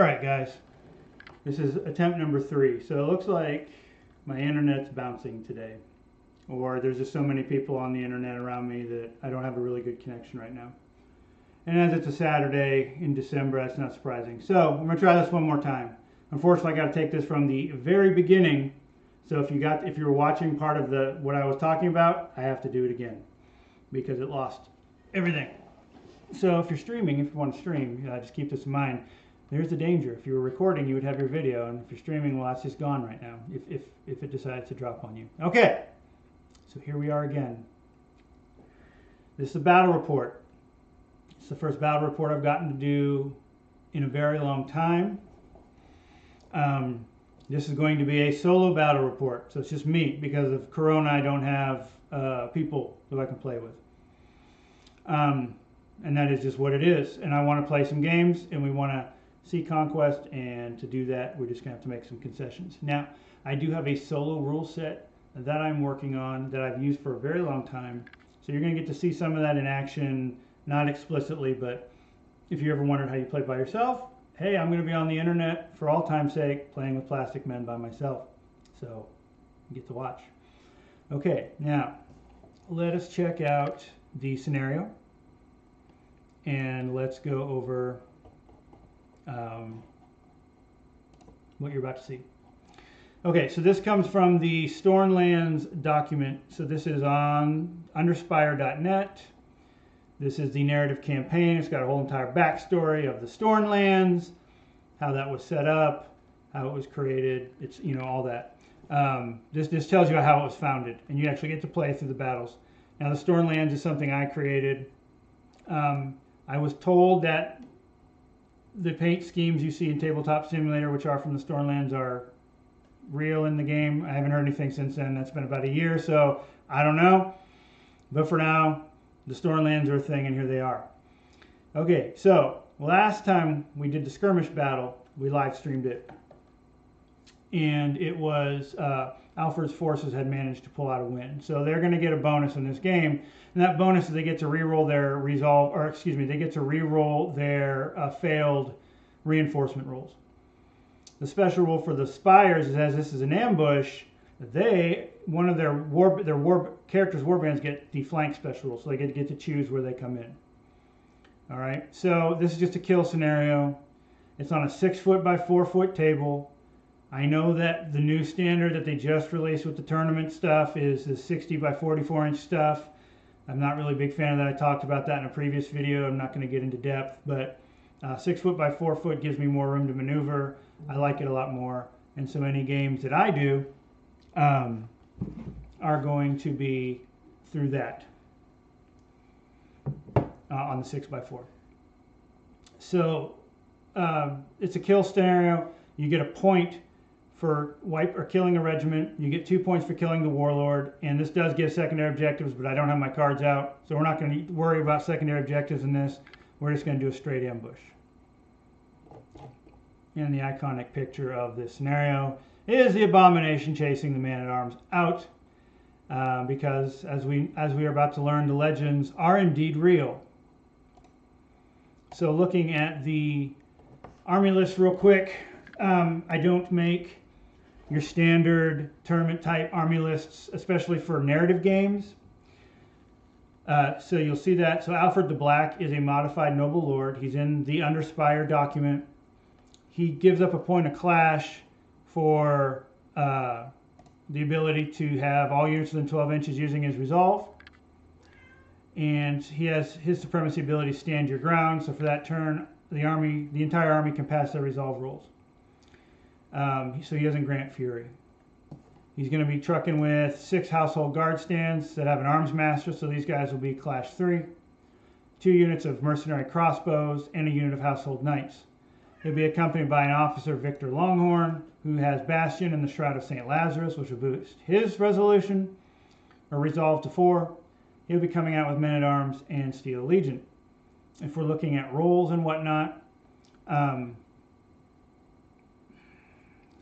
Alright guys, this is attempt number 3. So it looks like my internet's bouncing today. Or there's just so many people on the internet around me that I don't have a really good connection right now. And as it's a Saturday in December, that's not surprising. So I'm going to try this one more time. Unfortunately, I got to take this from the very beginning. So if you were watching part of what I was talking about, I have to do it again because it lost everything. So if you're streaming, if you want to stream, just keep this in mind. There's the danger. If you were recording, you would have your video, and if you're streaming, well, that's just gone right now, if it decides to drop on you. Okay, so here we are again. This is a battle report. It's the first battle report I've gotten to do in a very long time. This is going to be a solo battle report, so it's just me. Because of Corona, I don't have people who I can play with. And that is just what it is. And I want to play some games, and we want to see Conquest, and to do that we're just going to have to make some concessions. Now, I do have a solo rule set that I'm working on that I've used for a very long time, so you're going to get to see some of that in action, not explicitly, but if you ever wondered how you play by yourself, hey, I'm going to be on the internet for all time's sake playing with plastic men by myself, so you get to watch. Okay, now let us check out the scenario and let's go over what you're about to see. Okay, so this comes from the Stornlands document. So this is on underspire.net. This is the narrative campaign. It's got a whole entire backstory of the Stornlands, how that was set up, how it was created. It's, you know, all that. This tells you how it was founded, and you actually get to play through the battles. Now, the Stornlands is something I created. I was told that the paint schemes you see in Tabletop Simulator, which are from the Stornlands, are real in the game. I haven't heard anything since then. That's been about a year, so I don't know. But for now, the Stornlands are a thing, and here they are. Okay, so last time we did the skirmish battle, we live streamed it. And it was Alfred's forces had managed to pull out a win. So they're going to get a bonus in this game. And that bonus is they get to reroll their they get to reroll their failed reinforcement rolls. The special rule for the Spires is, as this is an ambush, one of their characters' warbands get the flank special rule, so they get to choose where they come in. All right, so this is just a kill scenario. It's on a 6-foot by 4-foot table. I know that the new standard that they just released with the tournament stuff is the 60 by 44 inch stuff. I'm not really a big fan of that. I talked about that in a previous video. I'm not going to get into depth, but 6 foot by 4 foot gives me more room to maneuver. I like it a lot more, and so any games that I do are going to be through that on the 6 by 4. So it's a kill scenario. You get a point for killing a regiment. You get 2 points for killing the warlord, and this does give secondary objectives, but I don't have my cards out, so we're not going to worry about secondary objectives in this. We're just going to do a straight ambush. And the iconic picture of this scenario is the abomination chasing the man-at-arms out, because as we are about to learn, the legends are indeed real. So looking at the army list real quick, I don't make your standard tournament type army lists, especially for narrative games. So you'll see that. So Alfred the Black is a modified noble lord. He's in the Underspire document. He gives up a point of clash for the ability to have all units within 12 inches using his resolve. And he has his supremacy ability, stand your ground. So for that turn, the entire army can pass their resolve rolls. So he doesn't grant fury. He's going to be trucking with 6 household guard stands that have an arms master, so these guys will be clash 3, 2 units of mercenary crossbows, and a unit of household knights. He'll be accompanied by an officer, Victor Longhorn, who has Bastion and the Shroud of St. Lazarus, which will boost his resolution, or resolve to 4. He'll be coming out with men-at-arms and Steel Legion. If we're looking at rolls and whatnot,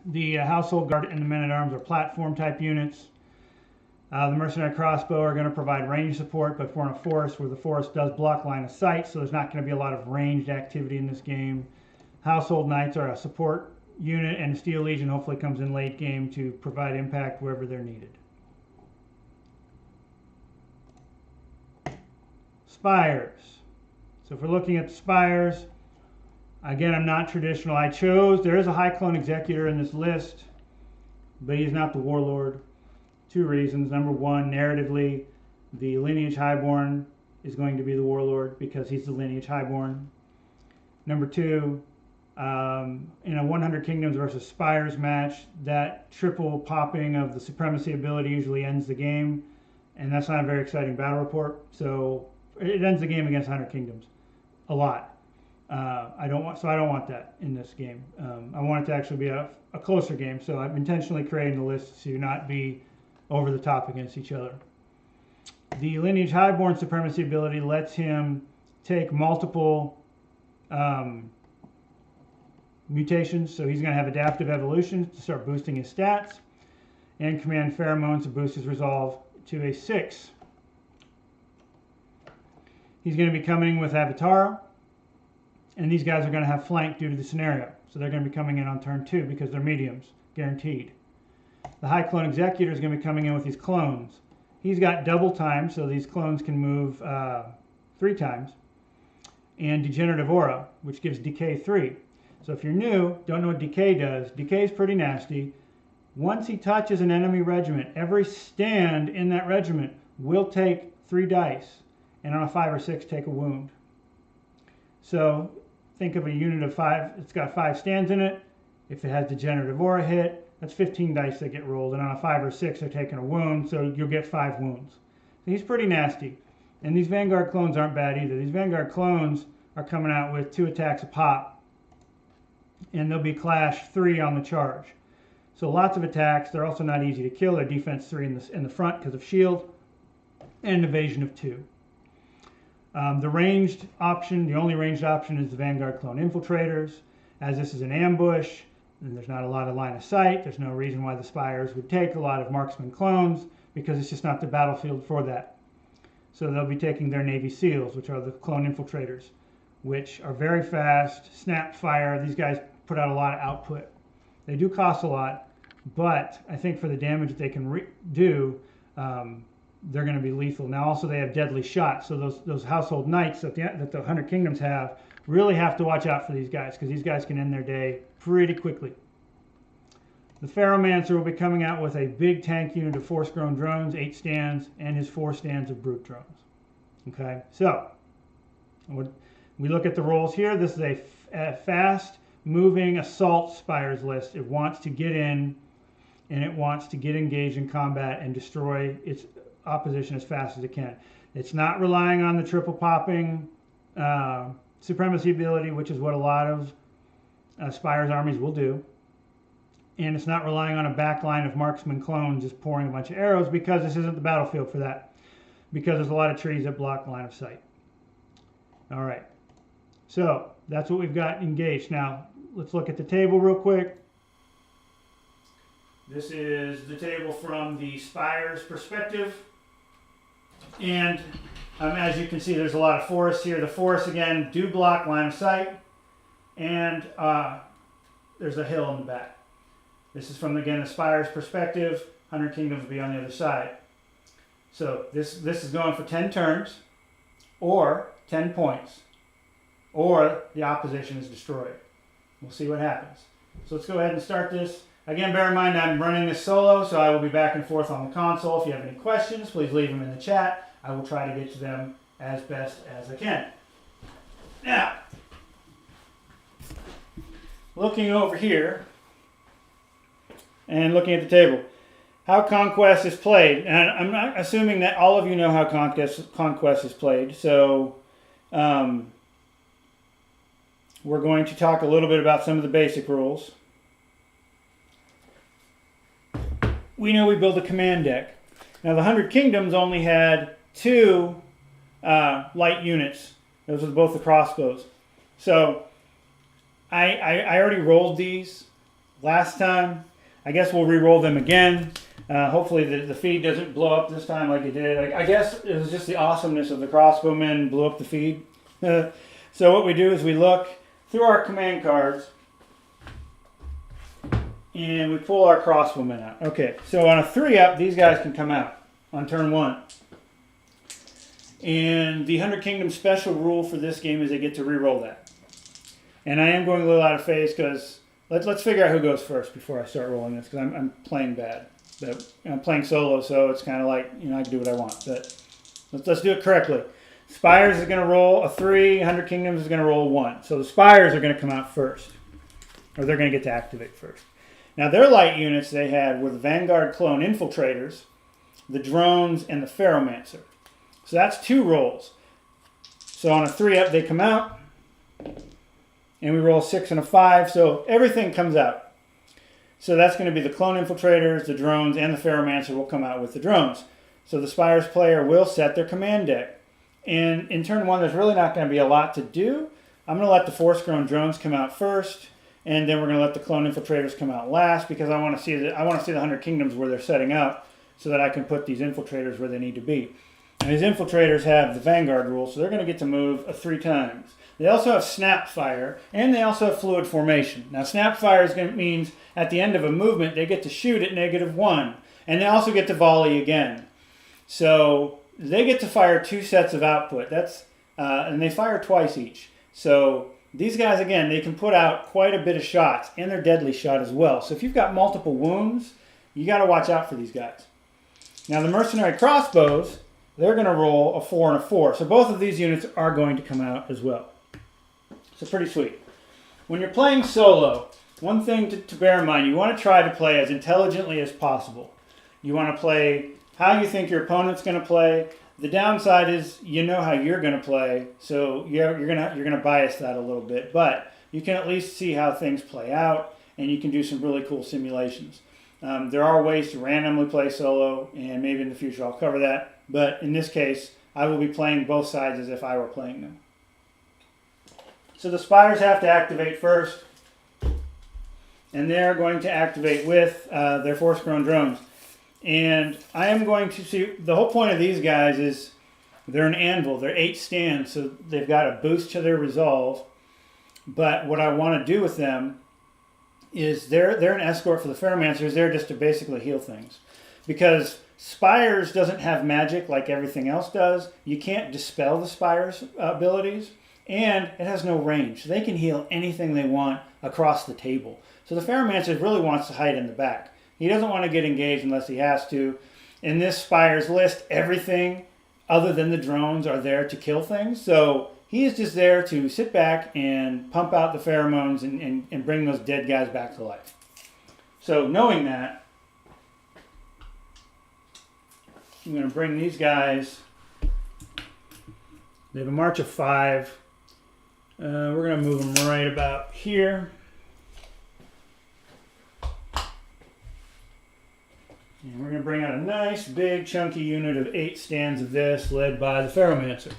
the household guard and the men-at-arms are platform type units. The mercenary crossbow are going to provide range support, but if we're in a forest where the forest does block line of sight, so there's not going to be a lot of ranged activity in this game. Household Knights are a support unit, and Steel Legion hopefully comes in late game to provide impact wherever they're needed. Spires. So if we're looking at the Spires, again, I'm not traditional. There is a high clone executor in this list, but he's not the warlord. 2 reasons. Number 1, narratively, the lineage highborn is going to be the warlord because he's the lineage highborn. Number 2, in a 100 Kingdoms versus Spires match, that triple popping of the supremacy ability usually ends the game, and that's not a very exciting battle report. So it ends the game against 100 Kingdoms a lot. I don't want that in this game. I want it to actually be a closer game. So I'm intentionally creating the list to not be over the top against each other. The lineage highborn supremacy ability lets him take multiple mutations. So he's going to have adaptive evolution to start boosting his stats, and command pheromones to boost his resolve to a 6. He's going to be coming with Avatar, and these guys are going to have flank due to the scenario. So they're going to be coming in on turn 2 because they're mediums, guaranteed. The High Clone Executor is going to be coming in with these clones. He's got double time, so these clones can move 3 times. And Degenerative Aura, which gives Decay 3. So if you're new, don't know what Decay does, Decay is pretty nasty. Once he touches an enemy regiment, every stand in that regiment will take 3 dice, and on a 5 or 6 take a wound. So think of a unit of 5, it's got 5 stands in it. If it has Degenerative Aura hit, that's 15 dice that get rolled, and on a 5 or 6 they're taking a wound, so you'll get 5 wounds. So he's pretty nasty. And these Vanguard clones aren't bad either. These Vanguard clones are coming out with 2 attacks a pop, and they'll be clash 3 on the charge. So lots of attacks. They're also not easy to kill. They're defense 3 in the front because of shield, and evasion of 2. The ranged option, the only ranged option, is the Vanguard Clone Infiltrators. As this is an ambush, and there's not a lot of line of sight, there's no reason why the Spires would take a lot of marksman clones, because it's just not the battlefield for that. So they'll be taking their Navy SEALs, which are the Clone Infiltrators, which are very fast, snap fire. These guys put out a lot of output. They do cost a lot, but I think for the damage that they can do, they're going to be lethal. Now also they have deadly shots, so those household knights that the 100 Kingdoms have really have to watch out for these guys, because these guys can end their day pretty quickly. The Ferromancer will be coming out with a big tank unit of force-grown drones, 8 stands, and his 4 stands of brute drones. Okay, so we look at the rolls here. This is a fast-moving assault Spires list. It wants to get in, and it wants to get engaged in combat and destroy its opposition as fast as it can. It's not relying on the triple popping supremacy ability, which is what a lot of Spires armies will do. And it's not relying on a backline of marksman clones just pouring a bunch of arrows, because this isn't the battlefield for that, because there's a lot of trees that block line of sight. All right, so that's what we've got engaged. Now let's look at the table real quick. This is the table from the Spires perspective, and as you can see, there's a lot of forests here. The forests, again, do block line of sight, and there's a hill in the back. This is from, again, the Spires perspective. 100 Kingdoms will be on the other side. So this is going for 10 turns, or 10 points, or the opposition is destroyed. We'll see what happens. So let's go ahead and start this. Again, bear in mind I'm running this solo, so I will be back and forth on the console. If you have any questions, please leave them in the chat. I will try to get to them as best as I can. Now, looking over here and looking at the table, how Conquest is played. And I'm not assuming that all of you know how Conquest is played, so we're going to talk a little bit about some of the basic rules. We know we build a command deck. Now the 100 Kingdoms only had 2 light units. Those are both the crossbows. So I already rolled these last time. I guess we'll re-roll them again. Hopefully the feed doesn't blow up this time like it did. I guess it was just the awesomeness of the crossbowmen blew up the feed. So what we do is we look. through our command cards, and we pull our crossbowmen out. Okay, so on a 3-up, these guys can come out on turn 1. And the 100 Kingdom special rule for this game is they get to re-roll that. And I am going a little out of phase because let's figure out who goes first before I start rolling this, because I'm playing bad. But I'm playing solo, so it's kind of like, you know, I can do what I want. But let's do it correctly. Spires is going to roll a 3. 100 Kingdoms is going to roll a 1. So the Spires are going to come out first. Or they're going to get to activate first. Now their light units they had were the Vanguard Clone Infiltrators, the Drones, and the Ferromancer. So that's 2 rolls. So on a 3-up they come out. And we roll a 6 and a 5. So everything comes out. So that's going to be the Clone Infiltrators, the Drones, and the Ferromancer will come out with the Drones. So the Spires player will set their command deck. And in turn 1, there's really not going to be a lot to do. I'm going to let the Force-Grown Drones come out first, and then we're going to let the Clone Infiltrators come out last, because I want to see the 100 Kingdoms where they're setting up, so that I can put these Infiltrators where they need to be. And these Infiltrators have the Vanguard rule, so they're going to get to move 3 times. They also have Snap Fire, and they also have Fluid Formation. Now, Snap Fire means at the end of a movement, they get to shoot at -1, and they also get to volley again. So they get to fire 2 sets of output. And they fire twice each. So these guys, again, they can put out quite a bit of shots, and they're deadly shot as well. So if you've got multiple wounds, you got to watch out for these guys. Now the Mercenary Crossbows, they're going to roll a 4 and a 4. So both of these units are going to come out as well. So pretty sweet. When you're playing solo, one thing to bear in mind, you want to try to play as intelligently as possible. You want to play how you think your opponent's going to play. The downside is you know how you're going to play, so you're going to bias that a little bit, but you can at least see how things play out, and you can do some really cool simulations. There are ways to randomly play solo, and maybe in the future I'll cover that, but in this case, I will be playing both sides as if I were playing them. So the Spires have to activate first, and they're going to activate with their Force-Grown Drones. And I am going to see, the whole point of these guys is they're an anvil. They're 8 stands, so they've got a boost to their resolve. But what I want to do with them is they're an escort for the Ferromancers. They're just to basically heal things. Because Spires doesn't have magic like everything else does. You can't dispel the Spires' abilities. And it has no range. So they can heal anything they want across the table. So the Ferromancer really wants to hide in the back. He doesn't want to get engaged unless he has to. In this Spires list, everything other than the drones are there to kill things. So he is just there to sit back and pump out the pheromones and bring those dead guys back to life. So knowing that, I'm going to bring these guys. They have a march of 5. We're going to move them right about here. And we're going to bring out a nice, big, chunky unit of 8 stands of this, led by the Ferromancer.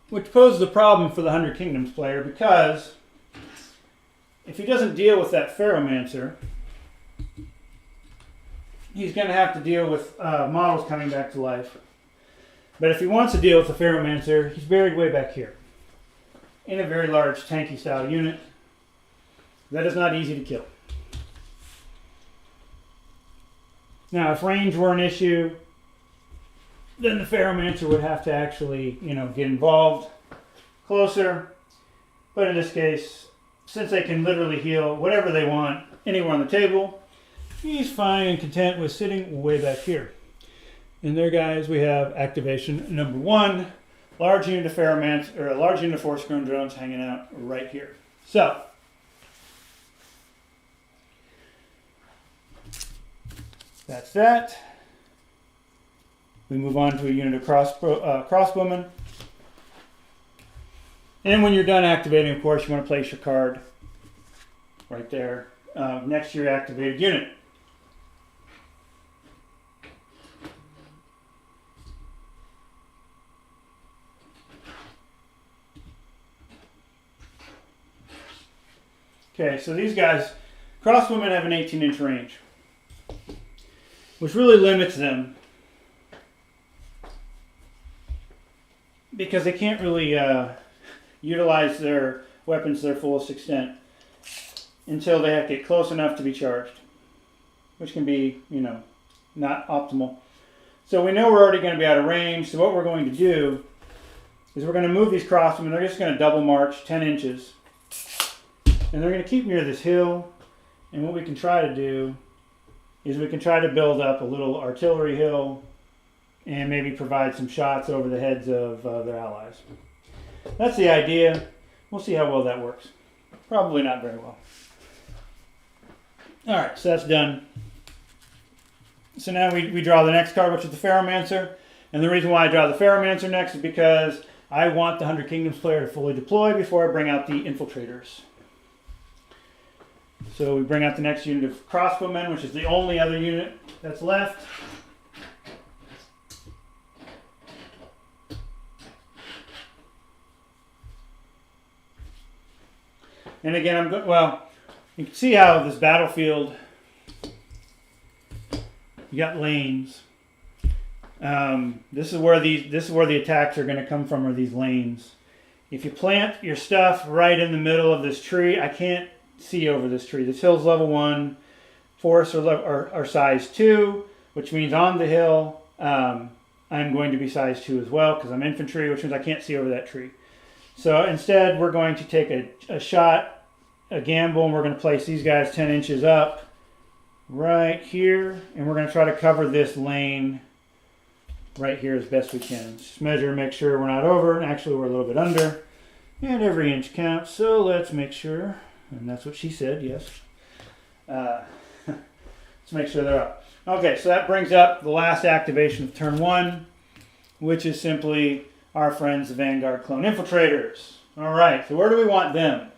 Which poses a problem for the 100 Kingdoms player, because if he doesn't deal with that Ferromancer, he's going to have to deal with models coming back to life. But if he wants to deal with the Ferromancer, he's buried way back here in a very large tanky style unit. That is not easy to kill. Now, if range were an issue, then the Ferromancer would have to actually, get involved closer. But in this case, since they can literally heal whatever they want anywhere on the table, he's fine and content with sitting way back here. And there, guys, we have activation number 1, large unit of Ferromancer, or a large unit of Force-Grown Drones hanging out right here. So that's that. We move on to a unit of crossbowmen. And when you're done activating, of course, you want to place your card right there next to your activated unit. Okay, so these guys, crossbowmen have an 18-inch range, which really limits them because they can't really utilize their weapons to their fullest extent until they have to get close enough to be charged, which can be, you know, not optimal. So we know we're already going to be out of range, so what we're going to do is we're going to move these crossbowmen. They're just going to double march 10 inches. And they're going to keep near this hill. And what we can try to do is we can try to build up a little artillery hill and maybe provide some shots over the heads of their allies. That's the idea. We'll see how well that works. Probably not very well. All right, so that's done. So now we draw the next card, which is the Ferromancer. And the reason why I draw the Ferromancer next is because I want the 100 Kingdoms player to fully deploy before I bring out the Infiltrators. So we bring out the next unit of crossbowmen, which is the only other unit that's left. And again, well, you can see how this battlefield, you got lanes. This is where the attacks are going to come from, are these lanes. If you plant your stuff right in the middle of this tree, I can't see over this tree. This hill's level 1, forests are size 2, which means on the hill I'm going to be size 2 as well because I'm infantry, which means I can't see over that tree. So instead we're going to take a shot, a gamble, and we're going to place these guys 10 inches up right here, and we're going to try to cover this lane right here as best we can. Just measure, make sure we're not over, and actually we're a little bit under, and every inch counts, so let's make sure. And that's what she said, yes. Let's make sure they're up. Okay, so that brings up the last activation of turn 1, which is simply our friends, the Vanguard Clone Infiltrators. All right, so where do we want them?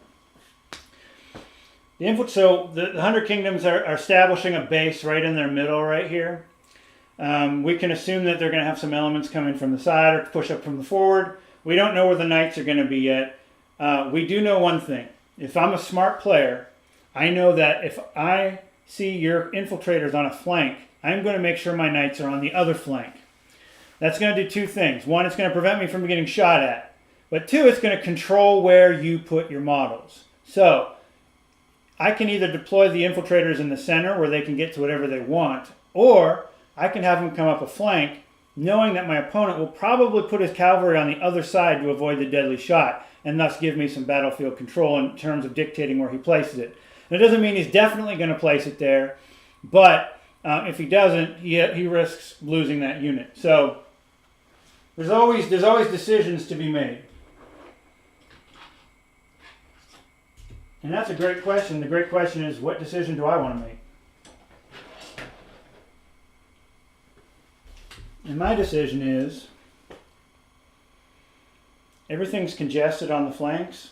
So the 100 Kingdoms are establishing a base right in their middle right here. We can assume that they're going to have some elements coming from the side or push up from the forward. We don't know where the knights are going to be yet. We do know one thing. If I'm a smart player, I know that if I see your infiltrators on a flank, I'm going to make sure my knights are on the other flank. That's going to do two things. One, it's going to prevent me from getting shot at. But two, it's going to control where you put your models. So I can either deploy the infiltrators in the center where they can get to whatever they want, or I can have them come up a flank knowing that my opponent will probably put his cavalry on the other side to avoid the deadly shot, and thus give me some battlefield control in terms of dictating where he places it. And it doesn't mean he's definitely going to place it there, but if he doesn't, he risks losing that unit. So there's always decisions to be made. And that's a great question. The great question is, what decision do I want to make? And my decision is, everything's congested on the flanks.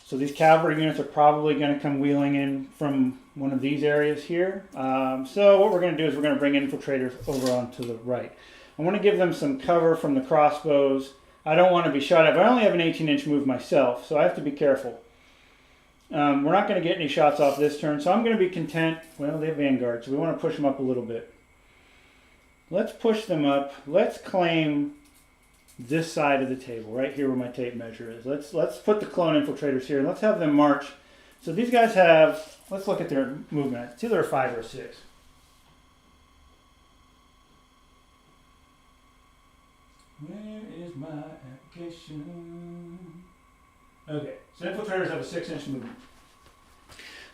So these cavalry units are probably going to come wheeling in from one of these areas here. So what we're going to do is we're going to bring infiltrators over onto the right. I want to give them some cover from the crossbows. I don't want to be shot at, but I only have an 18-inch move myself, so I have to be careful. We're not going to get any shots off this turn, so I'm going to be content. Well, they have Vanguard, so we want to push them up a little bit. Let's push them up. Let's claim this side of the table, right here where my tape measure is. Let's put the clone infiltrators here, and let's have them march. So these guys have, let's look at their movement. It's either a 5 or a 6. Where is my application? Okay, so infiltrators have a 6-inch movement.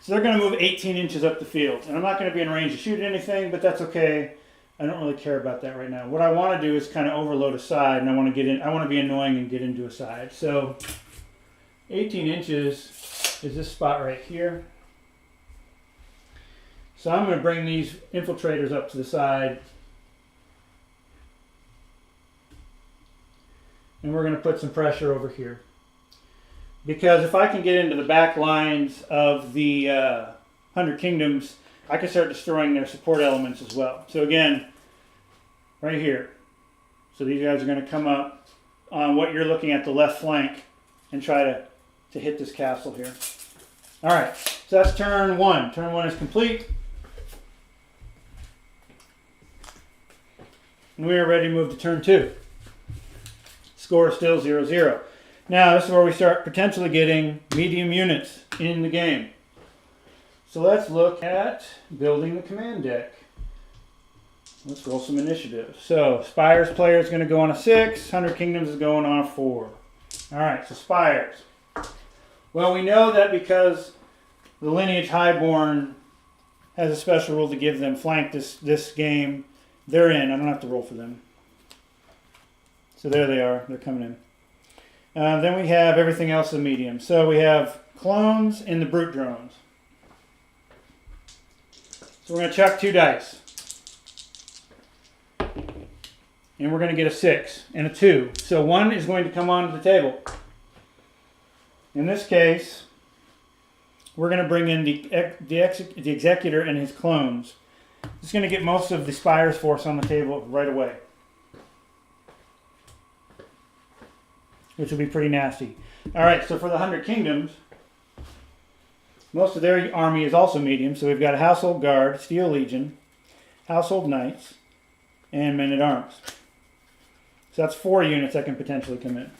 So they're going to move 18 inches up the field. And I'm not going to be in range to shoot anything, but that's okay. I don't really care about that right now. What I want to do is kind of overload a side, and I want to get in. I want to be annoying and get into a side. So 18 inches is this spot right here. So I'm going to bring these infiltrators up to the side. And we're going to put some pressure over here. Because if I can get into the back lines of the 100 Kingdoms, I can start destroying their support elements as well. So again, right here. So these guys are going to come up on what you're looking at, the left flank, and try to hit this castle here. All right, so that's turn 1. Turn 1 is complete. And we are ready to move to turn 2. Score is still 0-0. Now, this is where we start potentially getting medium units in the game. So let's look at building the command deck. Let's roll some initiative. So, Spires player is going to go on a 6. 100 Kingdoms is going on a 4. All right, so Spires. Well, we know that because the lineage highborn has a special rule to give them flank this game, they're in. I don't have to roll for them. So there they are. They're coming in. Then we have everything else in medium. So we have clones and the brute drones. So we're going to chuck 2 dice. And we're going to get a 6 and a 2. So 1 is going to come onto the table. In this case, we're going to bring in the Executor and his clones. It's going to get most of the Spires force on the table right away, which will be pretty nasty. All right, so for the 100 Kingdoms, most of their army is also medium. So we've got a Household Guard, Steel Legion, Household Knights, and Men-at-Arms. So that's 4 units that can potentially come in.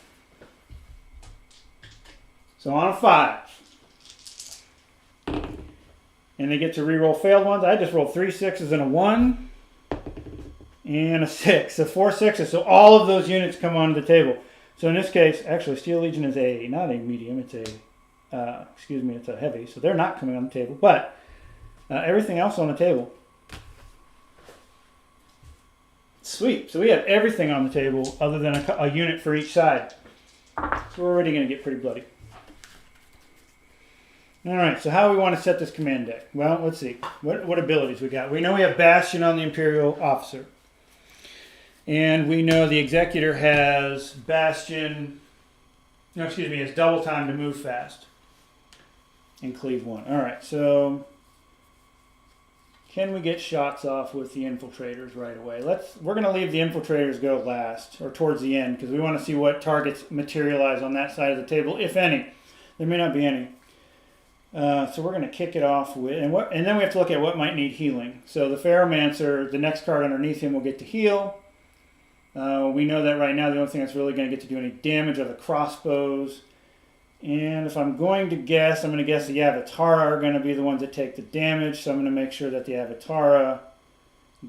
So on a 5. And they get to re-roll failed ones. I just rolled 3 6s and a 1. And a 6. So 4 6s. So all of those units come onto the table. So in this case, actually, Steel Legion is not a medium. It's it's a heavy. So they're not coming on the table. But everything else on the table. Sweet. So we have everything on the table other than a unit for each side. So we're already going to get pretty bloody. All right, so how do we want to set this command deck? Well, let's see. What abilities we got? We know we have Bastion on the Imperial Officer. And we know the Executor has Bastion... has double time to move fast. And cleave 1. All right, so... can we get shots off with the Infiltrators right away? We're going to leave the Infiltrators go last, or towards the end, because we want to see what targets materialize on that side of the table, if any. There may not be any. So we're going to kick it off with, and then we have to look at what might need healing. So the Ferromancer, the next card underneath him will get to heal. We know that right now the only thing that's really going to get to do any damage are the crossbows. And if I'm going to guess, I'm going to guess the Avatara are going to be the ones that take the damage. So I'm going to make sure that the Avatara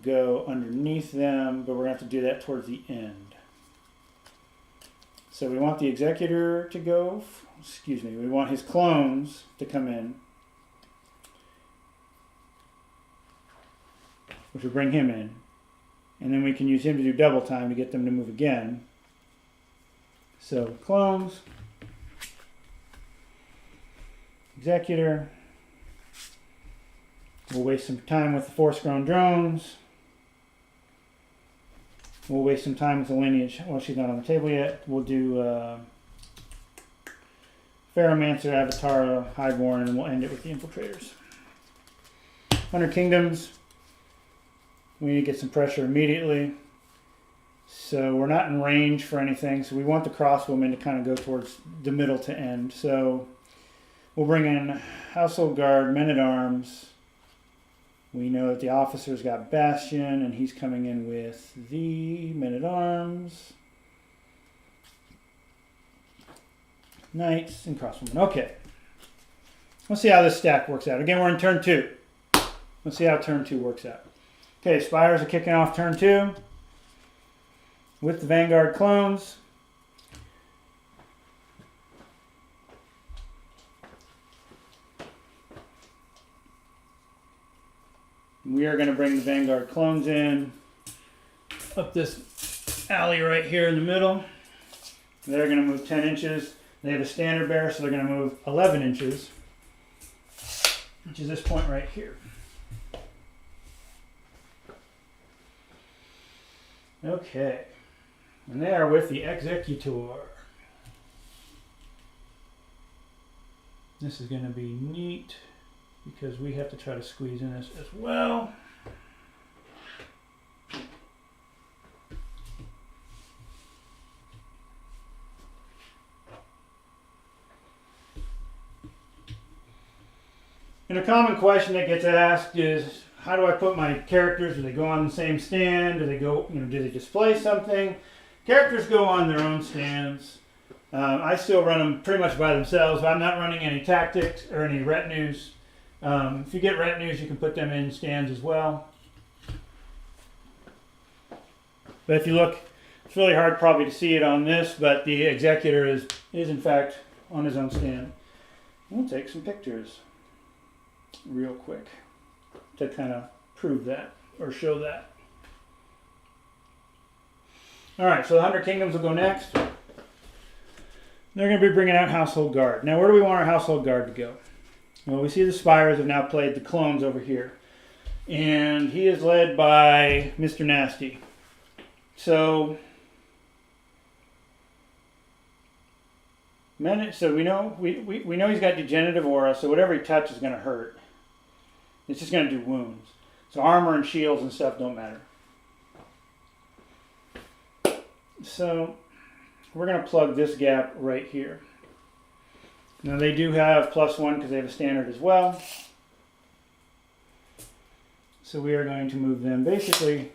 go underneath them, but we're going to have to do that towards the end. So we want the Executor to go... we want his clones to come in, which will bring him in. And then we can use him to do double time to get them to move again. So clones, Executor. We'll waste some time with the Force-Grown Drones. We'll waste some time with the Lineage. Well, she's not on the table yet. We'll do... Ferromancer, Avatara, Highborn, and we'll end it with the Infiltrators. 100 Kingdoms. We need to get some pressure immediately. So we're not in range for anything. So we want the crossbowmen to kind of go towards the middle to end. So we'll bring in Household Guard, Men-at-Arms. We know that the officer's got Bastion, and he's coming in with the Men-at-Arms. Knights and crossbowmen. Okay. Let's see how this stack works out. Again, we're in turn 2. Let's see how turn 2 works out. Okay, Spires are kicking off turn 2 with the Vanguard clones. We are going to bring the Vanguard clones in up this alley right here in the middle. They're going to move 10 inches. They have a standard bearer, so they're going to move 11 inches, which is this point right here. Okay. And they are with the Executor. This is going to be neat because we have to try to squeeze in this as well. And a common question that gets asked is, how do I put my characters? Do they go on the same stand? Do they go, do they display something? Characters go on their own stands. I still run them pretty much by themselves. I'm not running any tactics or any retinues. If you get retinues, you can put them in stands as well. But if you look, it's really hard probably to see it on this, but the executor is in fact on his own stand. We'll take some pictures real quick to kind of prove that or show that. All right, so the 100 Kingdoms will go next. They're going to be bringing out Household Guard. Now, where do we want our Household Guard to go? Well, we see the Spires have now played the clones over here. And he is led by Mr. Nasty. So we know he's got degenerative aura, so whatever he touches is going to hurt. It's just going to do wounds. So armor and shields and stuff don't matter. So we're going to plug this gap right here. Now they do have +1 because they have a standard as well. So we are going to move them basically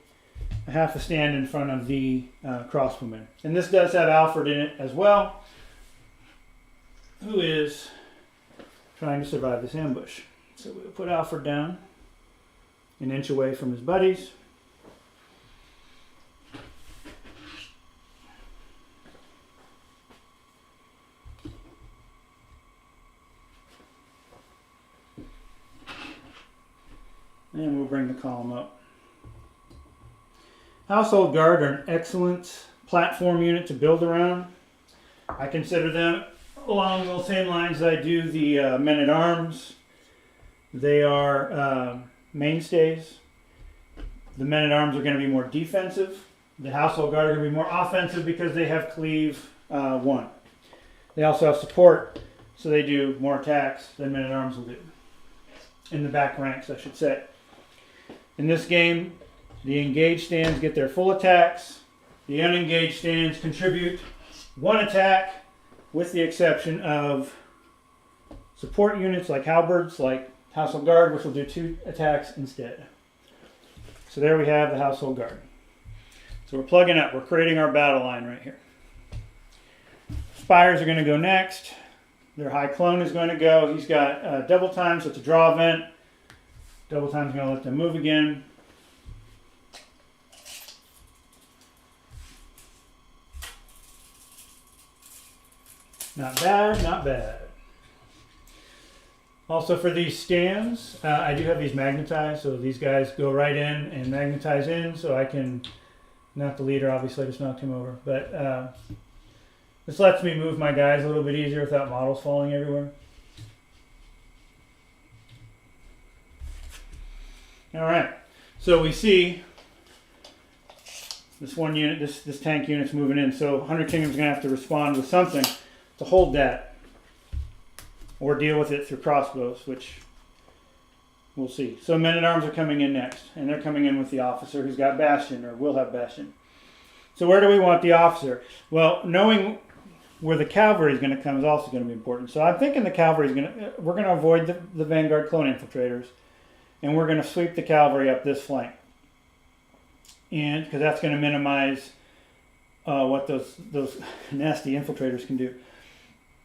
a half a stand in front of the crossbowmen. And this does have Alfred in it as well, who is trying to survive this ambush. So we'll put Alfred down an inch away from his buddies. And we'll bring the column up. Household Guard are an excellent platform unit to build around. I consider them along those same lines that I do the men-at-arms. They are mainstays. The men-at-arms are going to be more defensive. The Household Guard are going to be more offensive because they have cleave 1. They also have support, so they do more attacks than men-at-arms will do. In the back ranks, I should say. In this game, the engaged stands get their full attacks. The unengaged stands contribute 1 attack, with the exception of support units like halberds, like Household Guard, which will do 2 attacks instead. So there we have the Household Guard. So we're plugging up. We're creating our battle line right here. Spires are going to go next. Their High Clone is going to go. He's got double time, so it's a draw event. Double time is going to let them move again. Not bad, not bad. Also for these stands, I do have these magnetized, so these guys go right in and magnetize in, so I can knock the leader, obviously I just knocked him over. But this lets me move my guys a little bit easier without models falling everywhere. Alright, so we see this one unit, this tank unit's moving in, so 100 Kingdom's going to have to respond with something to hold that, or deal with it through crossbows, which we'll see. So men-at-arms are coming in next, and they're coming in with the officer who's got Bastion, or will have Bastion. So where do we want the officer? Well, knowing where the cavalry is going to come is also going to be important. So I'm thinking the cavalry is we're going to avoid the Vanguard clone infiltrators, and we're going to sweep the cavalry up this flank. And because that's going to minimize what those nasty infiltrators can do.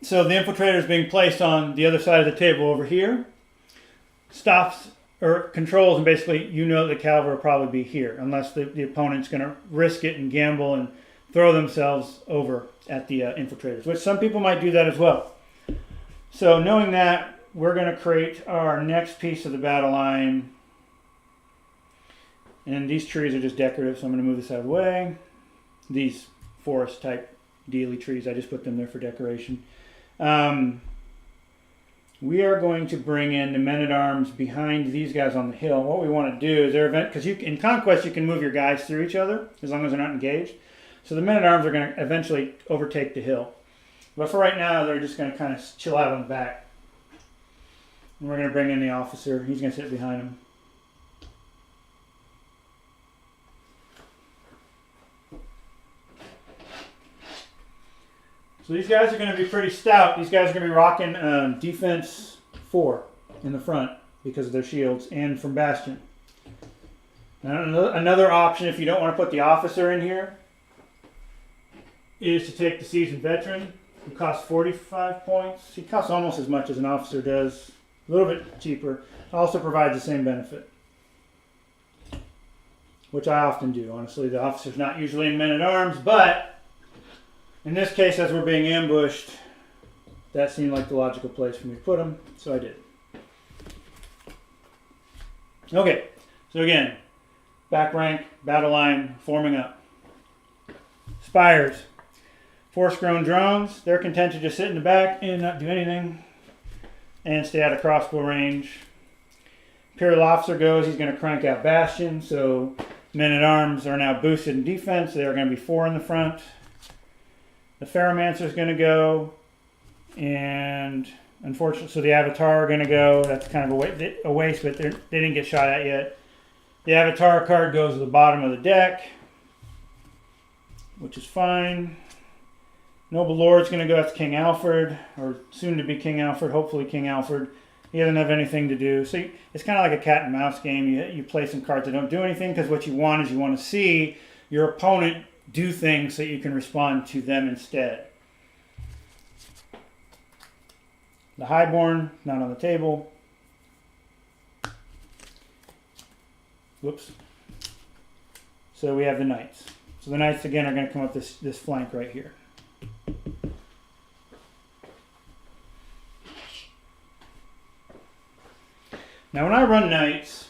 So the infiltrator is being placed on the other side of the table over here. Stops or controls, and basically you know the cavalry will probably be here unless the opponent's going to risk it and gamble and throw themselves over at the infiltrators, which some people might do that as well. So knowing that, we're going to create our next piece of the battle line. And these trees are just decorative, so I'm going to move this out of the way. These forest type dealy trees, I just put them there for decoration. We are going to bring in the men-at-arms behind these guys on the hill. What we want to do is because in Conquest you can move your guys through each other as long as they're not engaged. So the men-at-arms are going to eventually overtake the hill. But for right now, they're just going to kind of chill out on the back. And we're going to bring in the officer. He's going to sit behind him. So these guys are going to be pretty stout. These guys are going to be rocking defense 4 in the front. because of their shields, and from Bastion. Now, another option, if you don't want to put the officer in here, is to take the seasoned veteran, who costs 45 points. He costs almost as much as an officer does, a little bit cheaper. Also provides the same benefit, which I often do. Honestly, the officer's not usually in men-at-arms, but in this case, as we're being ambushed, that seemed like the logical place for me to put him, so I did. Okay, so again, back rank, battle line, forming up. Spires. Force-grown drones, they're content to just sit in the back and not do anything and stay out of crossbow range. Imperial Officer goes, he's going to crank out Bastion, so men-at-arms are now boosted in defense. They're going to be 4 in the front. The Ferromancer is going to go, and unfortunately, so the Avatar are going to go. That's kind of a waste, but they didn't get shot at yet. The Avatar card goes to the bottom of the deck, which is fine. Noble Lord's going to go after King Alfred, or soon to be King Alfred, hopefully King Alfred. He doesn't have anything to do. So it's kind of like a cat and mouse game. You play some cards that don't do anything, because what you want is you want to see your opponent do things so you can respond to them instead. The Highborn, not on the table. Whoops. So we have the Knights. So the Knights, again, are going to come up this flank right here. Now, when I run Knights,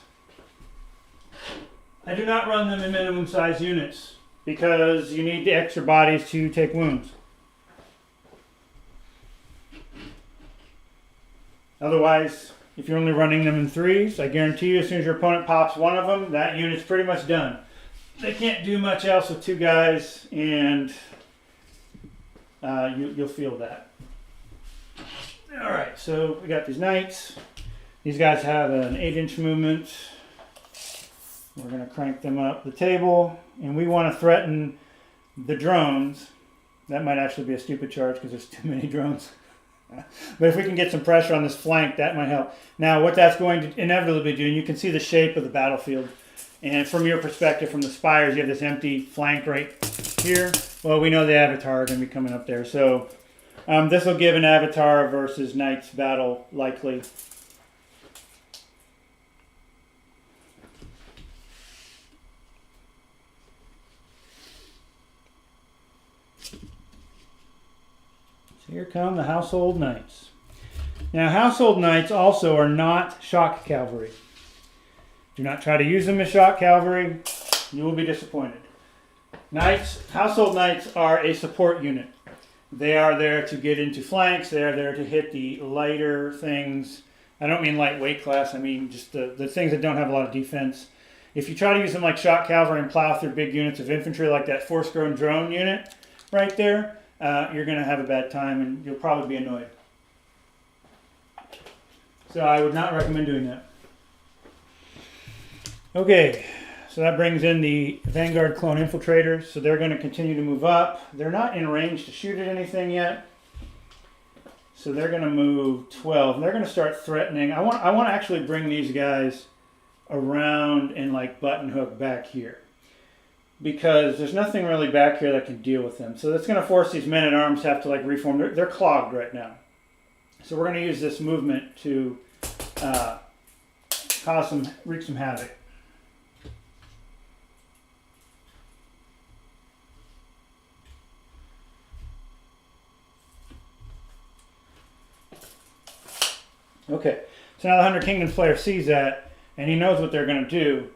I do not run them in minimum size units because you need the extra bodies to take wounds. Otherwise, if you're only running them in 3s, I guarantee you as soon as your opponent pops one of them, that unit's pretty much done. They can't do much else with 2 guys, and you'll feel that. Alright, so we got these Knights. These guys have an 8-inch movement. We're going to crank them up the table, and we want to threaten the drones. That might actually be a stupid charge because there's too many drones. But if we can get some pressure on this flank, that might help. Now, what that's going to inevitably do, and you can see the shape of the battlefield, and from your perspective, from the Spires, you have this empty flank right here. Well, we know the Avatar are going to be coming up there. So this will give an Avatar versus Knights battle, likely. So here come the Household Knights. Now, Household Knights also are not shock cavalry. Do not try to use them as shock cavalry. You will be disappointed. Household Knights are a support unit. They are there to get into flanks. They are there to hit the lighter things. I don't mean lightweight class. I mean just the things that don't have a lot of defense. If you try to use them like shock cavalry and plow through big units of infantry like that force-grown drone unit right there, you're going to have a bad time and you'll probably be annoyed. So I would not recommend doing that. Okay, so that brings in the Vanguard Clone Infiltrators. So they're going to continue to move up. They're not in range to shoot at anything yet. So they're going to move 12. They're going to start threatening. I want to actually bring these guys around and like button hook back here, because there's nothing really back here that can deal with them. So that's going to force these men-at-arms to have to like reform. They're clogged right now. So we're going to use this movement to wreak some havoc. Okay, so now the 100 Kingdoms player sees that, and he knows what they're going to do.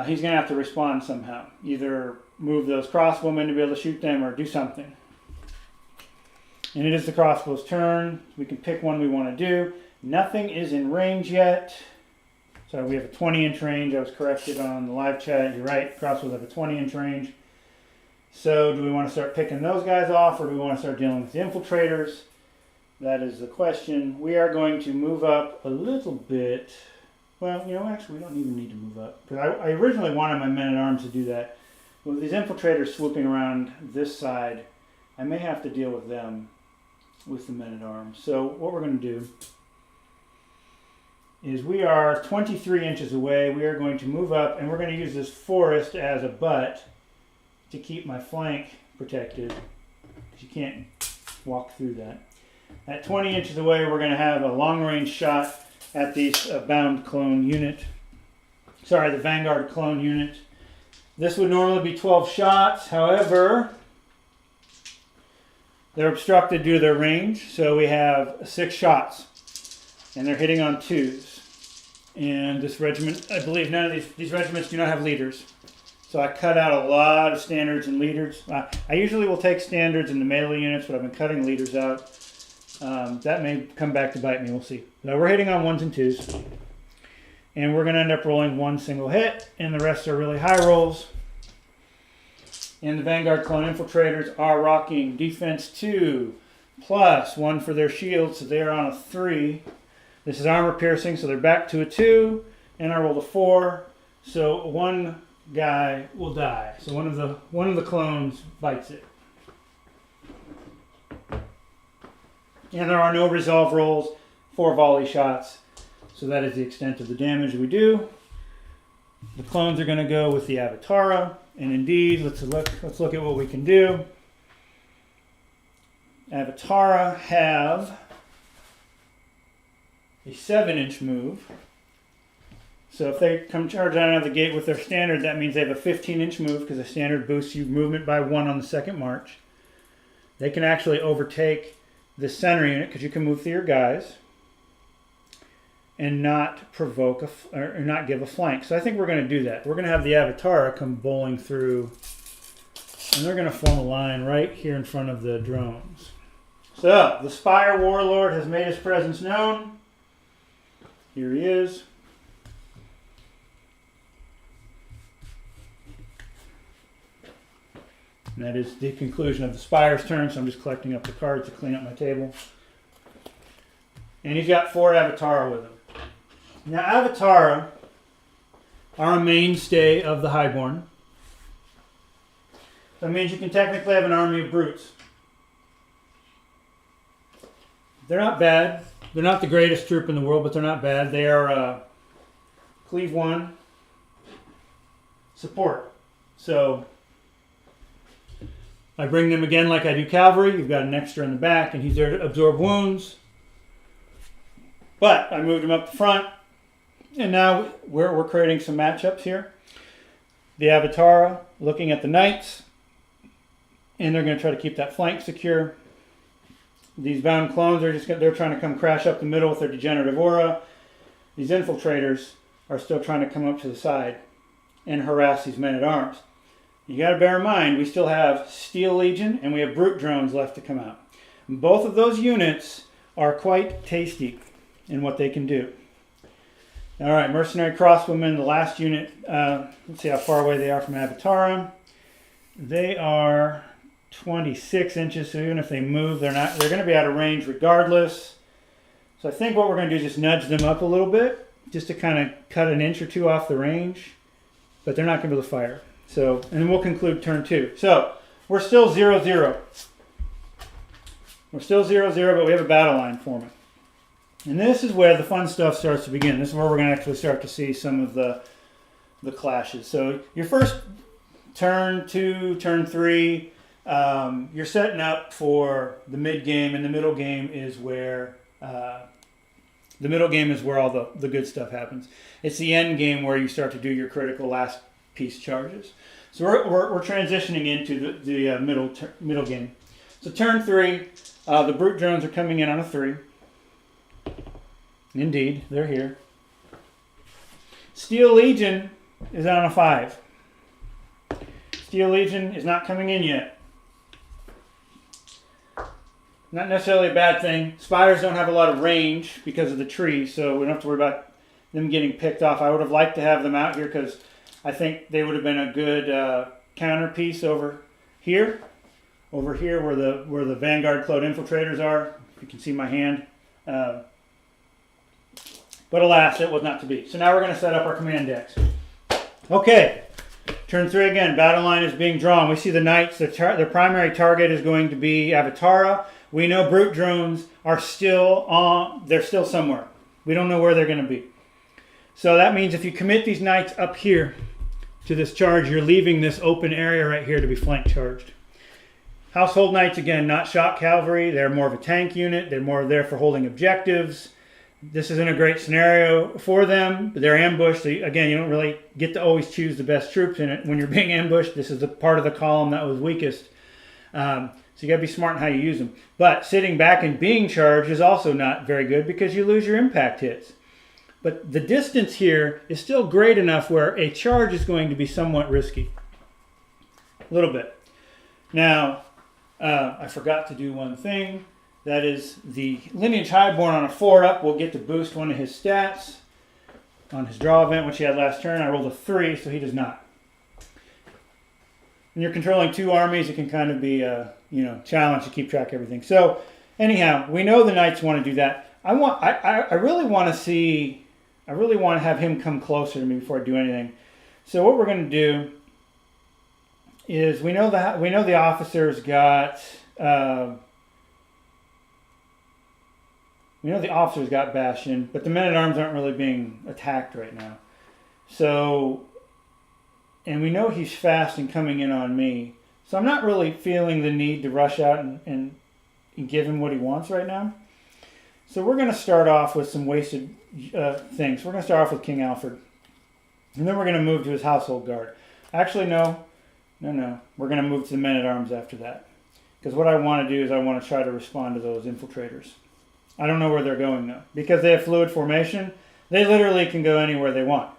He's going to have to respond somehow. Either move those crossbowmen to be able to shoot them, or do something. And it is the crossbow's turn. We can pick one we want to do. Nothing is in range yet. So we have a 20-inch range. I was corrected on the live chat. You're right, crossbows have a 20-inch range. So do we want to start picking those guys off, or do we want to start dealing with the infiltrators? That is the question. We are going to move up a little bit. Well, you know, actually, we don't even need to move up. Because I originally wanted my men-at-arms to do that. With these infiltrators swooping around this side, I may have to deal with them with the men-at-arms. So what we're going to do is we are 23 inches away. We are going to move up, and we're going to use this forest as a butt to keep my flank protected, because you can't walk through that. At 20 inches away, we're going to have a long-range shot at the bound clone unit. Sorry, the Vanguard clone unit. This would normally be 12 shots. However, they're obstructed due to their range, so we have 6 shots, and they're hitting on 2s. And this regiment, I believe none of these regiments do not have leaders. So I cut out a lot of standards and leaders. I usually will take standards in the melee units, but I've been cutting leaders out. That may come back to bite me, we'll see. So we're hitting on 1s and 2s. And we're going to end up rolling 1 single hit, and the rest are really high rolls. And the Vanguard Clone Infiltrators are rocking defense 2, plus 1 for their shield, so they're on a 3. This is armor piercing, so they're back to a 2, and I rolled a 4, so 1 guy will die. So one of the clones bites it. And there are no resolve rolls for volley shots, so that is the extent of the damage we do. The clones are going to go with the Avatara, and indeed, let's look at what we can do. Avatara have a 7-inch move. So if they come charge out of the gate with their standard, that means they have a 15-inch move, because the standard boosts you movement by 1 on the second march. They can actually overtake the center unit, because you can move through your guys and not provoke or not give a flank. So I think we're going to do that. We're going to have the Avatara come bowling through, and they're going to form a line right here in front of the drones. So the Spire Warlord has made his presence known. Here he is. And that is the conclusion of the Spire's turn, so I'm just collecting up the cards to clean up my table. And he's got 4 Avatara with him. Now, Avatara are a mainstay of the Highborn. That means you can technically have an army of brutes. They're not bad. They're not the greatest troop in the world, but they're not bad. They are Cleave 1 support. So I bring them again like I do cavalry. You've got an extra in the back, and he's there to absorb wounds. But I moved him up the front, and now we're creating some matchups here. The Avatara looking at the knights, and they're going to try to keep that flank secure. These bound clones are they're trying to come crash up the middle with their degenerative aura. These infiltrators are still trying to come up to the side and harass these men-at-arms. You got to bear in mind, we still have Steel Legion and we have brute drones left to come out. Both of those units are quite tasty in what they can do. All right, Mercenary Crossbowmen, the last unit. Let's see how far away they are from Avatara. They are 26 inches, so even if they move, they're going to be out of range regardless. So I think what we're going to do is just nudge them up a little bit, just to kind of cut an inch or 2 off the range, but they're not going to be able to fire. So, and then we'll conclude turn 2. So we're still 0-0. We're still 0-0, but we have a battle line forming. And this is where the fun stuff starts to begin. This is where we're going to actually start to see some of the clashes. So your first turn 2, turn 3, you're setting up for the mid game, and the middle game is where all the good stuff happens. It's the end game where you start to do your critical last piece charges. So we're transitioning into the middle game. So turn 3, the brute drones are coming in on a 3. Indeed, they're here. Steel Legion is on a 5. Steel Legion is not coming in yet. Not necessarily a bad thing. Spires don't have a lot of range because of the tree, so we don't have to worry about them getting picked off. I would have liked to have them out here because I think they would have been a good counter piece over here where the Vanguard Clone Infiltrators are. If you can see my hand. But alas, it was not to be. So now we're going to set up our command decks. Okay, turn 3 again. Battle line is being drawn. We see the knights. Their primary target is going to be Avatara. We know brute drones are still on. They're still somewhere. We don't know where they're going to be. So that means if you commit these knights up here to this charge, you're leaving this open area right here to be flank charged. Household knights, again, not shock cavalry. They're more of a tank unit. They're more there for holding objectives. This isn't a great scenario for them, but they're ambushed. So again, you don't really get to always choose the best troops in it. When you're being ambushed, this is the part of the column that was weakest. So you got to be smart in how you use them. But sitting back and being charged is also not very good because you lose your impact hits. But the distance here is still great enough where a charge is going to be somewhat risky. A little bit. Now, I forgot to do one thing. That is the Lineage Highborn on a 4-up will get to boost one of his stats on his draw event, which he had last turn. I rolled a 3, so he does not. When you're controlling 2 armies, it can kind of be a challenge to keep track of everything. So anyhow, we know the knights want to do that. I really want to have him come closer to me before I do anything. So what we're going to do is we know the officers got Bastion, but the men-at-arms aren't really being attacked right now. So, and we know he's fast and coming in on me. So I'm not really feeling the need to rush out and give him what he wants right now. So we're going to start off with some wasted things. We're going to start off with King Alfred. And then we're going to move to his household guard. Actually, no. We're going to move to the men-at-arms after that. Because what I want to do is I want to try to respond to those infiltrators. I don't know where they're going, though. Because they have fluid formation, they literally can go anywhere they want.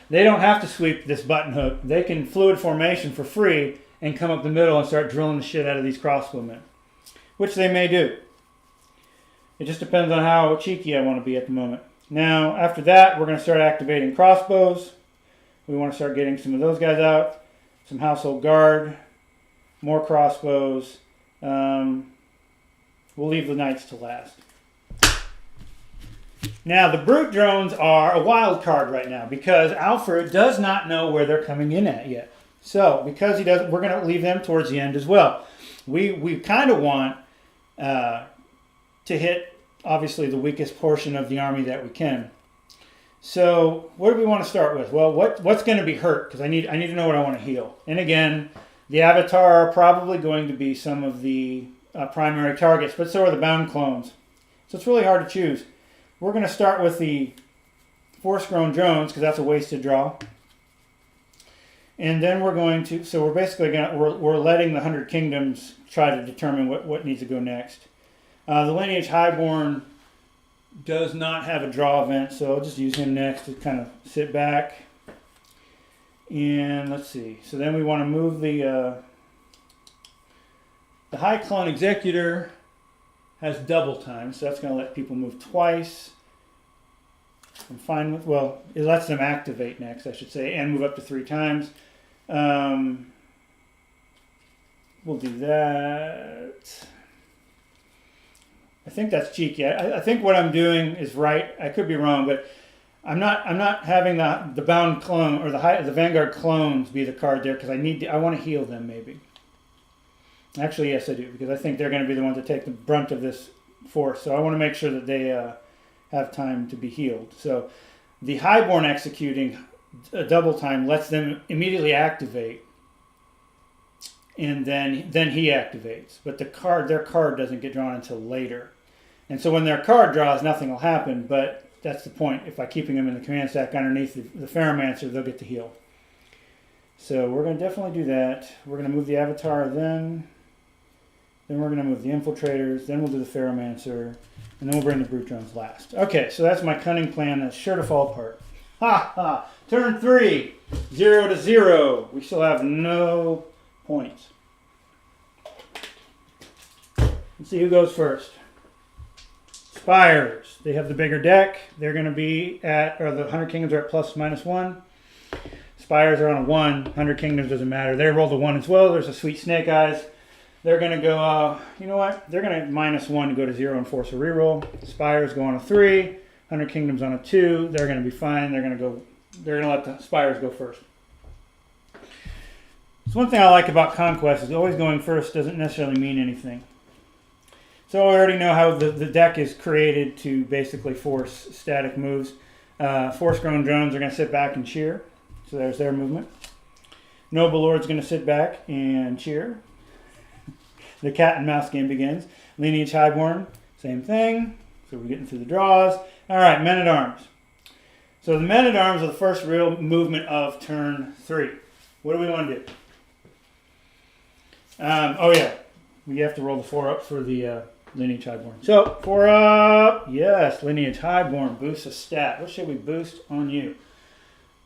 They don't have to sweep this button hook. They can fluid formation for free and come up the middle and start drilling the shit out of these crossbowmen. Which they may do. It just depends on how cheeky I want to be at the moment. Now, after that, we're going to start activating crossbows. We want to start getting some of those guys out. Some household guard. More crossbows. We'll leave the knights to last. Now, the brute drones are a wild card right now because Alfred does not know where they're coming in at yet. So, because he doesn't, we're going to leave them towards the end as well. We kind of want to hit, obviously, the weakest portion of the army that we can. So, what do we want to start with? Well, what's going to be hurt? Because I need to know what I want to heal. And again, the Avatar are probably going to be some of the primary targets, but so are the bound clones. So it's really hard to choose. We're going to start with the Force-Grown drones because that's a wasted draw. And then we're going to, so we're basically we're letting the 100 Kingdoms try to determine what needs to go next. The Lineage Highborn does not have a draw event, so I'll just use him next to kind of sit back. And let's see. So then we want to move the High Clone Executor has double time, so that's going to let people move twice. I'm fine with, well, it lets them activate next, I should say, and move up to 3 times. We'll do that. I think that's cheeky. I think what I'm doing is right. I could be wrong, but I'm not having the bound clone or the Vanguard clones be the card there because I want to heal them maybe. Actually, yes, I do, because I think they're going to be the ones that take the brunt of this force. So I want to make sure that they have time to be healed. So the Highborn executing a double time lets them immediately activate, and then he activates. But their card doesn't get drawn until later. And so when their card draws, nothing will happen. But that's the point. If I'm keeping them in the command stack underneath the Ferromancer, they'll get to heal. So we're going to definitely do that. We're going to move the Avatar then. Then we're going to move the Infiltrators. Then we'll do the Ferromancer. And then we'll bring the Brute Drones last. Okay, so that's my cunning plan that's sure to fall apart. Ha ha! Turn 3. 0 to 0. We still have no points. Let's see who goes first. Spires. They have the bigger deck. They're going to be at, or the 100 Kingdoms are at +/-1. Spires are on a 1. 100 Kingdoms doesn't matter. They rolled a 1 as well. There's a sweet Snake Eyes. They're going to go, you know what? They're going to -1 to go to 0 and force a reroll. Spires go on a 3. 100 Kingdoms on a 2. They're going to be fine. They're going to let the Spires go first. So one thing I like about Conquest is always going first doesn't necessarily mean anything. So I already know how the deck is created to basically force static moves. Force-grown drones are going to sit back and cheer. So there's their movement. Noble Lord's going to sit back and cheer. The cat and mouse game begins. Lineage Highborn, same thing. So we're getting through the draws. All right, Men-at-Arms. So the Men-at-Arms are the first real movement of turn 3. What do we want to do? Oh yeah, we have to roll the 4 up for the Lineage Highborn. So 4 up, yes, Lineage Highborn boosts a stat. What should we boost on you?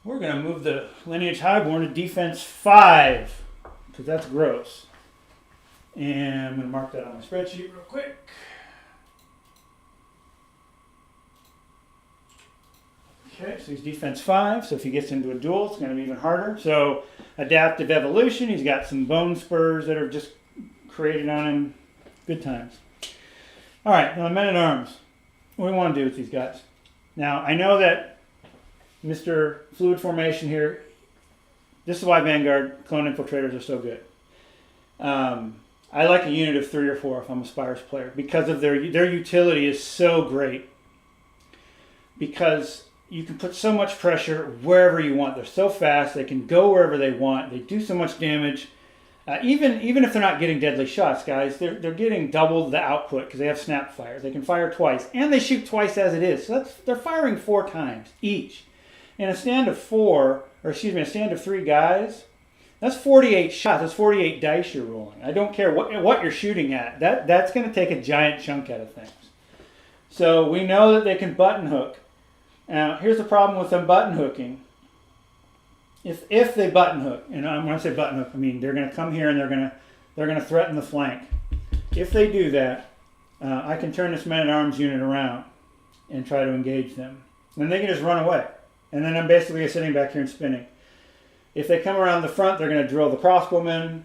We're going to move the Lineage Highborn to defense 5, because that's gross. And I'm going to mark that on my spreadsheet real quick. Okay, so he's defense 5, so if he gets into a duel, it's going to be even harder. So adaptive evolution, he's got some bone spurs that are just created on him. Good times. All right, now Men-at-Arms. What do we want to do with these guys? Now, I know that Mr. Fluid Formation here, this is why Vanguard Clone Infiltrators are so good. I like a unit of 3 or 4 if I'm a Spires player, because of their utility is so great. Because you can put so much pressure wherever you want. They're so fast, they can go wherever they want. They do so much damage. Even if they're not getting deadly shots, guys, they're getting double the output because they have snap fire. They can fire twice, and they shoot twice as it is. So they're firing 4 times each. In a stand of 3 guys, that's 48 shots. That's 48 dice you're rolling. I don't care what you're shooting at. That's going to take a giant chunk out of things. So we know that they can button hook. Now, here's the problem with them button hooking. If they button hook, and when I say button hook, I mean they're going to come here and they're going to threaten the flank. If they do that, I can turn this Man-at-Arms unit around and try to engage them. Then they can just run away. And then I'm basically sitting back here and spinning. If they come around the front, they're going to drill the crossbowmen.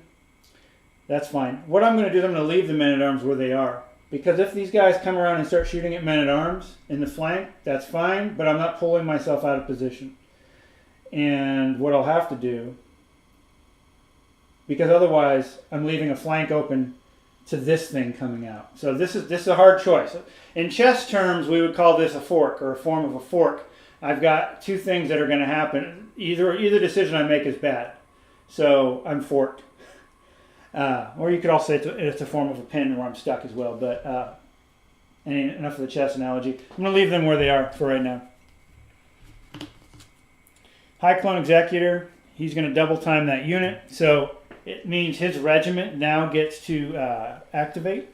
That's fine. What I'm going to do, I'm going to leave the Men-at-Arms where they are. Because if these guys come around and start shooting at Men-at-Arms in the flank, that's fine, but I'm not pulling myself out of position. And what I'll have to do, because otherwise I'm leaving a flank open to this thing coming out. So this is a hard choice. In chess terms, we would call this a fork, or a form of a fork. I've got 2 things that are going to happen. Either decision I make is bad. So I'm forked. Or you could also say it's a form of a pin where I'm stuck as well. But enough of the chess analogy. I'm going to leave them where they are for right now. High Clone Executor, he's going to double time that unit. So it means his regiment now gets to activate.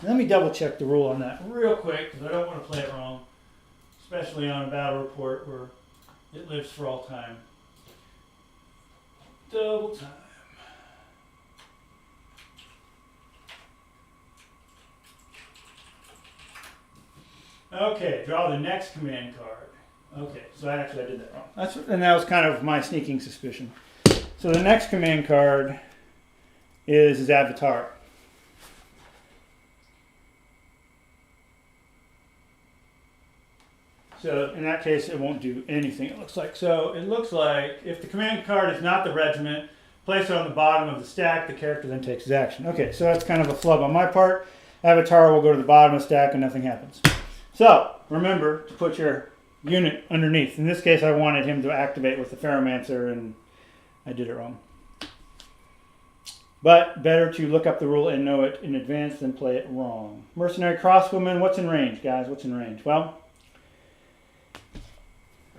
Let me double check the rule on that real quick, because I don't want to play it wrong. Especially on a battle report where it lives for all time. Double time. Okay, draw the next command card. Okay, so I did that wrong. And that was kind of my sneaking suspicion. So the next command card is his avatar. So in that case, it won't do anything, it looks like. So it looks like if the command card is not the regiment, place it on the bottom of the stack, the character then takes his action. Okay, so that's kind of a flub on my part. Avatar will go to the bottom of the stack and nothing happens. So remember to put your unit underneath. In this case, I wanted him to activate with the Ferromancer, and I did it wrong. But better to look up the rule and know it in advance than play it wrong. Mercenary Crossbowman, what's in range, guys? What's in range? Well,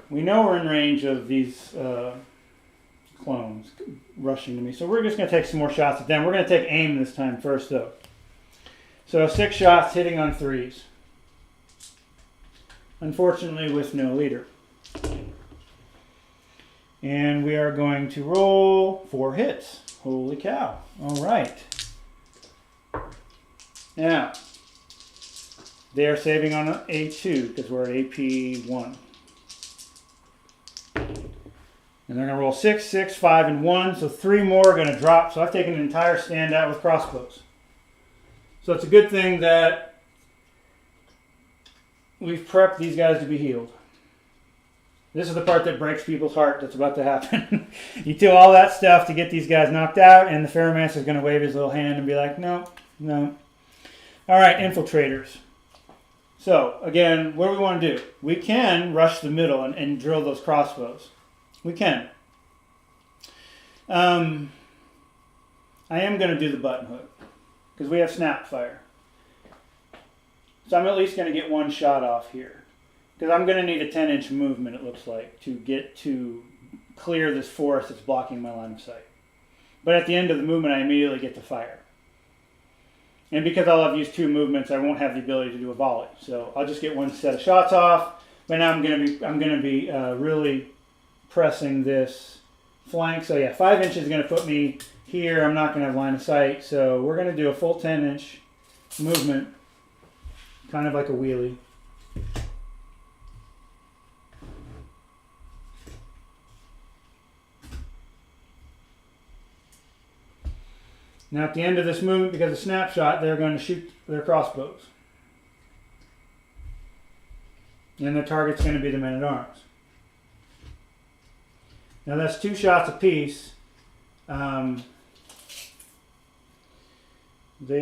we know we're in range of these clones rushing to me. So we're just going to take some more shots at them. We're going to take aim this time first, though. So 6 shots hitting on 3s. Unfortunately, with no leader. And we are going to roll 4 hits. Holy cow. All right. Now, they are saving on an A2 because we're at AP1. And they're going to roll 6, 6, 5, and 1. So 3 more are going to drop. So I've taken an entire stand out with crossbows. So it's a good thing that we've prepped these guys to be healed. This is the part that breaks people's heart that's about to happen. You do all that stuff to get these guys knocked out, and the Ferromancer is going to wave his little hand and be like, no, no. All right, infiltrators. So again, what do we want to do? We can rush the middle and drill those crossbows. We can. I am going to do the button hook because we have snap fire. So I'm at least going to get one shot off here because I'm going to need a 10-inch movement, it looks like, to get to clear this forest that's blocking my line of sight. But at the end of the movement, I immediately get to fire. And because I'll have used 2 movements, I won't have the ability to do a volley. So I'll just get one set of shots off. But now I'm going to be really pressing this flank. So yeah, 5 inches is going to put me here. I'm not going to have line of sight. So we're going to do a full 10-inch movement, kind of like a wheelie. Now at the end of this movement, because of snapshot, they're going to shoot their crossbows. And their target's going to be the men-at-arms. Now that's 2 shots apiece. They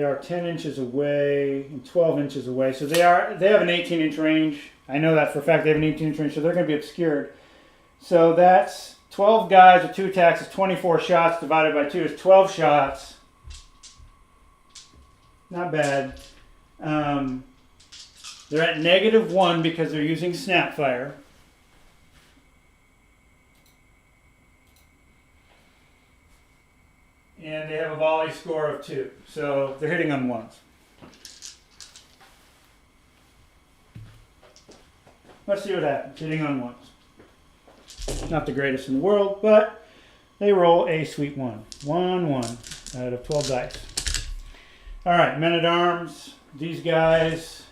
are 10 inches away and 12 inches away. So they have an 18-inch range. I know that for a fact. They have an 18-inch range, so they're going to be obscured. So that's 12 guys with 2 attacks is 24 shots divided by 2 is 12 shots. Not bad. They're at -1 because they're using snap fire. And they have a volley score of 2. So they're hitting on 1s. Let's see what happens. Hitting on 1s. Not the greatest in the world, but they roll a sweet 1. 1, 1 out of 12 dice. Alright, men-at-arms. These guys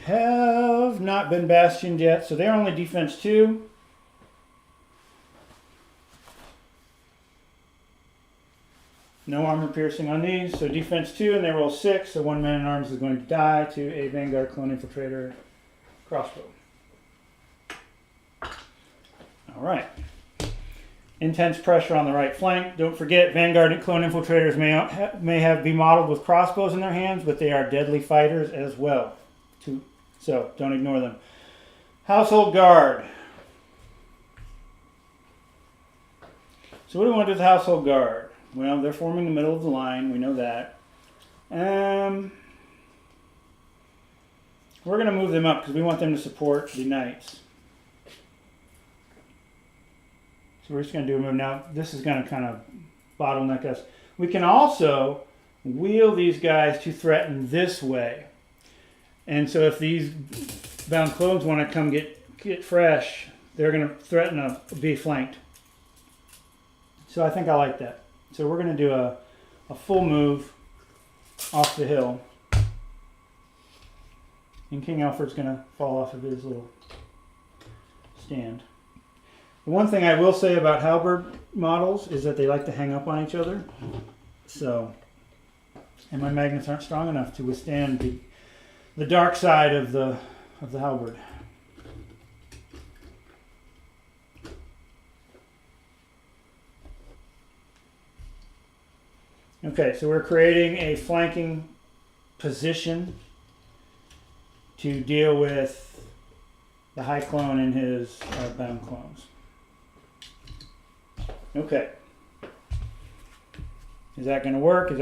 have not been bastioned yet, so they're only defense 2. No armor piercing on these, so defense 2, and they roll 6, so 1 man-at-arms is going to die to a Vanguard Clone Infiltrator crossbow. Alright. Intense pressure on the right flank. Don't forget, Vanguard and Clone Infiltrators may be modeled with crossbows in their hands, but they are deadly fighters as well. So don't ignore them. Household Guard. So what do we want to do with the Household Guard? Well, they're forming the middle of the line. We know that. We're going to move them up because we want them to support the Knights. So we're just going to do a move. Now, this is going to kind of bottleneck us. We can also wheel these guys to threaten this way. And so if these bound clones want to come get fresh, they're going to threaten to be flanked. So I think I like that. So we're going to do a full move off the hill. And King Alfred's going to fall off of his little stand. The one thing I will say about halberd models is that they like to hang up on each other. So, and my magnets aren't strong enough to withstand the dark side of the halberd. Okay, so we're creating a flanking position to deal with the high clone and his bound clones. Okay. Is that going to work? Is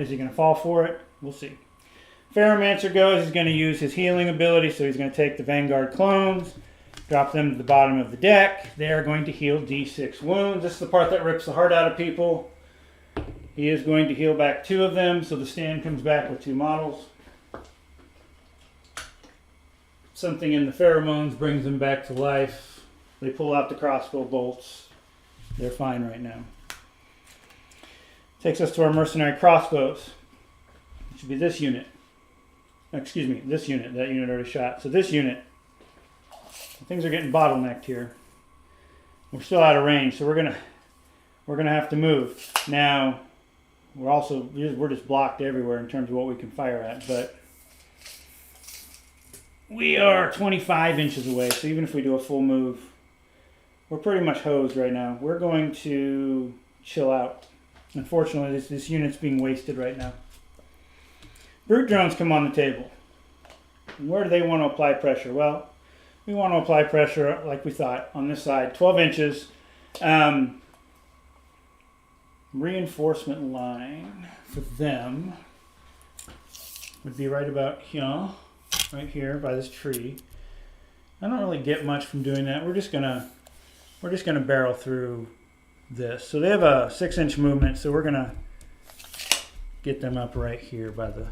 he going to fall for it? We'll see. Ferromancer goes. He's going to use his healing ability, so he's going to take the Vanguard clones, drop them to the bottom of the deck. They are going to heal D6 wounds. This is the part that rips the heart out of people. He is going to heal back 2 of them, so the stand comes back with 2 models. Something in the pheromones brings them back to life. They pull out the crossbow bolts. They're fine right now. Takes us to our mercenary crossbows. It should be this unit. Excuse me, this unit. That unit already shot. So this unit. Things are getting bottlenecked here. We're still out of range, so we're gonna have to move. Now, we're just blocked everywhere in terms of what we can fire at, but we are 25 inches away, so even if we do a full move, we're pretty much hosed right now. We're going to chill out. Unfortunately, this unit's being wasted right now. brute drones come on the table. Where do they want to apply pressure? Well, we want to apply pressure, like we thought, on this side, 12 inches. Reinforcement line for them would be right about here, right here by this tree. I don't really get much from doing that. We're just gonna barrel through this. So they have a 6-inch movement, so we're gonna get them up right here by the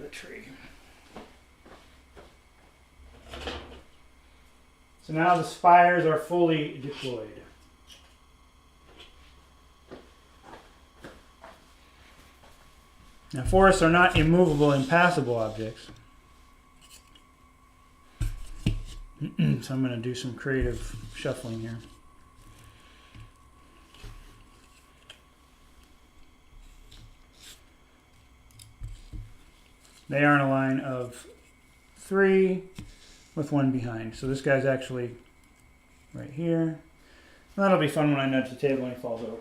tree. So now the spires are fully deployed. Now forests are not immovable, impassable objects. So I'm going to do some creative shuffling here. They are in a line of 3 with 1 behind. So this guy's actually right here. That'll be fun when I nudge the table and he falls over.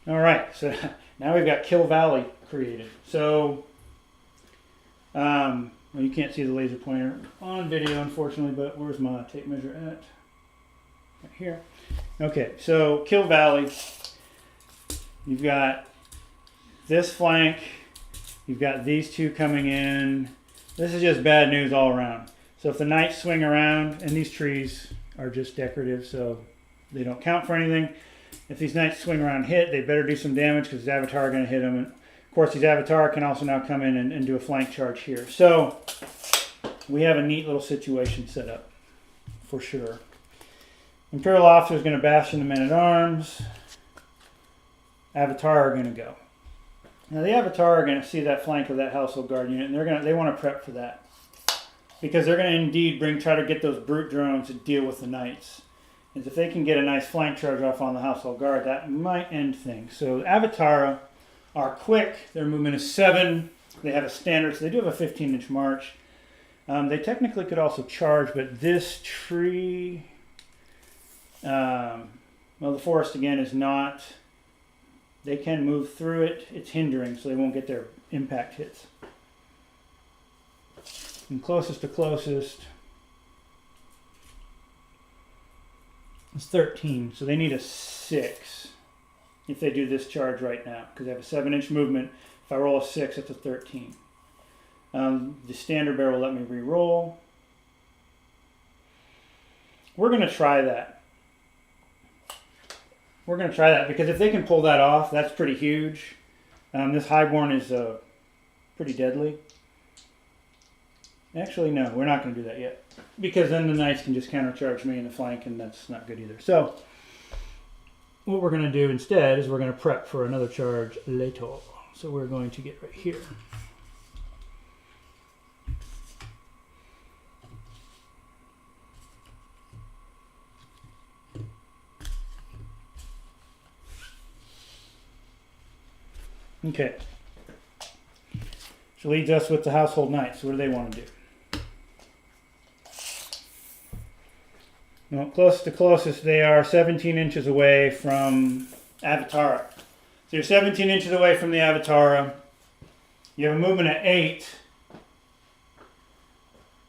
All right, so now we've got Kill Valley created. So, well, you can't see the laser pointer on video, unfortunately, but where's my tape measure at? Right here. Okay, so Kill Valley, you've got this flank, you've got these two coming in. This is just bad news all around. So if the knights swing around, and these trees are just decorative, so they don't count for anything. If these knights swing around and hit, they better do some damage because his avatar are going to hit them. And of course, these avatar can also now come in and do a flank charge here. So we have a neat little situation set up for sure. Imperial officer is going to bash in the men-at-arms. Avatar are going to go. Now the avatar are going to see that flank of that household guard unit, and they want to prep for that because they're going to indeed try to get those brute drones to deal with the knights. Is if they can get a nice flank charge off on the household guard, that might end things. So Avatara are quick. Their movement is 7. They have a standard, so they do have a 15-inch march. They technically could also charge, but this tree, well, the forest again is not. They can move through it. It's hindering, so they won't get their impact hits. And closest to closest. It's 13, so they need a 6 if they do this charge right now, because they have a 7-inch movement. If I roll a 6, it's a 13. The standard bear will let me re-roll. We're going to try that. We're going to try that, because if they can pull that off, that's pretty huge. This highborn is pretty deadly. Actually, no, we're not going to do that yet, because then the knights can just countercharge me in the flank, and that's not good either. So what we're going to do instead is we're going to prep for another charge later. So we're going to get right here. Okay. So leads us with the household knights. What do they want to do? Well, close to closest, they are 17 inches away from Avatara. So you're 17 inches away from the Avatara. You have a movement at 8,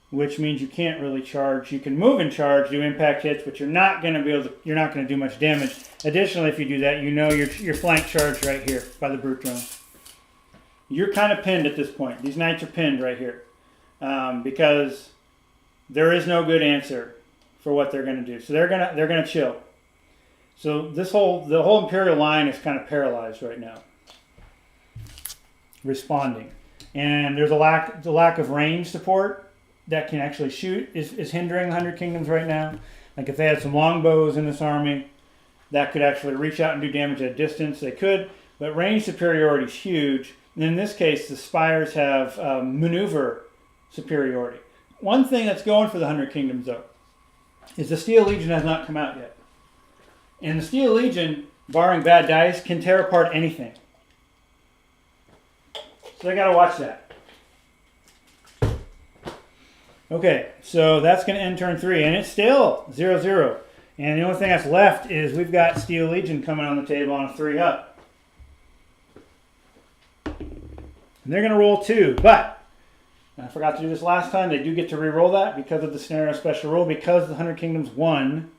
which means you can't really charge. You can move and charge, do impact hits, but you're not going to do much damage. Additionally, if you do that, you know your flank charge right here by the brute drone. You're kind of pinned at this point. These knights are pinned right here because there is no good answer for what they're going to do. So they're going to chill. So the whole Imperial line is kind of paralyzed right now, responding. And there's the lack of range support that can actually shoot is hindering the 100 Kingdoms right now. Like if they had some longbows in this army that could actually reach out and do damage at a distance, they could. But range superiority is huge. And in this case, the Spires have maneuver superiority. One thing that's going for the 100 Kingdoms, though, is the Steel Legion has not come out yet. And the Steel Legion, barring bad dice, can tear apart anything. So they got to watch that. Okay, so that's going to end turn 3, and it's still 0-0. And the only thing that's left is we've got Steel Legion coming on the table on a 3-up. And they're going to roll 2, but I forgot to do this last time. They do get to re-roll that because of the scenario special rule. Because the 100 Kingdoms won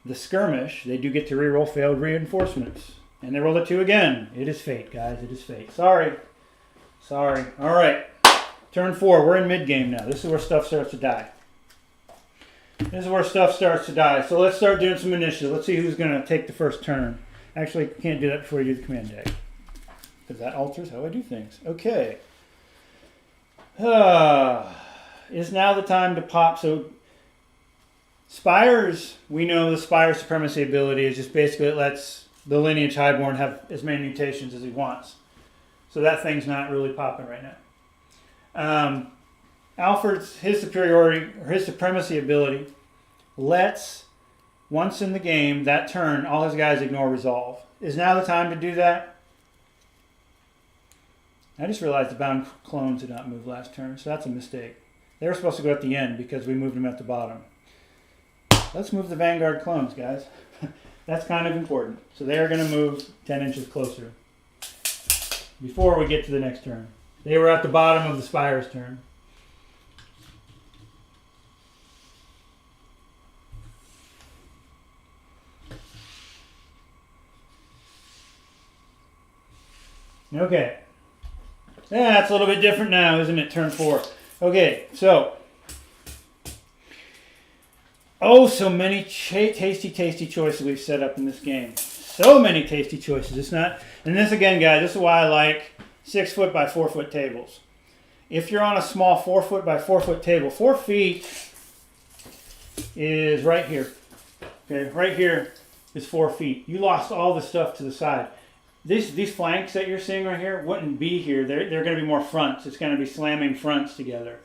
the skirmish, they do get to re-roll failed reinforcements. And they roll a 2 again. It is fate, guys. It is fate. Sorry. Sorry. All right. Turn 4. We're in mid-game now. This is where stuff starts to die. This is where stuff starts to die. So let's start doing some initiative. Let's see who's going to take the first turn. Actually, can't do that before you do the command deck, because that alters how I do things. Okay. Is now the time to pop. So Spires, we know the Spire Supremacy ability is just basically it lets the lineage highborn have as many mutations as he wants. So that thing's not really popping right now. Alfred's, his superiority, or his supremacy ability lets, once in the game, that turn, all his guys ignore resolve. Is now the time to do that? I just realized the bound clones did not move last turn, so that's a mistake. They were supposed to go at the end because we moved them at the bottom. Let's move the Vanguard clones, guys. That's kind of important. So they are going to move 10 inches closer before we get to the next turn. They were at the bottom of the Spire's turn. Okay. Yeah, that's a little bit different now, isn't it? Turn 4. Okay, so. Oh, so many tasty choices we've set up in this game. So many tasty choices. It's not, and this again, guys, this is why I like 6 foot by 4 foot tables. If you're on a small 4 foot by 4 foot table, 4 feet is right here. Okay, right here is 4 feet. You lost all the stuff to the side. These flanks that you're seeing right here wouldn't be here. They're going to be more fronts. It's going to be slamming fronts together.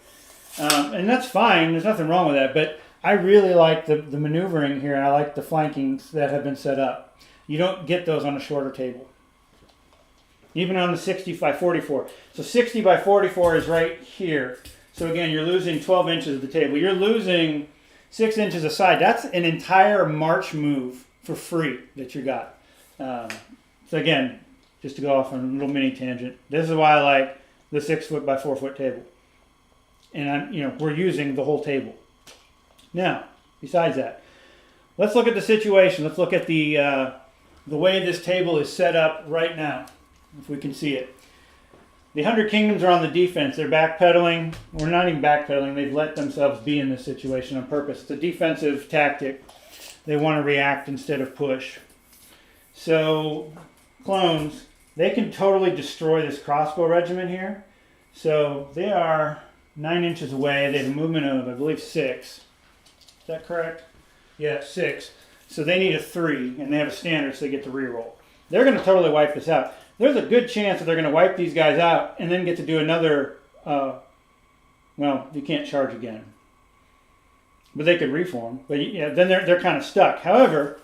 And that's fine. There's nothing wrong with that. But I really like the maneuvering here. And I like the flankings that have been set up. You don't get those on a shorter table. Even on the 60 by 44. So 60 by 44 is right here. So again, you're losing 12 inches of the table. You're losing 6 inches aside. That's an entire march move for free that you got. So again, just to go off on a little mini tangent, this is why I like the 6 foot by 4 foot table. And we're using the whole table. Now, besides that, let's look at the situation. Let's look at the way this table is set up right now, if we can see it. The 100 Kingdoms are on the defense. They're backpedaling. We're not even backpedaling. They've let themselves be in this situation on purpose. It's a defensive tactic. They want to react instead of push. So clones, they can totally destroy this crossbow regiment here. So they are 9 inches away. They have a movement of, I believe, 6. Is that correct? Yeah, 6. So they need a 3, and they have a standard, so they get to reroll. They're going to totally wipe this out. There's a good chance that they're going to wipe these guys out and then get to do another, well, you can't charge again. But they could reform. But yeah, then they're kind of stuck. However,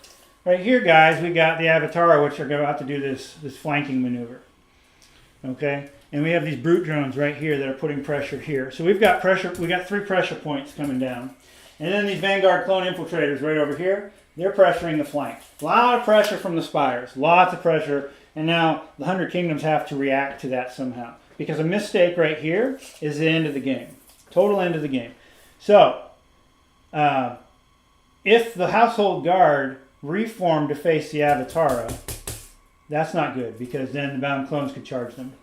right here, guys, we got the Avatara, which are about to do this flanking maneuver. Okay? And we have these brute drones right here that are putting pressure here. So we've got pressure. We got 3 pressure points coming down. And then these Vanguard clone infiltrators right over here, they're pressuring the flank. A lot of pressure from the Spires. Lots of pressure. And now the 100 Kingdoms have to react to that somehow. Because a mistake right here is the end of the game. Total end of the game. So, if the Household Guard reform to face the Avatara, that's not good, because then the bound clones could charge them.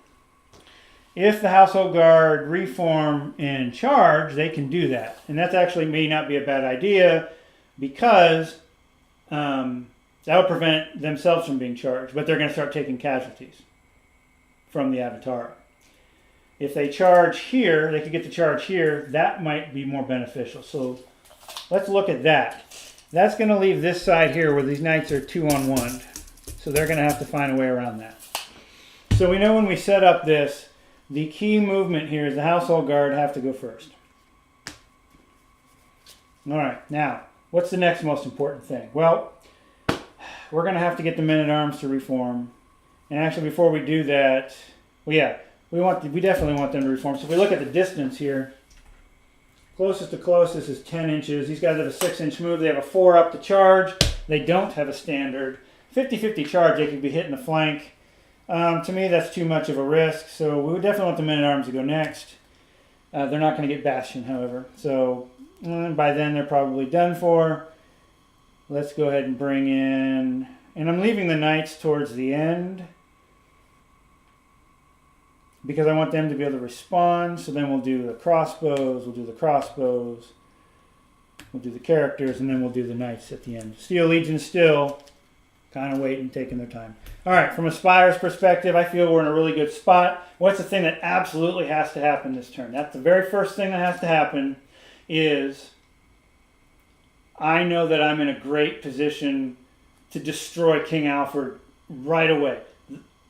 If the Household Guard reform and charge, they can do that. And that actually may not be a bad idea, because that would prevent themselves from being charged, but they're going to start taking casualties from the Avatara. If they charge here, they could get the charge here, that might be more beneficial. So let's look at that. That's going to leave this side here where these knights are 2-on-1. So they're going to have to find a way around that. So we know when we set up this, the key movement here is the Household Guard have to go first. All right, now, what's the next most important thing? Well, we're going to have to get the men-at-arms to reform. And actually, before we do that, well, yeah, we definitely want them to reform. So if we look at the distance here, closest to closest is 10 inches. These guys have a 6-inch move. They have a 4 up to charge. They don't have a standard. 50-50 charge, they could be hitting the flank. To me, that's too much of a risk, so we would definitely want the men-at-arms to go next. They're not going to get Bastion, however, so by then they're probably done for. Let's go ahead and bring in, and I'm leaving the knights towards the end because I want them to be able to respond. So then we'll do the crossbows, we'll do the characters, and then we'll do the knights at the end. Steel Legion still kind of waiting, taking their time. All right, from a Spires perspective, I feel we're in a really good spot. What's the thing that absolutely has to happen this turn? That's the very first thing that has to happen is I know that I'm in a great position to destroy King Alfred right away.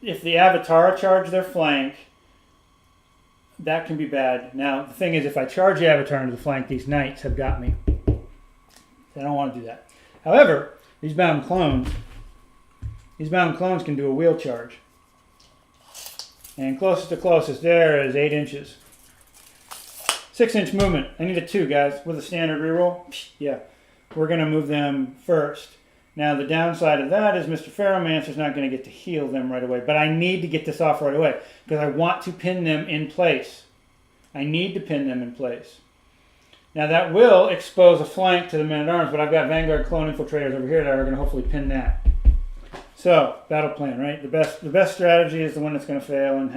If the Avatar charge their flank, that can be bad. Now, the thing is, if I charge the Avatar into the flank, these knights have got me. I don't want to do that. However, these bound clones can do a wheel charge. And closest to closest there is 8 inches. 6-inch movement. I need a 2, guys, with a standard reroll. Yeah, we're going to move them first. Now, the downside of that is Mr. Ferromancer's not going to get to heal them right away. But I need to get this off right away because I want to pin them in place. I need to pin them in place. Now, that will expose a flank to the men-at-arms, but I've got Vanguard Clone Infiltrators over here that are going to hopefully pin that. So, battle plan, right? The best strategy is the one that's going to fail and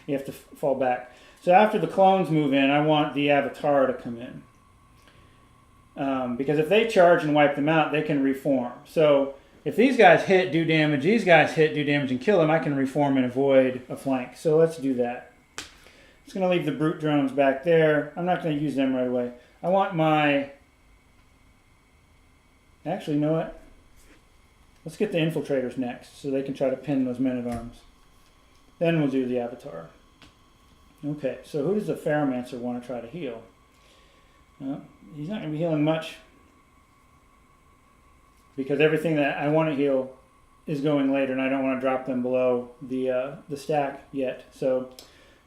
you have to fall back. So after the clones move in, I want the Avatar to come in. Because if they charge and wipe them out, they can reform. So if these guys hit, do damage, these guys hit, do damage, and kill them, I can reform and avoid a flank. So let's do that. It's going to leave the brute drones back there. I'm not going to use them right away. I want my... Actually, you know what? Let's get the infiltrators next so they can try to pin those men-at-arms. Then we'll do the Avatar. Okay, so who does the Ferromancer want to try to heal? He's not going to be healing much because everything that I want to heal is going later, and I don't want to drop them below the stack yet. So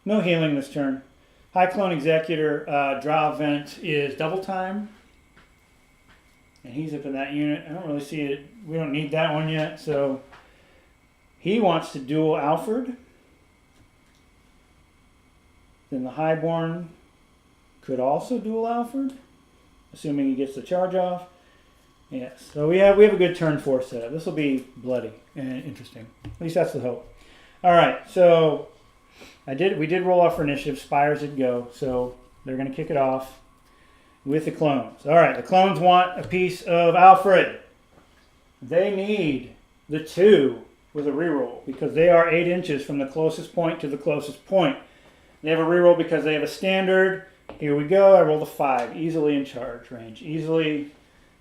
no healing this turn. High Clone Executor draw event is double time, and he's up in that unit. I don't really see it. We don't need that one yet. So he wants to duel Alfred. Then the Highborn could also duel Alfred, assuming he gets the charge off. Yes, so we have a good turn 4 setup. This will be bloody and interesting. At least that's the hope. All right, so we did roll off for initiative. Spires did go, so they're going to kick it off with the clones. All right, the clones want a piece of Alfred. They need the 2 with a reroll because they are 8 inches from the closest point to the closest point. They have a reroll because they have a standard. Here we go. I rolled a 5. Easily in charge range. Easily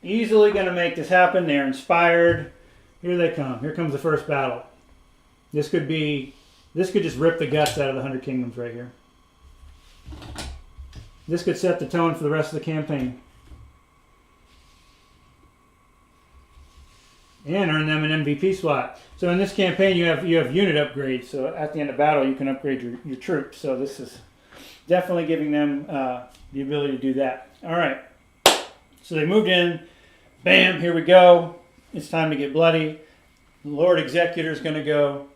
going to make this happen. They're inspired. Here they come. Here comes the first battle. This could just rip the guts out of the 100 Kingdoms right here. This could set the tone for the rest of the campaign. And earn them an MVP slot. So in this campaign, you have unit upgrades. So at the end of battle, you can upgrade your troops. So this is definitely giving them the ability to do that. All right. So they moved in. Bam, here we go. It's time to get bloody. The Lord Executor is going to go.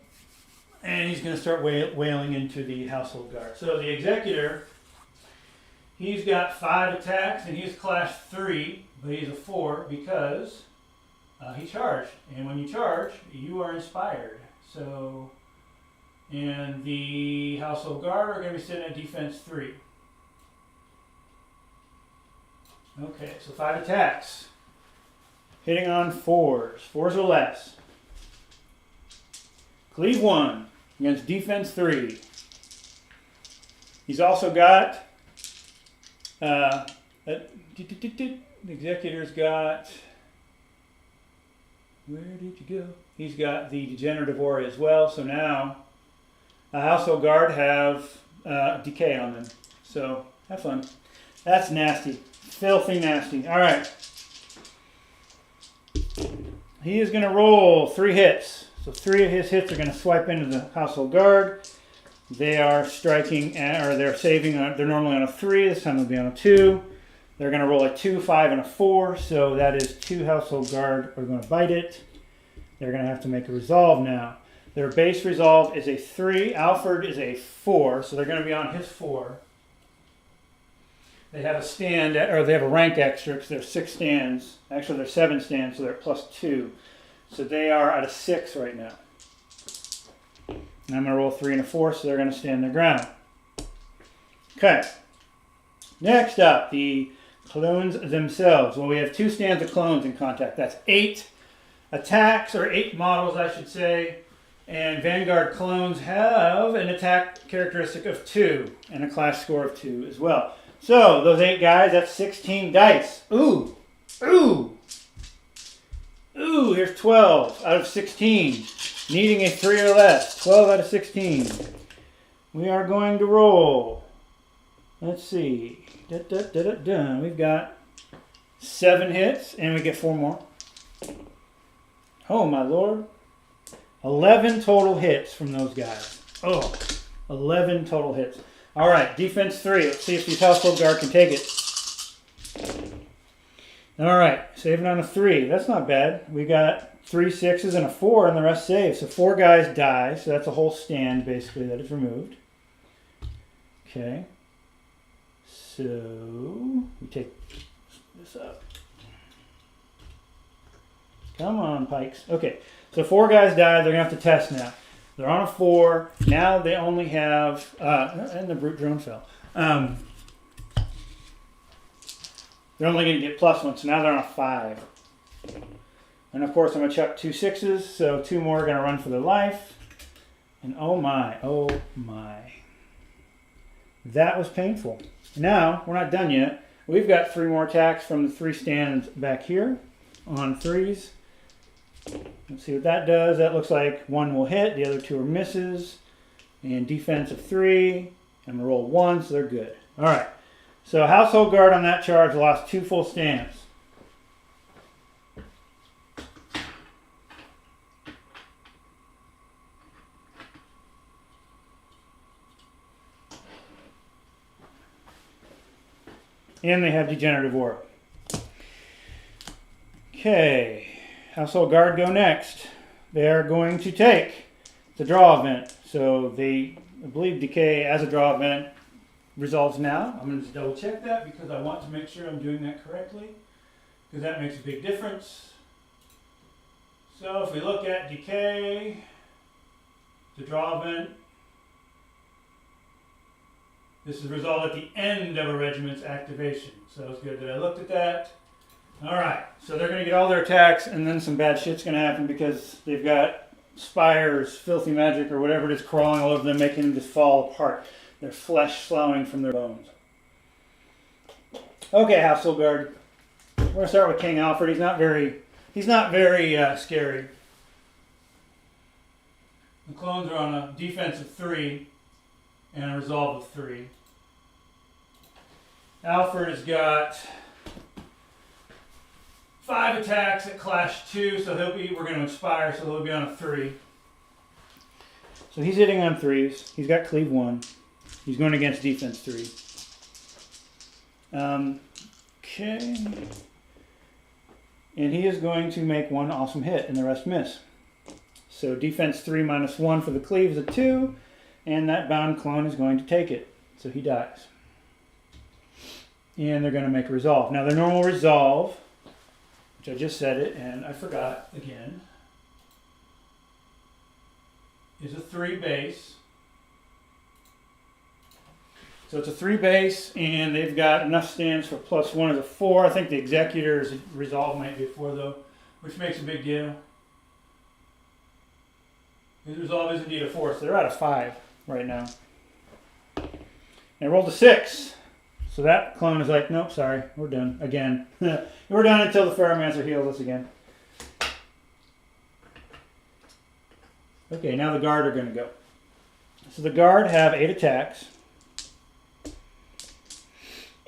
And he's going to start wailing into the Household Guard. So the Executor, he's got 5 attacks, and he's class 3, but he's a 4 because... he charged, and when you charge, you are inspired. So, and the Household Guard are going to be sitting at defense 3. Okay, so 5 attacks. Hitting on 4s. 4s or less. Cleave 1 against defense 3. He's also got, the Executor's got... Where did you go? He's got the Degenerative Aura as well. So now the Household Guard have decay on them. So have fun. That's nasty. Filthy nasty. All right. He is going to roll 3 hits. So 3 of his hits are going to swipe into the Household Guard. They are striking, or they're saving, they're normally on a 3. This time they'll be on a 2. They're going to roll a 2, 5, and a 4, so that is 2 Household Guard are going to bite it. They're going to have to make a resolve now. Their base resolve is a 3. Alfred is a 4, so they're going to be on his 4. They have a stand, or they have a rank extra because there's 6 stands. Actually, there's 7 stands, so they're at +2. So they are at a 6 right now. And I'm going to roll a 3 and a 4, so they're going to stand their ground. Okay. Next up, the clones themselves. Well, we have 2 stands of clones in contact. That's 8 attacks, or 8 models, I should say. And Vanguard clones have an attack characteristic of 2 and a class score of 2 as well. So, those 8 guys, that's 16 dice. Ooh! Ooh! Ooh, here's 12 out of 16. Needing a 3 or less. 12 out of 16. We are going to roll. Let's see. We've got 7 hits, and we get 4 more. Oh, my lord. 11 total hits from those guys. Oh, 11 total hits. All right, defense 3. Let's see if these household guard can take it. All right, saving on a 3. That's not bad. We got 3 6s and a 4, and the rest save. So 4 guys die. So that's a whole stand, basically, that is removed. Okay. So we take this up. Come on, pikes. Okay, so 4 guys died. They're going to have to test now. They're on a 4. Now they only have, and the brute drone fell. They're only going to get +1, so now they're on a 5. And of course, I'm going to chuck 2 6s, so 2 more are going to run for their life. And oh my. That was painful. Now, we're not done yet. We've got 3 more attacks from the 3 stands back here on 3s. Let's see what that does. That looks like 1 will hit, the other 2 are misses. And defense of 3. I'm going to roll 1, so they're good. All right. So household guard on that charge lost 2 full stands. And they have degenerative aura. Okay. Household guard go next. They are going to take the draw event. So I believe decay as a draw event resolves now. I'm going to just double check that because I want to make sure I'm doing that correctly, because that makes a big difference. So if we look at decay, the draw event, this is resolved at the end of a regiment's activation. So it's good that I looked at that. Alright, so they're going to get all their attacks, and then some bad shit's going to happen because they've got spires, filthy magic, or whatever it is crawling all over them, making them just fall apart. Their flesh flowing from their bones. Okay, household guard. We're going to start with King Alfred. He's not very scary. The clones are on a defense of 3 and a resolve of 3. Alfred has got 5 attacks at clash 2, so we're going to inspire, so he'll be on a 3. So he's hitting on 3s. He's got cleave 1. He's going against defense 3. Okay. And he is going to make 1 awesome hit, and the rest miss. So defense 3 minus 1 for the cleave is a 2, and that bound clone is going to take it. So he dies. And they're going to make a resolve. Now their normal resolve, which I just said it and I forgot again, is a 3 base. So it's a 3 base, and they've got enough stands for +1 as a 4. I think the Executor's resolve might be a 4 though, which makes a big deal. His resolve is indeed a 4, so they're at a 5 right now. And I rolled a 6. So that clone is like, nope, sorry, we're done again. We're done until the Ferromancer heals us again. Okay, now the guard are going to go. So the guard have 8 attacks.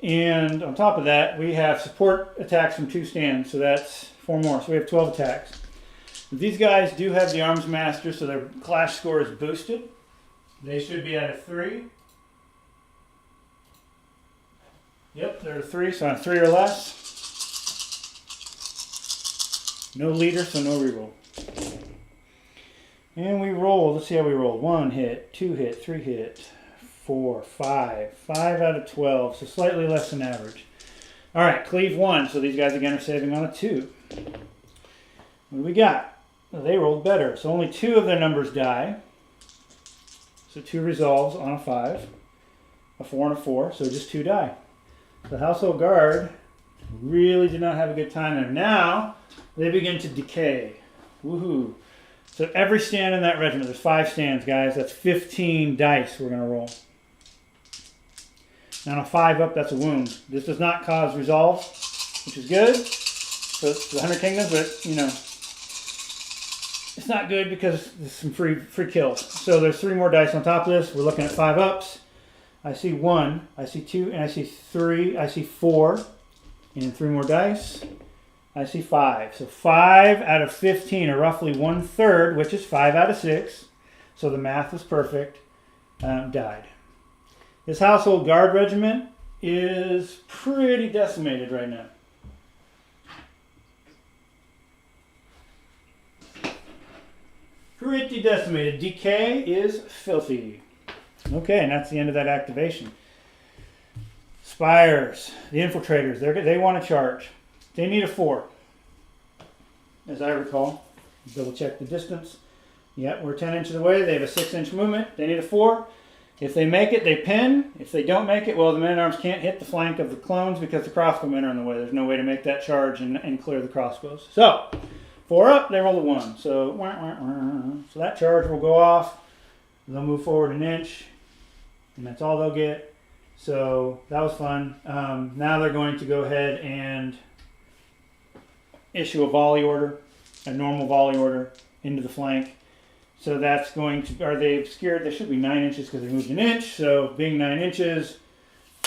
And on top of that, we have support attacks from 2 stands, so that's 4 more. So we have 12 attacks. These guys do have the Arms Master, so their clash score is boosted. They should be at a 3. Yep, they're at a 3, so on 3 or less. No leader, so no reroll. And we roll. Let's see how we roll. 1 hit, 2 hit, 3 hit, 4, 5. 5 out of 12, so slightly less than average. All right, cleave 1. So these guys again are saving on a 2. What do we got? Well, they rolled better. So only 2 of their numbers die. So 2 resolves on a 5. A 4 and a 4, so just 2 die. The Household Guard really did not have a good time there. Now, they begin to decay. Woohoo. So every stand in that regiment, there's 5 stands, guys. That's 15 dice we're going to roll. Now, on a 5 up, that's a wound. This does not cause resolve, which is good for the 100 Kingdoms, but, you know, it's not good because there's some free kills. So there's 3 more dice on top of this. We're looking at 5 ups. I see 1, I see 2, and I see 3, I see 4, and 3 more dice. I see 5. So 5 out of 15, or roughly 1/3, which is 5 out of 6. So the math is perfect. Died. This Household Guard regiment is pretty decimated right now. Pretty decimated. Decay is filthy. Okay, and that's the end of that activation. Spires, the infiltrators, they want to charge. They need a 4, as I recall. Double check the distance. Yep, we're 10 inches away. They have a 6-inch movement. They need a 4. If they make it, they pin. If they don't make it, well, the men-at-arms can't hit the flank of the clones because the crossbowmen are in the way. There's no way to make that charge and clear the crossbows. So, 4 up, they roll a 1. So that charge will go off. They'll move forward an inch, and that's all they'll get. So that was fun. Now they're going to go ahead and issue a volley order, a normal volley order into the flank. So that's going to, are they obscured? They should be 9 inches because they moved an inch. So being 9 inches,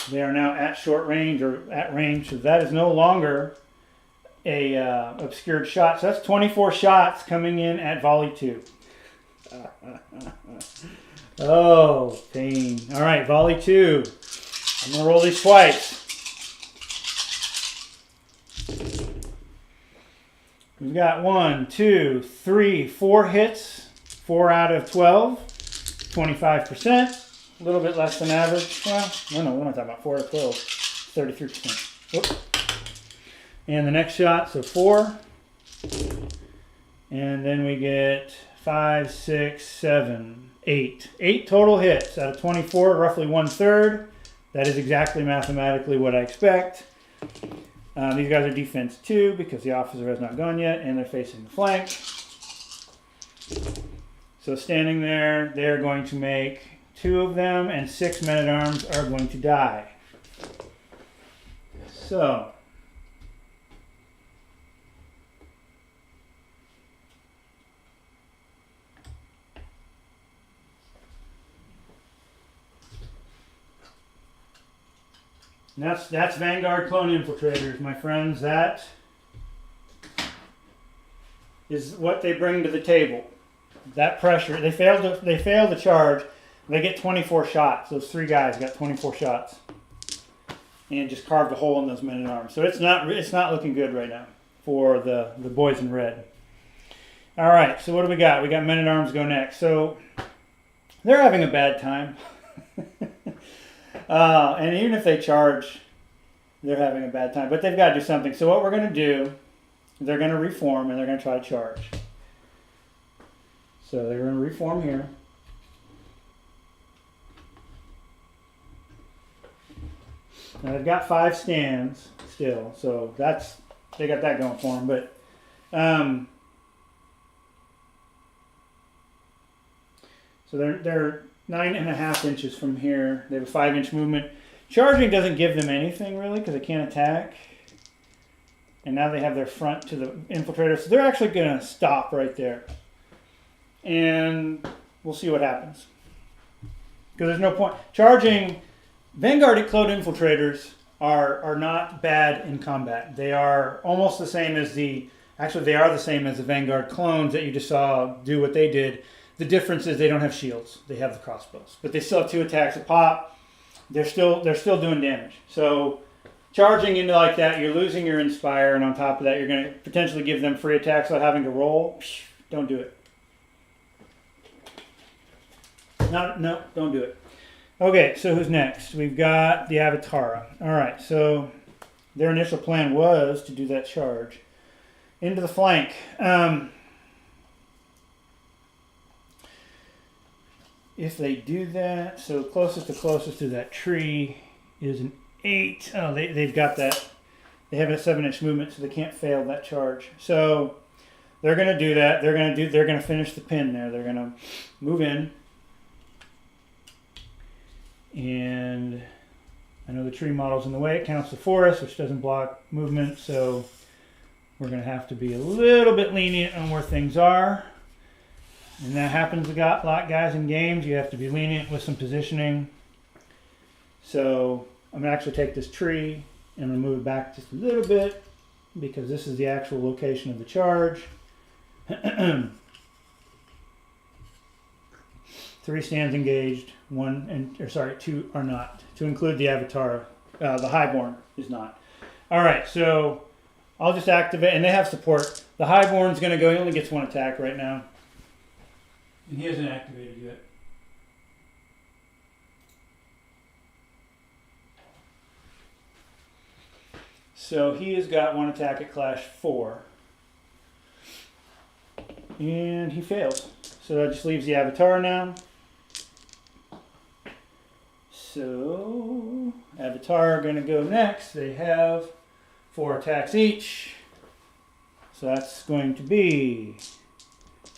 they are now at short range or at range. So that is no longer a obscured shot. So that's 24 shots coming in at volley 2. Oh, pain. All right, volley 2. I'm going to roll these twice. We've got 1, 2, 3, 4 hits. 4 out of 12. 25%. A little bit less than average. Well, no, we're not talking about 4 out of 12. 33%. Whoops. And the next shot, so 4. And then we get 5, 6, 7, 8. 8 total hits out of 24, roughly 1/3. That is exactly mathematically what I expect. These guys are defense 2 because the officer has not gone yet, and they're facing the flank. So standing there, they're going to make 2 of them, and 6 men-at-arms are going to die. So that's Vanguard clone infiltrators, my friends. That is what they bring to the table. That pressure, they failed to charge. They get 24 shots. Those 3 guys got 24 shots, and just carved a hole in those men-at-arms. So it's not looking good right now for the boys in red. All right, so what do we got? We got men-at-arms go next. So they're having a bad time. And even if they charge, they're having a bad time. But they've got to do something. So what we're going to do, they're going to reform, and they're going to try to charge. So they're going to reform here. Now they've got 5 stands still, so they got that going for them. But so they're 9.5 inches from here. They have a 5-inch movement. Charging doesn't give them anything really because they can't attack. And now they have their front to the infiltrator, so they're actually going to stop right there. And we'll see what happens. Because there's no point. Charging, Vanguard clone infiltrators are not bad in combat. They are almost the same as actually they are the same as the Vanguard clones that you just saw do what they did. The difference is they don't have shields. They have the crossbows. But they still have 2 attacks a pop. They're still doing damage. So charging into like that, you're losing your Inspire, and on top of that, you're going to potentially give them free attacks without having to roll. Don't do it. No, don't do it. Okay, so who's next? We've got the Avatara. All right, so their initial plan was to do that charge into the flank. If they do that, so closest to that tree is an 8. Oh, they've got that. They have a 7-inch movement, so they can't fail that charge. So they're going to do that. They're going to finish the pin there. They're going to move in. And I know the tree model's in the way. It counts the forest, which doesn't block movement, so we're going to have to be a little bit lenient on where things are. And that happens a lot, guys, in games. You have to be lenient with some positioning. So I'm going to actually take this tree and I'm going to move it back just a little bit because this is the actual location of the charge. 3 stands engaged, 2 are not. To include the Avatar, the Highborn is not. All right, so I'll just activate, and they have support. The Highborn's going to go. He only gets 1 attack right now, and he hasn't activated yet. So he has got 1 attack at Clash 4, and he fails. So that just leaves the Avatar now. So, Avatar are going to go next. They have 4 attacks each. So that's going to be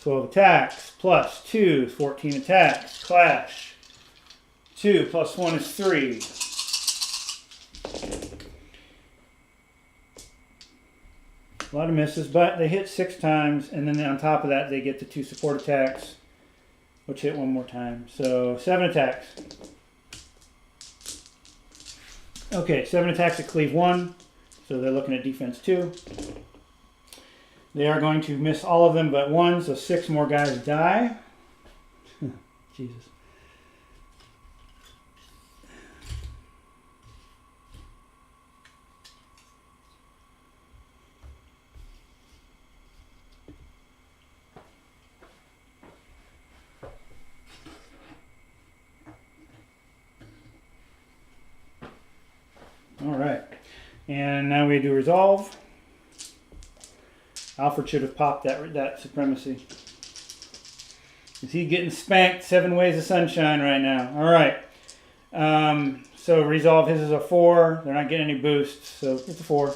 12 attacks plus 2 is 14 attacks. Clash. 2 plus 1 is 3. A lot of misses, but they hit 6 times, and then on top of that, they get the 2 support attacks, which hit 1 more time. So 7 attacks. Okay, 7 attacks at cleave 1, so they're looking at defense 2. They are going to miss all of them but 1, so 6 more guys die. Jesus. All right, and now we do resolve. Alfred should have popped that supremacy. Is he getting spanked 7 ways of sunshine right now? All right, so resolve. His is a 4. They're not getting any boosts, so it's a 4.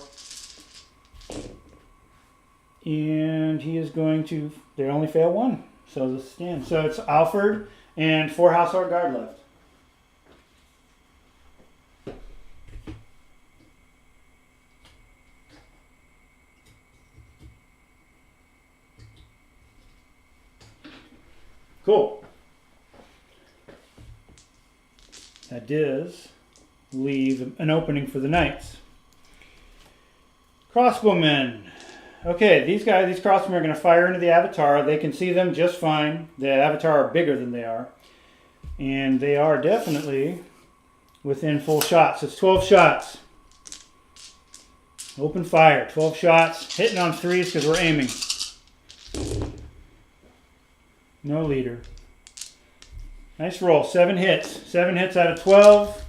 And he is going to. They only fail 1, so this stands. So it's Alfred and 4 Household Guard left. Cool. That does leave an opening for the knights. Crossbowmen. Okay, these crossbowmen are going to fire into the Avatar. They can see them just fine. The Avatar are bigger than they are. And they are definitely within full shots. It's 12 shots. Open fire. 12 shots. Hitting on 3s because we're aiming. No leader. Nice roll. 7 hits. 7 hits out of 12.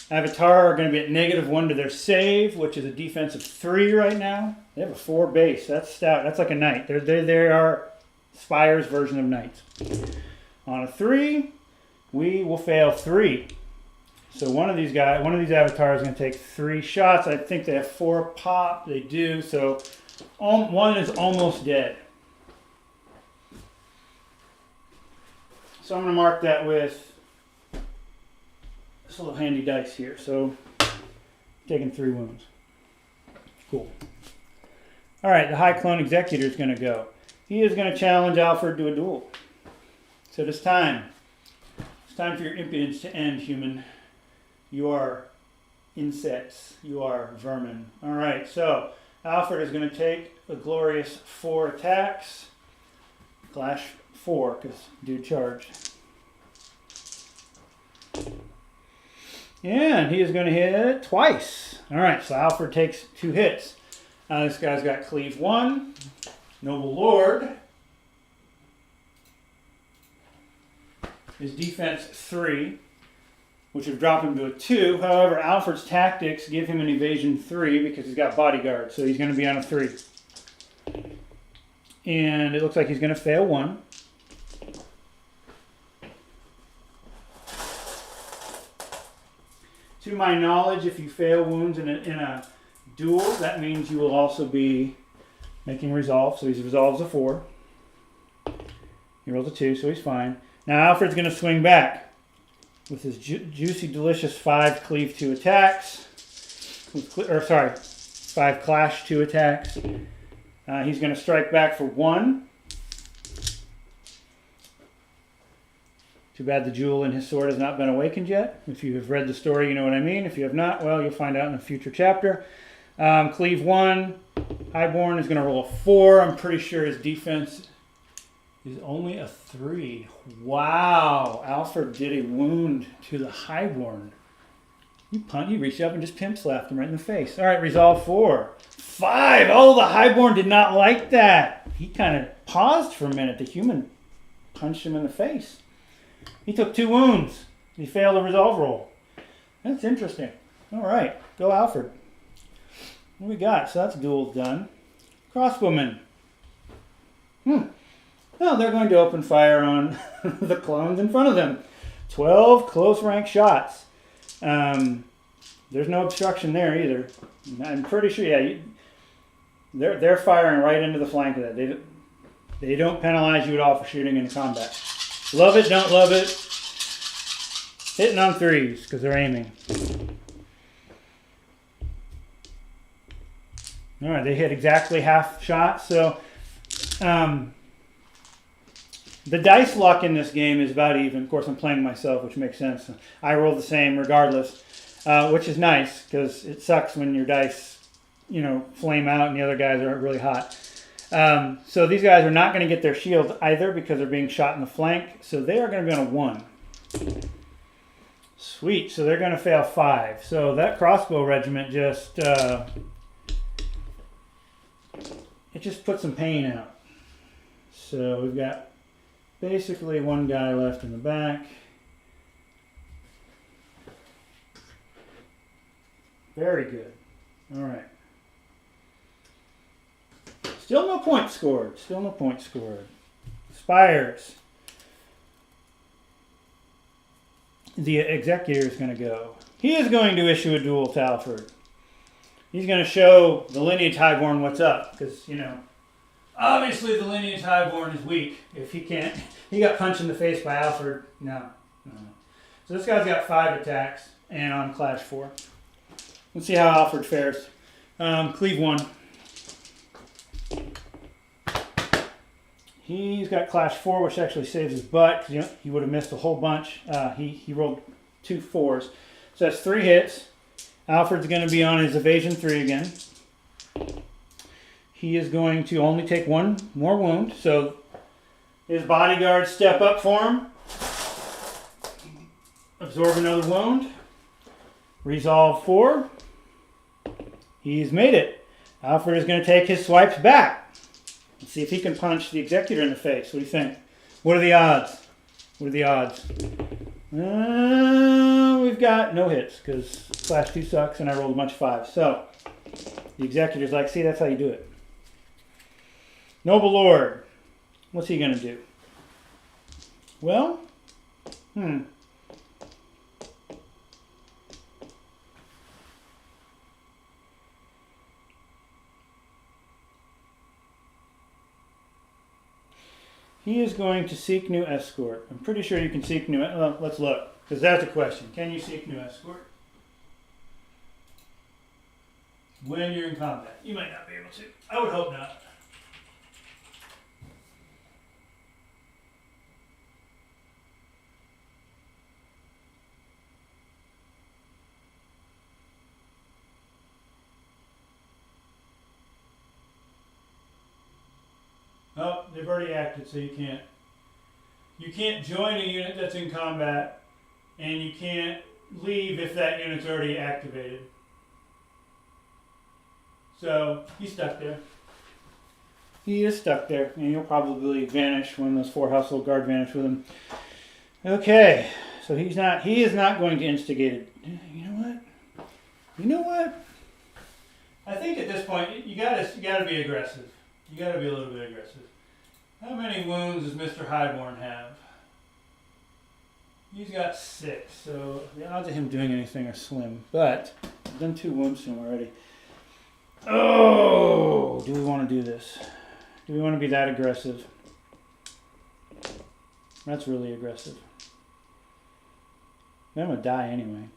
Avatar are going to be at -1 to their save, which is a defense of 3 right now. They have a 4 base. That's stout. That's like a knight. They are Spires version of knights. On a 3, we will fail 3. So one of these avatars is going to take 3 shots. I think they have 4 pop. They do. So 1 is almost dead. So I'm going to mark that with this little handy dice here. So taking 3 wounds. Cool. All right, the High Clone Executor is going to go. He is going to challenge Alfred to a duel. So it's time. It's time for your impudence to end, human. You are insects. You are vermin. All right, so Alfred is going to take a glorious 4 attacks. Clash 4, because dude charged. And he is going to hit twice. All right, so Alfred takes 2 hits. This guy's got cleave 1, Noble Lord. is defense 3, which would drop him to a 2. However, Alfred's tactics give him an evasion 3 because he's got bodyguard, so he's going to be on a 3. And it looks like he's going to fail 1. To my knowledge, if you fail wounds in a duel, that means you will also be making resolve. So he resolves a 4. He rolls a 2, so he's fine. Now Alfred's going to swing back with his juicy, delicious 5 cleave 2 attacks. 5 clash 2 attacks. He's going to strike back for 1. Too bad the jewel in his sword has not been awakened yet. If you have read the story, you know what I mean. If you have not, well, you'll find out in a future chapter. Cleave 1. Highborn is going to roll a 4. I'm pretty sure his defense is only a 3. Wow. Alfred did a wound to the Highborn. You reached up and just pimp slapped him right in the face. All right, resolve 4. 5. Oh, the Highborn did not like that. He kind of paused for a minute. The human punched him in the face. He took 2 wounds. He failed a resolve roll. That's interesting. All right, go Alfred. What do we got? So that's duels done. Crossbowmen. Well, they're going to open fire on the clones in front of them. 12 close rank shots. There's no obstruction there either. I'm pretty sure, yeah, they're firing right into the flank of that. They don't penalize you at all for shooting in combat. Love it, don't love it. Hitting on 3s because they're aiming. All right, they hit exactly half shot. So the dice luck in this game is about even. Of course, I'm playing myself, which makes sense. I roll the same regardless, which is nice because it sucks when your dice, flame out and the other guys are really hot. So these guys are not going to get their shields either because they're being shot in the flank. So they are going to be on a 1. Sweet. So they're going to fail 5. So that crossbow regiment just it just put some pain out. So we've got basically 1 guy left in the back. Very good. All right. Still no points scored. Still no points scored. Spires. The executor is going to go. He is going to issue a duel to Alfred. He's going to show the lineage highborn what's up. Because, obviously the lineage highborn is weak. If he can't, he got punched in the face by Alfred. No. So this guy's got 5 attacks and on clash 4. Let's see how Alfred fares. Cleave 1. He's got clash 4, which actually saves his butt because he would have missed a whole bunch. He rolled 2 4s. So that's 3 hits. Alfred's going to be on his evasion 3 again. He is going to only take 1 more wound. So his bodyguards step up for him. Absorb another wound. Resolve 4. He's made it. Alfred is going to take his swipes back. Let's see if he can punch the executor in the face. What do you think? What are the odds? We've got no hits because clash 2 sucks and I rolled a bunch of 5. So the executor's like, see, that's how you do it. Noble Lord. What's he going to do? Well, he is going to seek new escort. I'm pretty sure you can seek new... Well, let's look, because that's a question. Can you seek new escort? When you're in combat. You might not be able to. I would hope not. Oh, they've already acted, so you can't. You can't join a unit that's in combat, and you can't leave if that unit's already activated. So he's stuck there. He is stuck there, and he'll probably vanish when those 4 household guard vanish with him. Okay, so he is not going to instigate it. You know what? You know what? I think at this point you gotta be aggressive. You gotta be a little bit aggressive. How many wounds does Mr. Highborn have? He's got 6, so the odds of him doing anything are slim. But I've done 2 wounds to him already. Oh, do we want to do this? Do we want to be that aggressive? That's really aggressive. I'm gonna die anyway.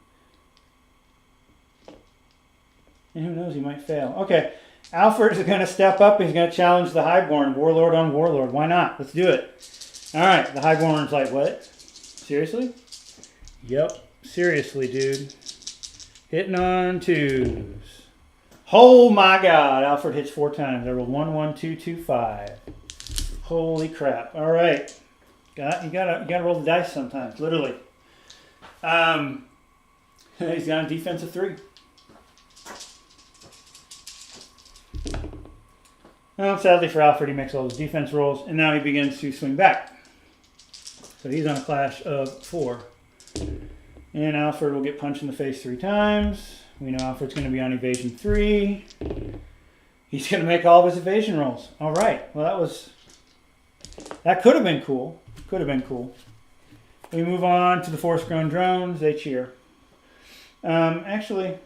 And who knows, he might fail. Okay, Alfred is gonna step up. He's gonna challenge the Highborn, Warlord on Warlord. Why not? Let's do it. All right, the Highborn's like, what? Seriously? Yep, seriously, dude. Hitting on 2s. Oh my God! Alfred hits 4 times. I rolled 1, 1, 2, 2, 5. Holy crap! All right, you gotta roll the dice sometimes, literally. He's got a defense of 3. Well, sadly for Alfred, he makes all his defense rolls, and now he begins to swing back. So he's on a clash of 4. And Alfred will get punched in the face 3 times. We know Alfred's going to be on evasion 3. He's going to make all of his evasion rolls. All right. Well, that could have been cool. Could have been cool. We move on to the Force-Grown Drones. They cheer. Actually,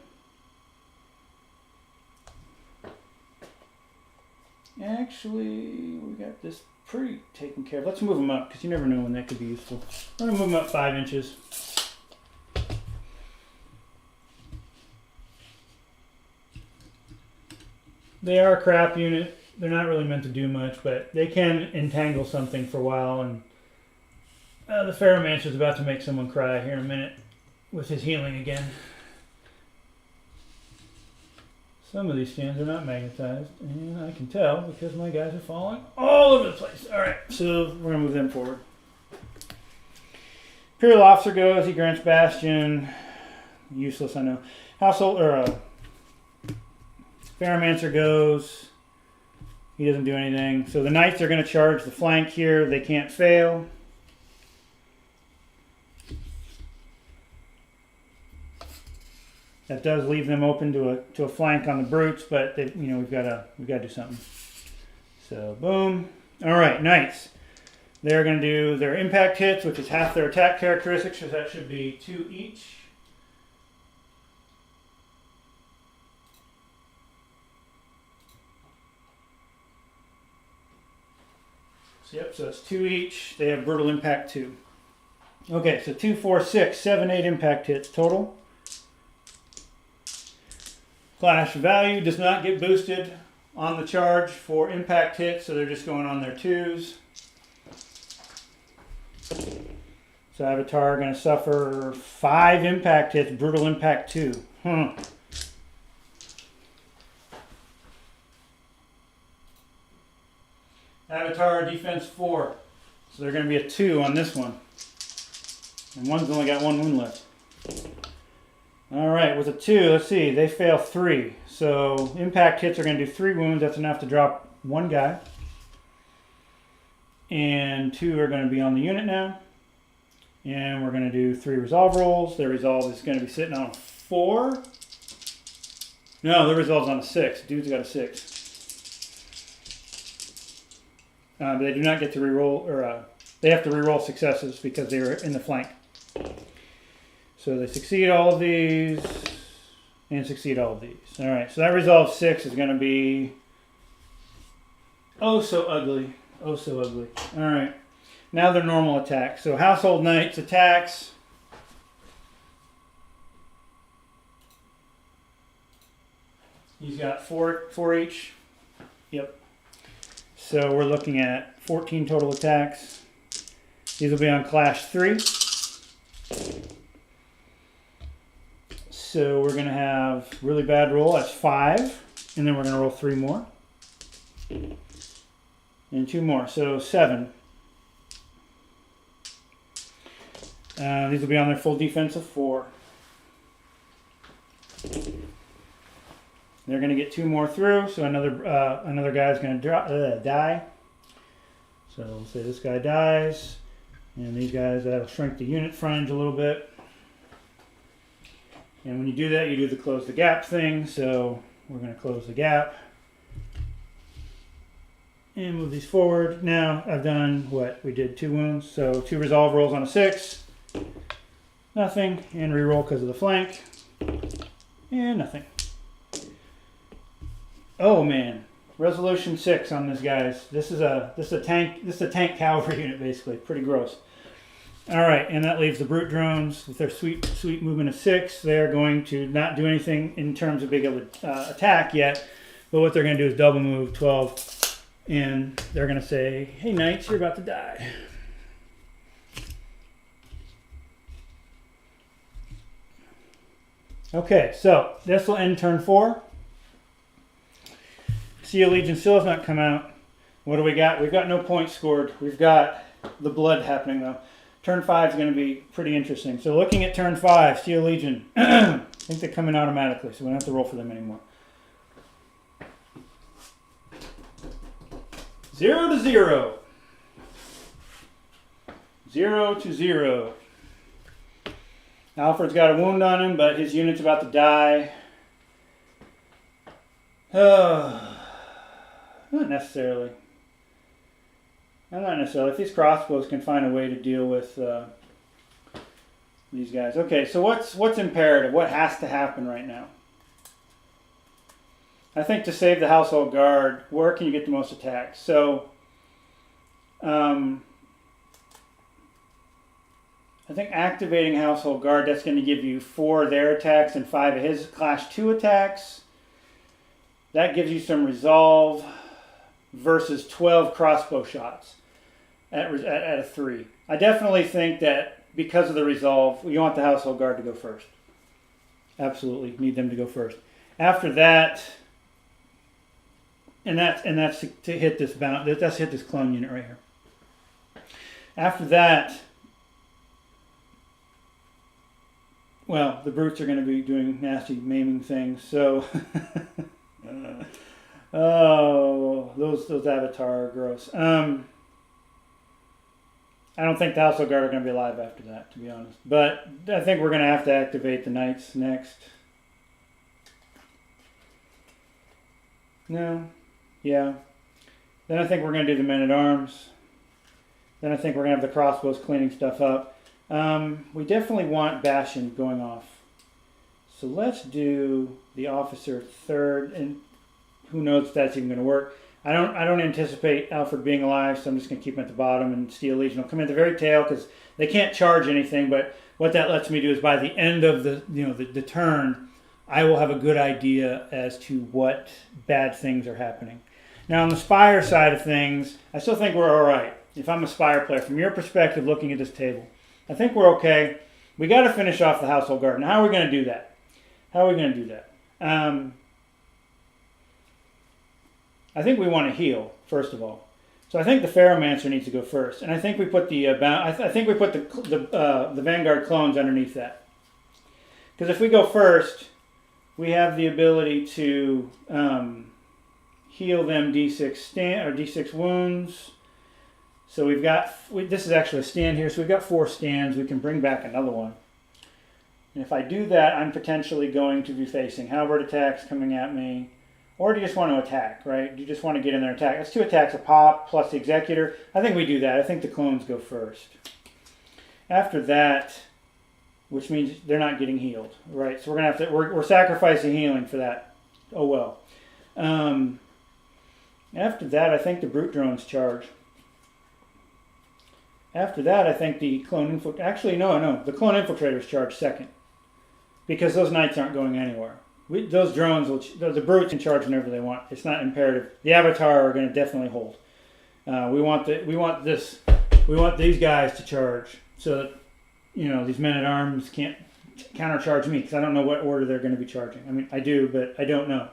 we got this pretty taken care of. Let's move them up, because you never know when that could be useful. We're going to move them up 5 inches. They are a crap unit. They're not really meant to do much, but they can entangle something for a while. And the Ferromancer's about to make someone cry here in a minute with his healing again. Some of these stands are not magnetized, and I can tell because my guys are falling all over the place. All right, so we're going to move them forward. Imperial Officer goes. He grants Bastion. Useless, I know. Household, or Ferromancer goes. He doesn't do anything. So the Knights are going to charge the flank here. They can't fail. That does leave them open to a flank on the Brutes, but they, we've got to do something. So boom. All right, Knights. They're going to do their impact hits, which is half their attack characteristics, so that should be 2 each. So, yep, so that's 2 each. They have brutal impact 2. Okay, so 2, 4, 6, 7, 8 impact hits total. Clash value does not get boosted on the charge for impact hits, so they're just going on their 2s. So Avatar are going to suffer 5 impact hits, brutal impact 2. Avatar defense 4, so they're going to be a 2 on this one. And one's only got 1 wound left. All right, with a 2, let's see, they fail 3. So impact hits are going to do 3 wounds. That's enough to drop 1 guy. And 2 are going to be on the unit now. And we're going to do 3 resolve rolls. Their resolve is going to be sitting on a 4. No, their resolve's on a 6. Dude's got a 6. But they do not get to reroll, or they have to reroll successes because they were in the flank. So they succeed all of these and succeed all of these. All right, so that resolve 6 is going to be oh so ugly. Oh so ugly. All right, now their normal attack. So Household Knights attacks. He's got 4 each. Yep. So we're looking at 14 total attacks. These will be on Clash 3. So we're going to have really bad roll. That's 5. And then we're going to roll 3 more. And 2 more. So 7. These will be on their full defense of 4. They're going to get 2 more through. So another guy's going to die. So we'll say this guy dies. And these guys, that'll shrink the unit frontage a little bit. And when you do that, you do the close the gap thing. So we're going to close the gap. And move these forward. Now I've done what? We did 2 wounds. So 2 resolve rolls on a 6. Nothing. And reroll because of the flank. And nothing. Oh man. Resolution 6 on this, guys. This is a tank cavalry unit basically. Pretty gross. Alright, and that leaves the brute drones with their sweet movement of 6. They're going to not do anything in terms of being able to attack yet. But what they're going to do is double move 12. And they're going to say, hey knights, you're about to die. Okay, so this will end turn 4. Sea of Legion still has not come out. What do we got? We've got no points scored. We've got the blood happening though. Turn 5 is going to be pretty interesting. So looking at turn 5, Sea of Legion, I think they're coming automatically, so we don't have to roll for them anymore. 0 to 0. 0 to 0. Alfred's got a wound on him, but his unit's about to die. Not necessarily. Not necessarily. If these crossbows can find a way to deal with these guys. Okay, so what's imperative? What has to happen right now? I think to save the household guard, where can you get the most attacks? So, I think activating household guard, that's going to give you 4 of their attacks and 5 of his class 2 attacks. That gives you some resolve versus 12 crossbow shots at a 3. I definitely think that because of the resolve, you want the household guard to go first. Absolutely, need them to go first. After that, and that's to hit this bound. That's to hit this clone unit right here. After that, well, the brutes are going to be doing nasty maiming things. So, oh, those avatar are gross. I don't think the household guard are going to be alive after that, to be honest. But I think we're going to have to activate the knights next. No. Yeah. Then I think we're going to do the men-at-arms. Then I think we're going to have the crossbows cleaning stuff up. We definitely want Bastion going off. So let's do the officer third, and who knows if that's even going to work. I don't anticipate Alfred being alive, so I'm just going to keep him at the bottom, and Steel Legion will come in at the very tail because they can't charge anything. But what that lets me do is by the end of the turn, I will have a good idea as to what bad things are happening. Now on the Spire side of things, I still think we're all right. If I'm a Spire player, from your perspective, looking at this table, I think we're okay. We got to finish off the household guard. Now how are we going to do that? How are we going to do that? I think we want to heal first of all. So I think the Pharaohmancer needs to go first, and I think we put the the Vanguard clones underneath that. Because if we go first, we have the ability to heal them D6 D6 wounds. So we've got this is actually a stand here, so we've got 4 stands. We can bring back another one. And if I do that, I'm potentially going to be facing halberd attacks coming at me. Or do you just want to attack, right? Do you just want to get in there and attack? That's 2 attacks a pop plus the Executor. I think we do that. I think the clones go first. After that, which means they're not getting healed, right? So we're gonna have to we're sacrificing healing for that. Oh well. After that, I think the brute drones charge. After that, I think the clone infiltrators. Actually, no, the clone infiltrators charge second because those knights aren't going anywhere. Those drones the brutes can charge whenever they want. It's not imperative. The avatar are going to definitely hold. We want these guys to charge so that these men at arms can't countercharge me because I don't know what order they're going to be charging. I mean, I do, but I don't know.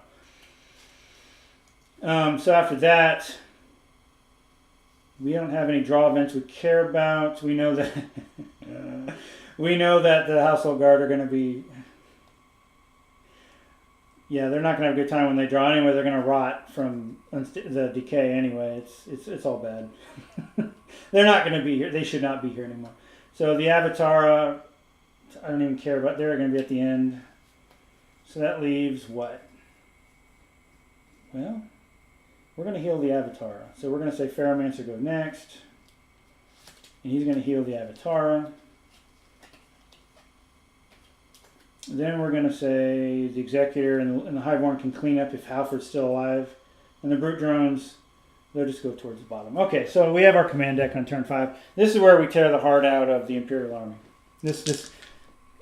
So after that, we don't have any draw events we care about. We know that the household guard are going to be. Yeah, they're not going to have a good time when they draw anyway. They're going to rot from the decay anyway. It's all bad. They're not going to be here. They should not be here anymore. So the Avatar, I don't even care about. They're going to be at the end. So that leaves what? Well, we're going to heal the Avatar. So we're going to say Ferromancer goes next. And he's going to heal the Avatar. Then we're going to say the Executor and the Highborn can clean up if Alfred's still alive. And the Brute Drones, they'll just go towards the bottom. Okay, so we have our command deck on turn 5. This is where we tear the heart out of the Imperial Army. This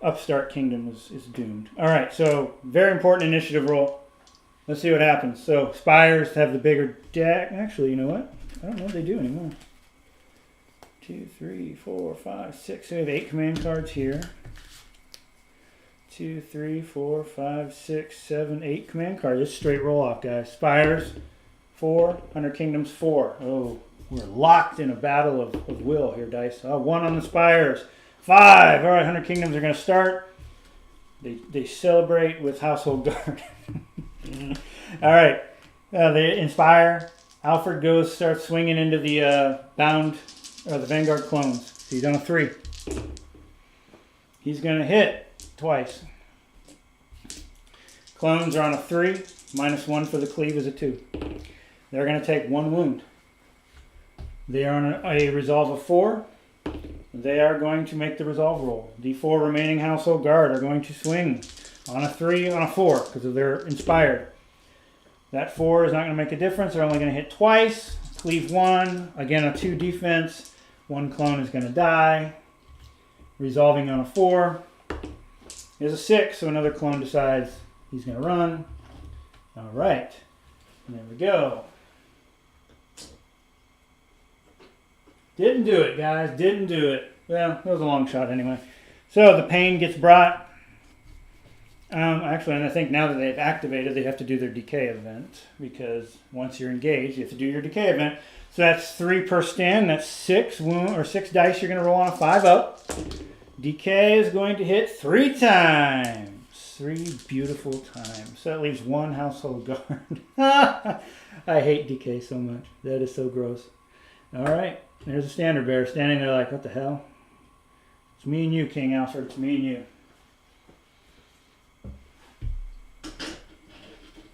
upstart kingdom is doomed. All right, so very important initiative roll. Let's see what happens. So Spires have the bigger deck. Actually, you know what? I don't know what they do anymore. 2, 3, 4, 5, 6. So we have 8 command cards here. 2, 3, 4, 5, 6, 7, 8 command cards. Just straight roll off, guys. Spires, 4. 100 Kingdoms, 4. Oh, we're locked in a battle of will here, dice. 1 on the Spires. 5. All right, 100 Kingdoms are going to start. They celebrate with Household Guard. All right, they inspire. Alfred starts swinging into the the Vanguard clones. So he's on a 3. He's going to hit twice. Clones are on a 3. -1 for the cleave is a 2. They're going to take 1 wound. They are on a resolve of 4. They are going to make the resolve roll. The 4 remaining Household Guard are going to swing on a 3, on a 4, because they're inspired. That 4 is not going to make a difference. They're only going to hit twice. Cleave 1. Again, a 2 defense. 1 clone is going to die. Resolving on a 4. There's a 6, so another clone decides he's going to run. All right. And there we go. Didn't do it, guys. Didn't do it. Well, it was a long shot anyway. So the pain gets brought. Actually, and I think now that they've activated, they have to do their decay event. Because once you're engaged, you have to do your decay event. So that's 3 per stand. That's 6 wound or 6 dice you're going to roll on a 5 up. Decay is going to hit 3 times. 3 beautiful times. So that leaves 1 Household Guard. I hate decay so much. That is so gross. All right. There's a Standard Bearer standing there like, what the hell? It's me and you, King Alfred. It's me and you.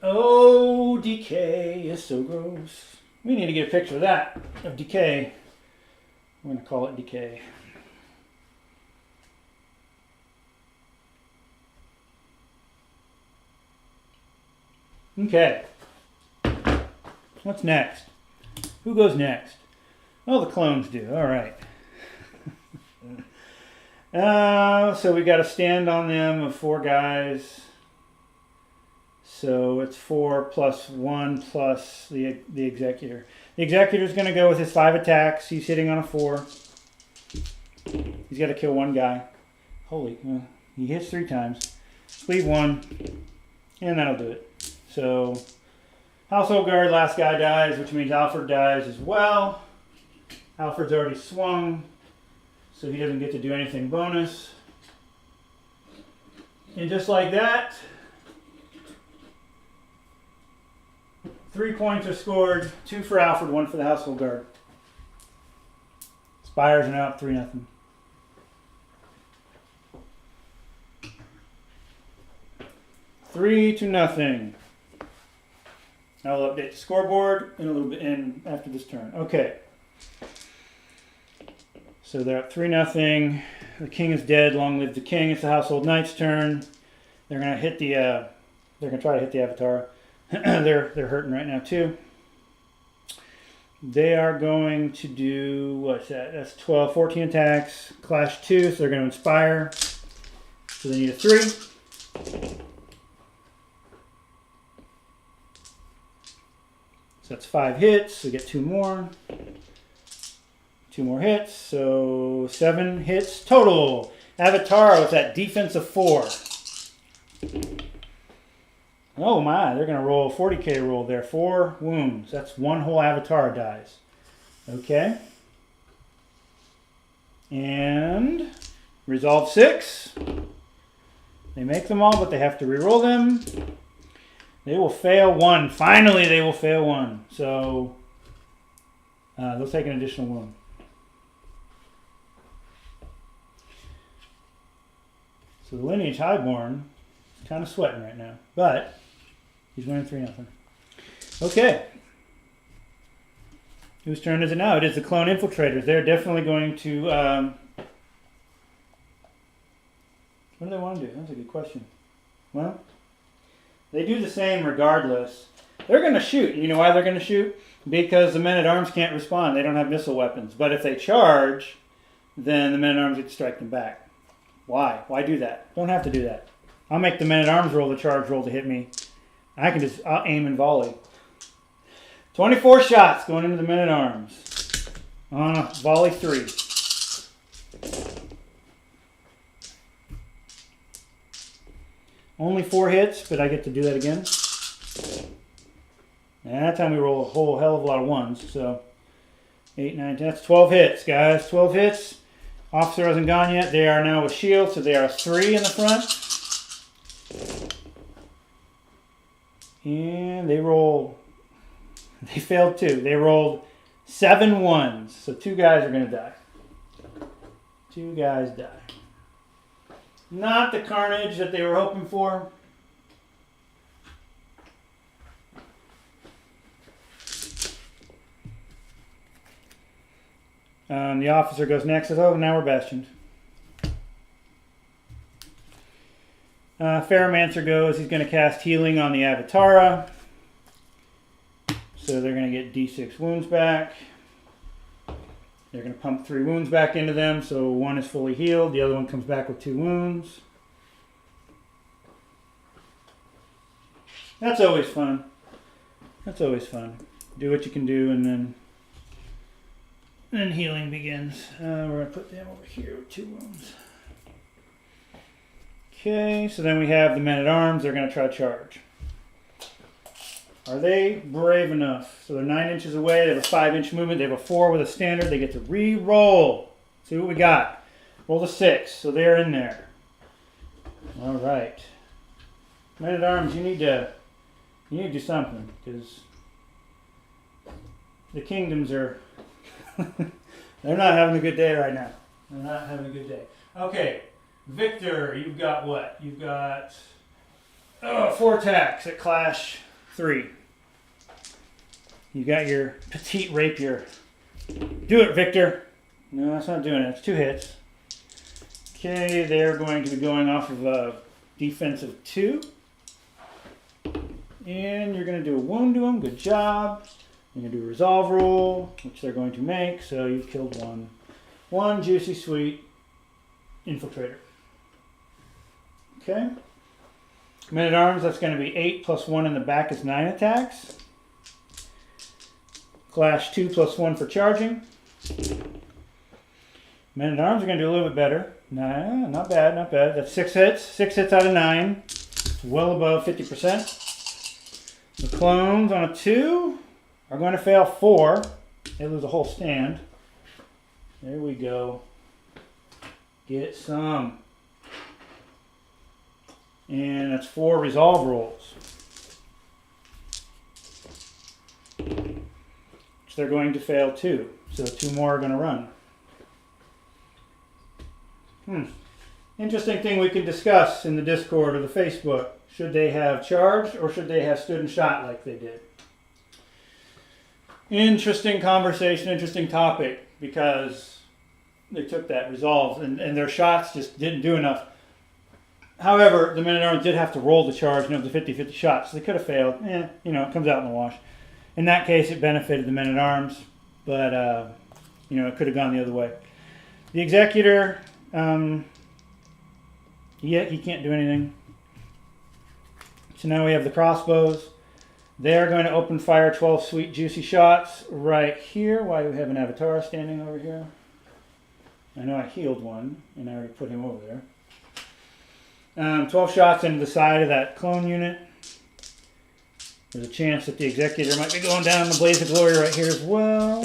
Oh, decay is so gross. We need to get a picture of that, of decay. We're going to call it decay. Okay. What's next? Who goes next? Oh, the clones do. All right. So we got a stand on them of 4 guys. So it's 4 plus 1 plus the Executor. The Executor is going to go with his 5 attacks. He's hitting on a 4. He's got to kill 1 guy. Holy, he hits 3 times. Leave 1, and that'll do it. So Household Guard, last guy dies, which means Alfred dies as well. Alfred's already swung, so he doesn't get to do anything bonus. And just like that, 3 points are scored. 2 for Alfred, 1 for the Household Guard. Spires are now up 3-0. Three to nothing. I'll update the scoreboard in a little bit after this turn. Okay. So they're up 3-0. The king is dead. Long live the king. It's the Household Knight's turn. They're gonna hit the. They're gonna try to hit the Avatar. they're hurting right now too. They are going to do what's that? That's 12, 14 attacks. Clash 2. So they're going to inspire. So they need a 3. So that's 5 hits. So get 2 more. 2 more hits. So 7 hits total. Avatar with that defense of 4. Oh my, they're going to roll a 40k roll there. 4 wounds. That's 1 whole Avatar dies. Okay. And resolve 6. They make them all, but they have to reroll them. They will fail 1. Finally, they will fail 1. So they'll take an additional wound. So the Lineage Highborn is kind of sweating right now. But he's winning 3-0. Okay. Whose turn is it now? It is the Clone Infiltrators. They're definitely going to... what do they want to do? That's a good question. Well, they do the same regardless. They're going to shoot. You know why they're going to shoot? Because the men-at-arms can't respond. They don't have missile weapons. But if they charge, then the men-at-arms get to strike them back. Why? Why do that? Don't have to do that. I'll make the men-at-arms roll the charge roll to hit me. I'll aim and volley. 24 shots going into the men-at-arms. On a volley 3. Only 4 hits, but I get to do that again. And that time we roll a whole hell of a lot of 1s. So 8, 9, 10. That's 12 hits, guys. 12 hits. Officer hasn't gone yet. They are now with shield, so they are 3 in the front. And they rolled... They failed 2. They rolled 7 1s. So 2 guys are going to die. 2 guys die. Not the carnage that they were hoping for. The officer goes next. Says, "Oh, now we're bastioned." Ferromancer goes. He's going to cast healing on the Avatara. So they're going to get D6 wounds back. They're going to pump 3 wounds back into them, so 1 is fully healed. The other one comes back with 2 wounds. That's always fun. That's always fun. Do what you can do, and then healing begins. We're going to put them over here with 2 wounds. Okay, so then we have the men-at-arms. They're going to try to charge. Are they brave enough? So they're 9 inches away. They have a 5-inch movement. They have a 4 with a standard. They get to re-roll. See what we got. Roll the 6. So they're in there. All right. Men-at-arms, you need to do something, because the kingdoms are they're not having a good day right now. They're not having a good day. Okay, Victor, you've got what? You've got 4 attacks at Clash 3. You got your petite rapier. Do it, Victor. No, that's not doing it. It's 2 hits. Okay, they're going to be going off of a defensive 2. And you're going to do a wound to them. Good job. You're going to do a resolve roll, which they're going to make. So you've killed 1. 1 juicy, sweet infiltrator. Okay. Men-at-arms, that's going to be 8 plus 1 in the back is 9 attacks. Clash 2 plus 1 for charging. Men-at-arms are going to do a little bit better. Nah, not bad, not bad. That's 6 hits. 6 hits out of 9. It's well above 50%. The clones on a 2 are going to fail 4. They lose a whole stand. There we go. Get some. And that's 4 resolve rolls. Which they're going to fail 2. So 2 more are going to run. Interesting thing we can discuss in the Discord or the Facebook. Should they have charged or should they have stood and shot like they did? Interesting conversation, interesting topic, because they took that resolve and their shots just didn't do enough. However, the men-at-arms did have to roll the charge, and it was a 50-50 shot, so they could have failed. It comes out in the wash. In that case, it benefited the men-at-arms, but, it could have gone the other way. The Executor, he can't do anything. So now we have the crossbows. They're going to open fire 12 sweet juicy shots right here. Why do we have an Avatar standing over here? I know I healed 1, and I already put him over there. 12 shots into the side of that clone unit. There's a chance that the Executor might be going down in the blaze of glory right here as well.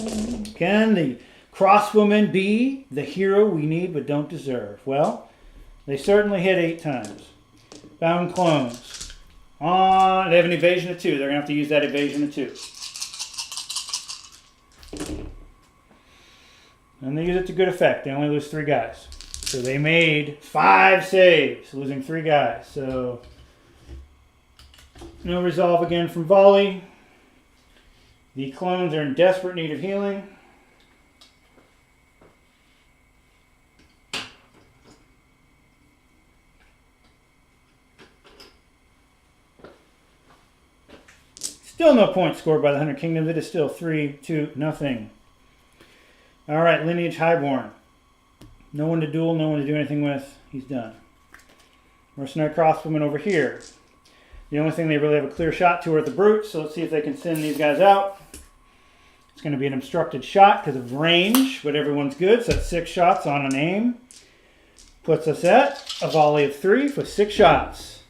Can the crossbowmen be the hero we need but don't deserve? Well, they certainly hit 8 times. Bound clones. They have an evasion of 2. They're going to have to use that evasion of 2. And they use it to good effect. They only lose 3 guys. So they made 5 saves, losing 3 guys. So no resolve again from volley. The clones are in desperate need of healing. Still no points scored by the Hunter Kingdoms. It is still 3-2-0. All right, Lineage Highborn. No one to duel, no one to do anything with. He's done. Mercenary Crossbowmen over here. The only thing they really have a clear shot to are the brutes, so let's see if they can send these guys out. It's going to be an obstructed shot because of range, but everyone's good, so that's 6 shots on an aim. Puts us at a volley of 3 for 6 shots.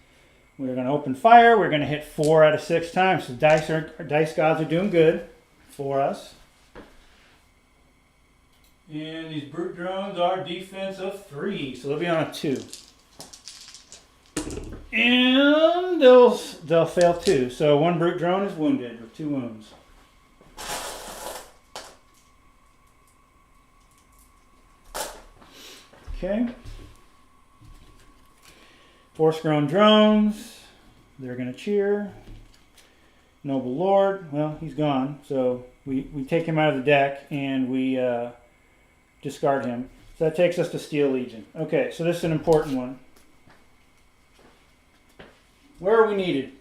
We're going to open fire. We're going to hit 4 out of 6 times, so dice gods are doing good for us. And these brute drones are defense of 3, so they'll be on a 2. And they'll fail 2. So 1 brute drone is wounded with 2 wounds. Okay. Force-grown drones. They're going to cheer. Noble Lord. Well, he's gone. So we take him out of the deck and we discard him. So that takes us to Steel Legion. Okay, so this is an important one. Where are we needed?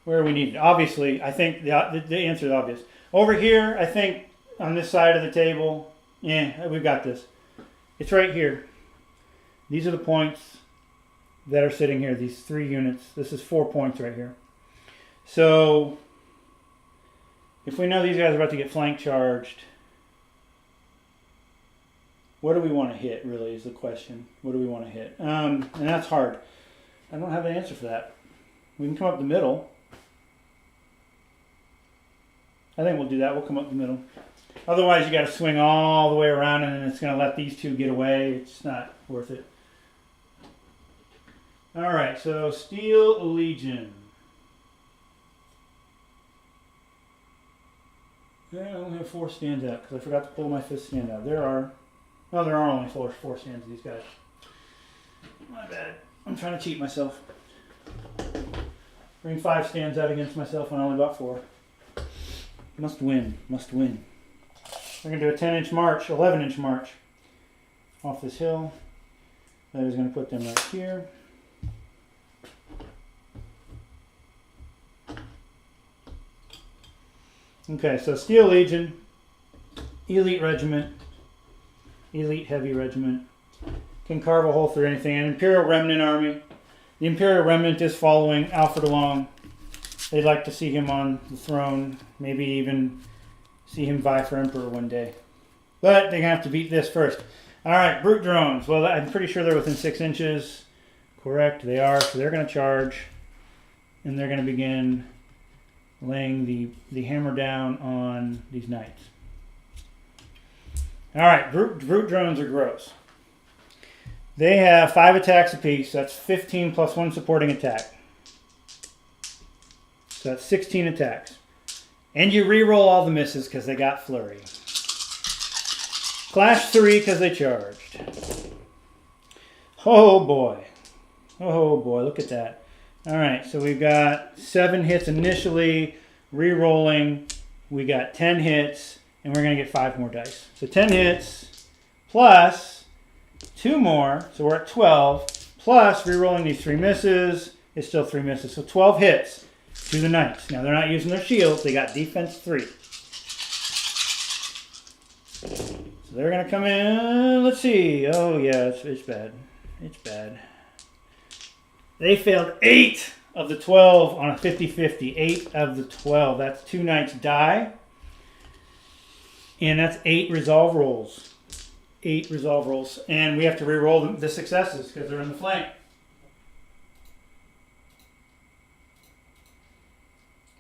Where are we needed? Obviously, I think the answer is obvious. Over here, I think on this side of the table, yeah, we've got this. It's right here. These are the points that are sitting here, these 3 units. This is 4 points right here. So, if we know these guys are about to get flank charged, what do we want to hit, really, is the question. What do we want to hit? And that's hard. I don't have an answer for that. We can come up the middle. I think we'll do that. We'll come up the middle. Otherwise, you got to swing all the way around, and then it's going to let these 2 get away. It's not worth it. All right, so Steel Legion. Yeah, I only have 4 stands out because I forgot to pull my 5th stand out. There are only 4 stands of these guys. My bad. I'm trying to cheat myself. Bring 5 stands out against myself when I only got 4. Must win. Must win. We're going to do a 10-inch march, 11-inch march off this hill. That is going to put them right here. Okay, so Steel Legion, Elite Regiment, Elite Heavy Regiment. Can carve a hole through anything. An Imperial Remnant Army. The Imperial Remnant is following Alfred along. They'd like to see him on the throne. Maybe even see him vie for Emperor one day. But they're going to have to beat this first. Alright, Brute Drones. Well, I'm pretty sure they're within 6 inches. Correct, they are. So they're going to charge. And they're going to begin laying the hammer down on these knights. Alright, Brute Drones are gross. They have 5 attacks apiece. That's 15 plus 1 supporting attack. So that's 16 attacks. And you re-roll all the misses because they got flurry. Clash 3 because they charged. Oh boy. Oh boy, look at that. Alright, so we've got 7 hits initially. Re-rolling. We got 10 hits. And we're going to get 5 more dice. So 10 hits plus 2 more, so we're at 12, plus re-rolling these 3 misses is still 3 misses. So 12 hits to the knights. Now they're not using their shields, they got defense 3. So they're going to come in, let's see. Oh yeah, it's bad. It's bad. They failed 8 of the 12 on a 50-50. 8 of the 12. That's 2 knights die. And that's 8 resolve rolls. 8 resolve rolls. And we have to re-roll the successes because they're in the flank.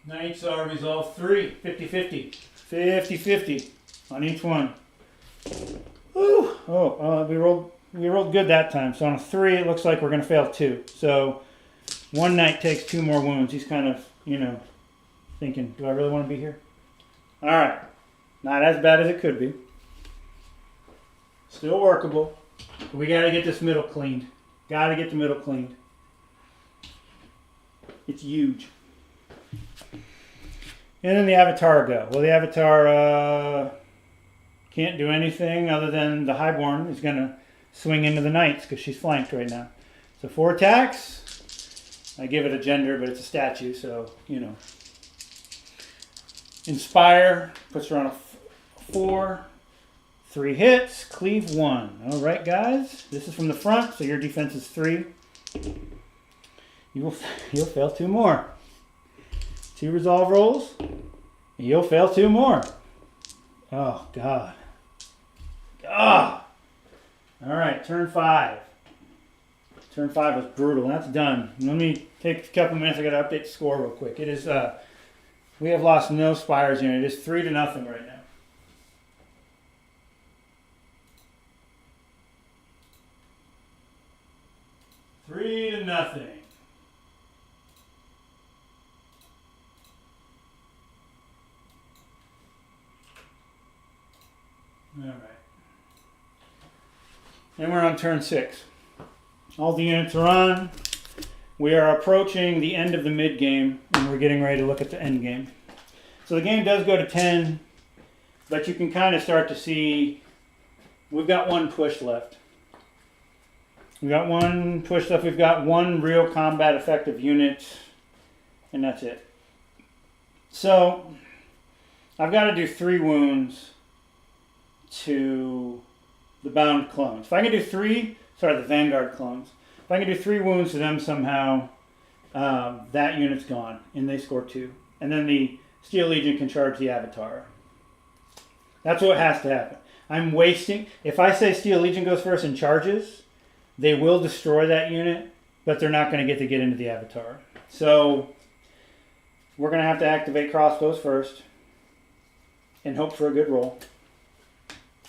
Knights are resolve 3. 50-50. 50-50 on each one. Ooh. Oh, we rolled good that time. So on a 3, it looks like we're going to fail 2. So 1 knight takes 2 more wounds. He's kind of, thinking, do I really want to be here? All right. Not as bad as it could be. Still workable. We got to get this middle cleaned. Got to get the middle cleaned. It's huge. And then the Avatar go. Well, the Avatar can't do anything other than the Highborn is going to swing into the Knights because she's flanked right now. So 4 attacks. I give it a gender, but it's a statue, so, you know. Inspire puts her on a 4. 3 hits, cleave 1. All right, guys. This is from the front, so your defense is 3. You'll fail 2 more. 2 resolve rolls. You'll fail 2 more. Oh, God. Ah! All right, turn 5. Turn 5 was brutal. That's done. Let me take a couple minutes. I got to update the score real quick. It is, we have lost no Spires here. It is 3-0 right now. Three to nothing. All right. And we're on turn 6. All the units are on. We are approaching the end of the mid game, and we're getting ready to look at the end game. So the game does go to 10, but you can kind of start to see we've got 1 push left. We've got 1 push left. We've got 1 real combat effective unit, and that's it. So I've got to do 3 wounds to the bound clones. If I can do the Vanguard clones. If I can do 3 wounds to them somehow, that unit's gone, and they score 2. And then the Steel Legion can charge the Avatar. That's what has to happen. I'm wasting... If I say Steel Legion goes first and charges, they will destroy that unit, but they're not going to get into the Avatar. So we're going to have to activate crossbows first and hope for a good roll.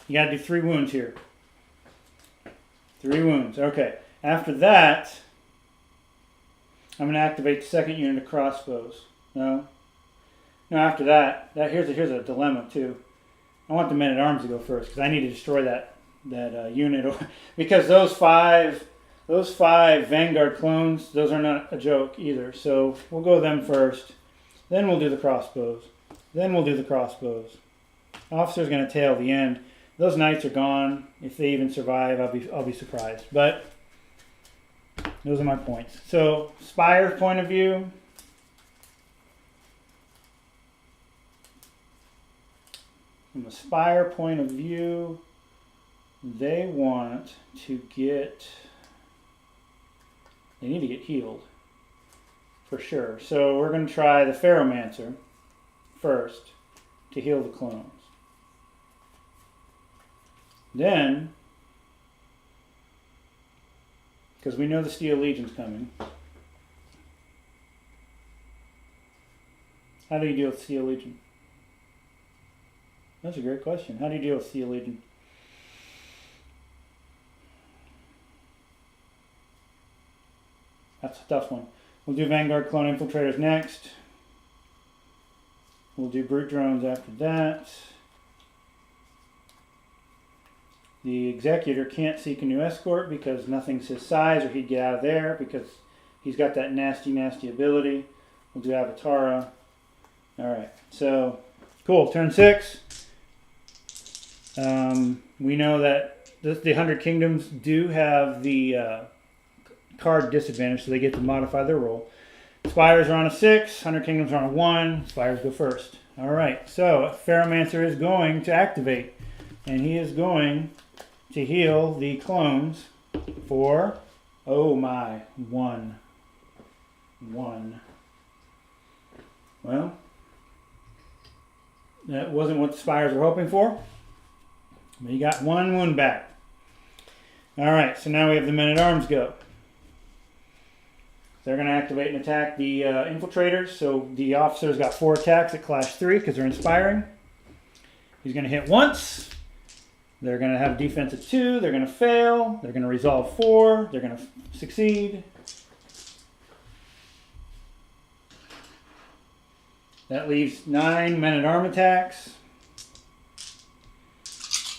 You got to do 3 wounds here. 3 wounds. Okay. After that, I'm going to activate the second unit of crossbows. No, after that, here's a dilemma too. I want the men-at-arms to go first because I need to destroy that unit because those five Vanguard clones, those are not a joke either. So we'll go them first. Then we'll do the crossbows. Officer's going to tail the end. Those knights are gone. If they even survive, I'll be surprised. But those are my points. So Spire point of view. From a Spire point of view, they want to get... They need to get healed. For sure. So we're going to try the Ferromancer first to heal the clones. Then, because we know the Steel Legion's coming. How do you deal with Steel Legion? That's a great question. How do you deal with Steel Legion? That's a tough one. We'll do Vanguard Clone Infiltrators next. We'll do Brute Drones after that. The Executor can't seek a new escort because nothing's his size, or he'd get out of there because he's got that nasty, nasty ability. We'll do Avatara. Alright, so cool. Turn 6. We know that the 100 Kingdoms do have the card disadvantage, so they get to modify their roll. Spires are on a 6, 100 Kingdoms are on a 1. Spires go first. Alright, so Ferromancer is going to activate, and he is going to heal the clones for, oh my, 1. Well, that wasn't what the Spires were hoping for. But you got 1 wound back. Alright, so now we have the men-at-arms go. They're going to activate and attack the infiltrators. So the officer's got 4 attacks at clash 3 because they're inspiring. He's going to hit once. They're going to have a defense of 2. They're going to fail. They're going to resolve 4. They're going to succeed. That leaves 9 men-at-arm attacks.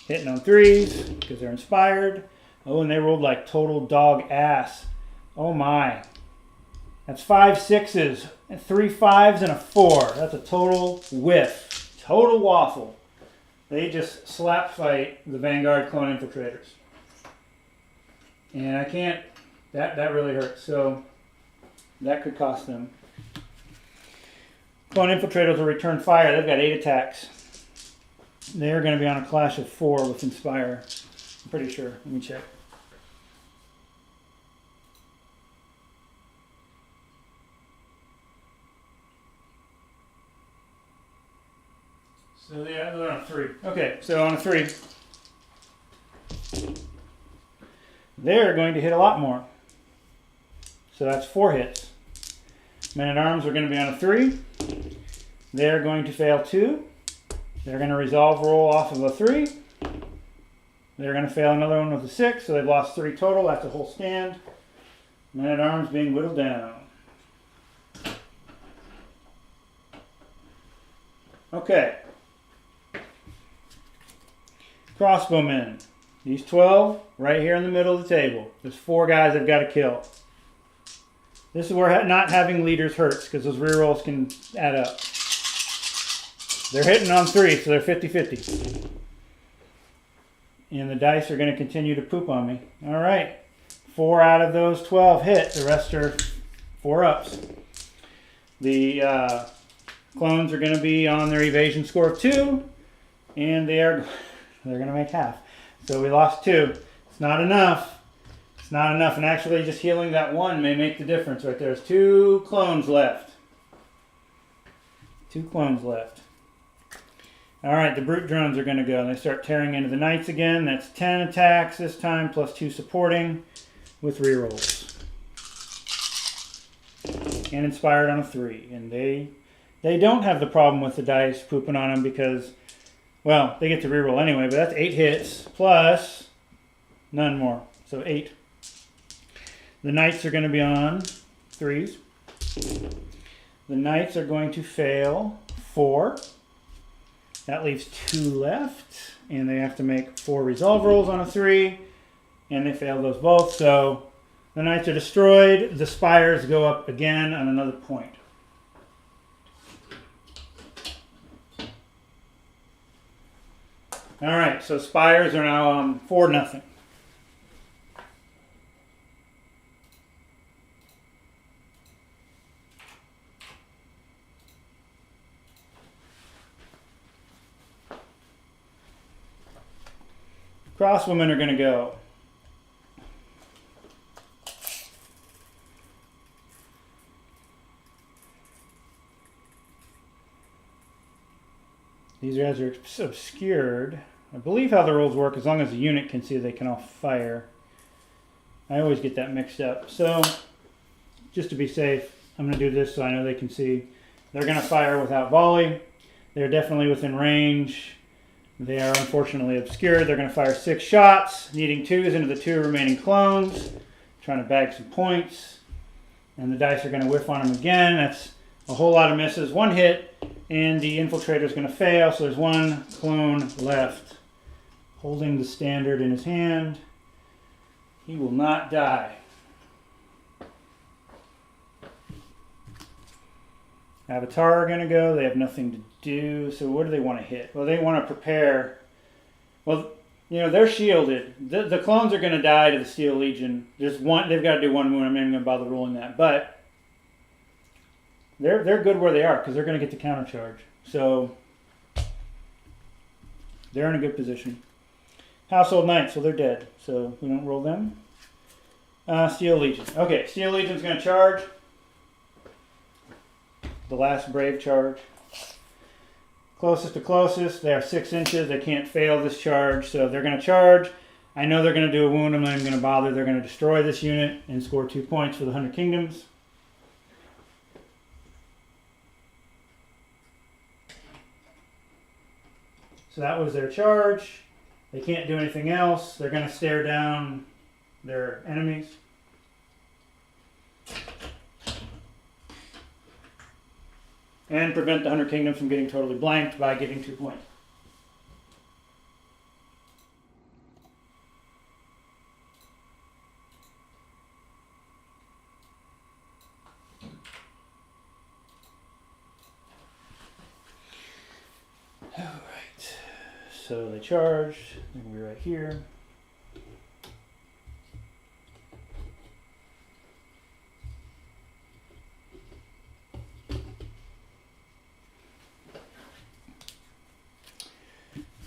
Hitting on 3s because they're inspired. Oh, and they rolled like total dog ass. Oh my. That's 5 6s, and 3 5s, and a 4. That's a total whiff. Total waffle. They just slap fight the Vanguard clone infiltrators. And I can't, that really hurts. So that could cost them. Clone infiltrators will return fire. They've got 8 attacks. They're going to be on a clash of 4 with Inspire. I'm pretty sure. Let me check. So yeah, they're on a 3. Okay, so on a 3, they're going to hit a lot more. So that's 4 hits. Men-at-Arms are going to be on a 3. They're going to fail 2. They're going to resolve roll off of a 3. They're going to fail another one with a 6, so they've lost 3 total. That's a whole stand. Men-at-Arms being whittled down. Okay. Crossbowmen. These 12 right here in the middle of the table. There's 4 guys I've got to kill. This is where not having leaders hurts, because those rerolls can add up. They're hitting on 3, so they're 50-50. And the dice are going to continue to poop on me. All right. 4 out of those 12 hit. The rest are 4 ups. The clones are going to be on their evasion score of 2, and they're going to make half. So we lost 2. It's not enough. It's not enough. And actually just healing that 1 may make the difference right there. There's 2 clones left. 2 clones left. All right, the brute drones are going to go. They start tearing into the knights again. That's 10 attacks this time, plus 2 supporting with rerolls. And inspired on a 3. And they don't have the problem with the dice pooping on them because, well, they get to reroll anyway, but that's 8 hits plus none more. So 8. The knights are going to be on 3s. The knights are going to fail 4. That leaves 2 left, and they have to make 4 resolve rolls on a 3, and they fail those both. So the knights are destroyed. The spires go up again on another point. All right, so spires are now 4-0. Crosswomen are going to go. These guys are obscured. I believe how the rules work, as long as the unit can see, they can all fire. I always get that mixed up. So, just to be safe, I'm going to do this so I know they can see. They're going to fire without volley. They're definitely within range. They are unfortunately obscured. They're going to fire 6 shots, needing 2s into the 2 remaining clones. Trying to bag some points. And the dice are going to whiff on them again. That's a whole lot of misses. 1 hit, and the infiltrator is going to fail. So there's 1 clone left. Holding the standard in his hand. He will not die. Avatar are going to go. They have nothing to do. So what do they want to hit? Well, they want to prepare. Well, you know, they're shielded. The clones are going to die to the Steel Legion. There's one. They've got to do 1 wound. I'm not even going to bother rolling that. But they're good where they are because they're going to get the counter charge. So they're in a good position. Household Knights, so they're dead. So we don't roll them. Steel Legion. Okay, Steel Legion's going to charge. The last brave charge. Closest to closest, they are 6 inches. They can't fail this charge, so they're going to charge. I know they're going to do a wound. I'm not even going to bother. They're going to destroy this unit and score 2 points for the 100 Kingdoms. So that was their charge. They can't do anything else. They're going to stare down their enemies. And prevent the 100 Kingdoms from getting totally blanked by getting 2 points. so they charged. They're going to be right here.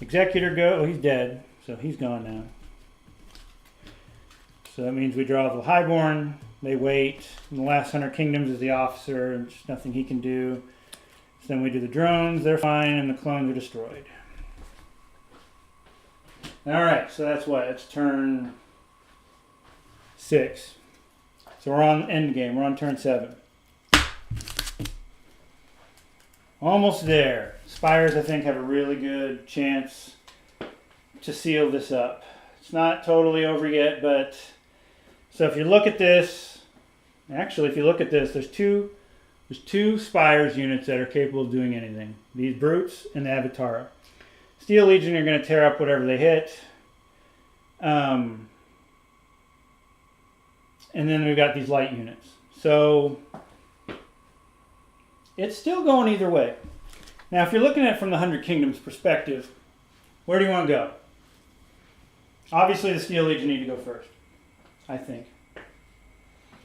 Executor go. Oh, he's dead, so he's gone now. So that means we draw the Highborn. They wait. And the last 100 kingdoms is the officer, and there's nothing he can do. So then we do the drones. They're fine, and the clones are destroyed. All right, so that's what? It's turn 6. So we're on end game. We're on turn 7. Almost there. Spires, I think, have a really good chance to seal this up. It's not totally over yet, but so if you look at this, actually, if you look at this, there's two Spires units that are capable of doing anything. These brutes and the Avatara. Steel Legion are going to tear up whatever they hit. And then we've got these light units. So it's still going either way. Now, if you're looking at it from the 100 Kingdoms perspective, where do you want to go? Obviously, the Steel Legion need to go first, I think.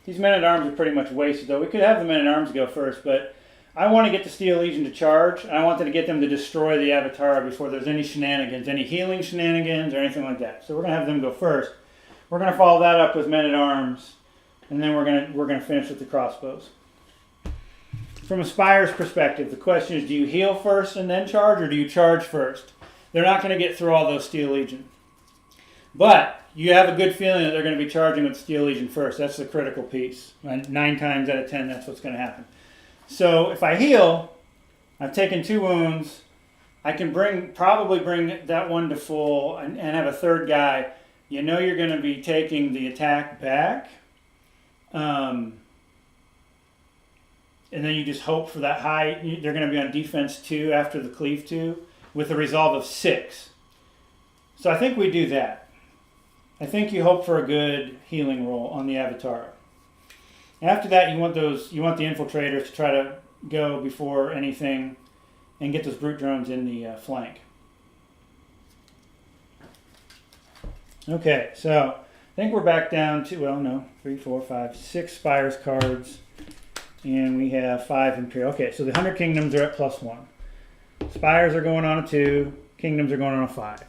These men-at-arms are pretty much wasted, though. We could have the men-at-arms go first, but I want to get the Steel Legion to charge, and I want to get them to destroy the Avatara before there's any shenanigans, any healing shenanigans or anything like that. So we're going to have them go first. We're going to follow that up with men-at-arms, and then we're going to finish with the crossbows. From a Spire's perspective, the question is, do you heal first and then charge, or do you charge first? They're not going to get through all those Steel Legion. But you have a good feeling that they're going to be charging with Steel Legion first. That's the critical piece. And 9 times out of 10, that's what's going to happen. So if I heal, I've taken 2 wounds. I can probably bring that one to full and have a third guy. You know you're going to be taking the attack back. And then you just hope for that high. They're going to be on defense 2 after the cleave 2 with a resolve of 6. So I think we do that. I think you hope for a good healing roll on the Avatar. After that, you want the infiltrators to try to go before anything and get those brute drones in the flank. Okay, so I think we're back down to 3, 4, 5, 6 Spires cards. And we have 5 Imperial. Okay, so the 100 Kingdoms are at +1. Spires are going on a 2. Kingdoms are going on a 5.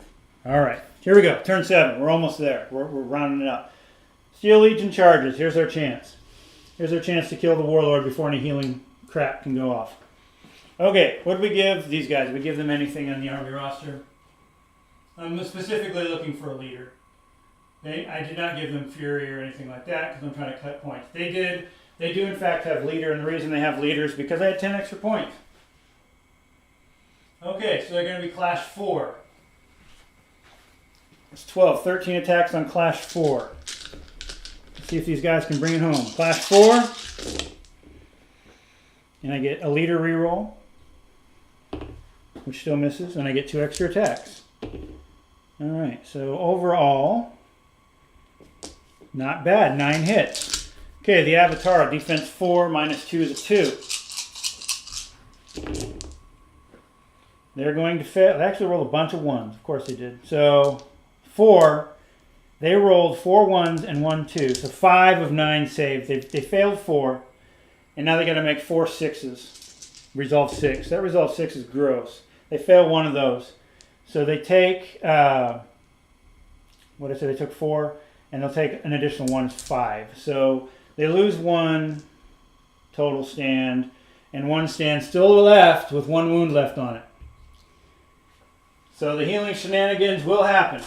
All right, here we go. Turn 7. We're almost there. We're rounding it up. Steel Legion charges. Here's our chance. Here's our chance to kill the Warlord before any healing crap can go off. Okay, what do we give these guys? Do we give them anything on the army roster? I'm specifically looking for a leader. Okay? I did not give them Fury or anything like that because I'm trying to cut points. They do, in fact, have leader, and the reason they have leader is because I had 10 extra points. Okay, so they're going to be Clash 4. It's 12, 13 attacks on Clash 4. Let's see if these guys can bring it home. Clash 4. And I get a leader reroll, which still misses, and I get 2 extra attacks. All right, so overall, not bad, 9 hits. Okay, the Avatar, defense 4, -2 is a 2. They're going to fail. They actually rolled a bunch of 1s. Of course they did. So 4, they rolled 4 1s and 1 2. So 5 of 9 saved. They failed 4. And now they got to make 4 6s. Resolve 6. That resolve 6 is gross. They fail 1 of those. So they take, they took 4. And they'll take an additional 1 is 5. So they lose 1 total stand, and 1 stand still left with 1 wound left on it. So the healing shenanigans will happen.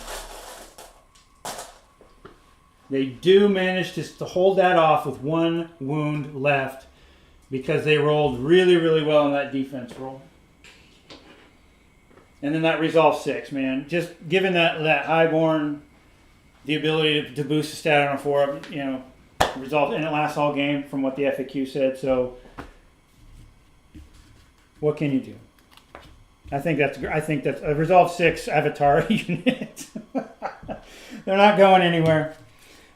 They do manage to hold that off with 1 wound left because they rolled really, really well on that defense roll. And then that resolve 6, man. Just given that Highborn the ability to boost the stat on a 4, resolve, and it lasts all game from what the FAQ said. So, what can you do? I think that's a resolve 6 Avatar unit. They're not going anywhere.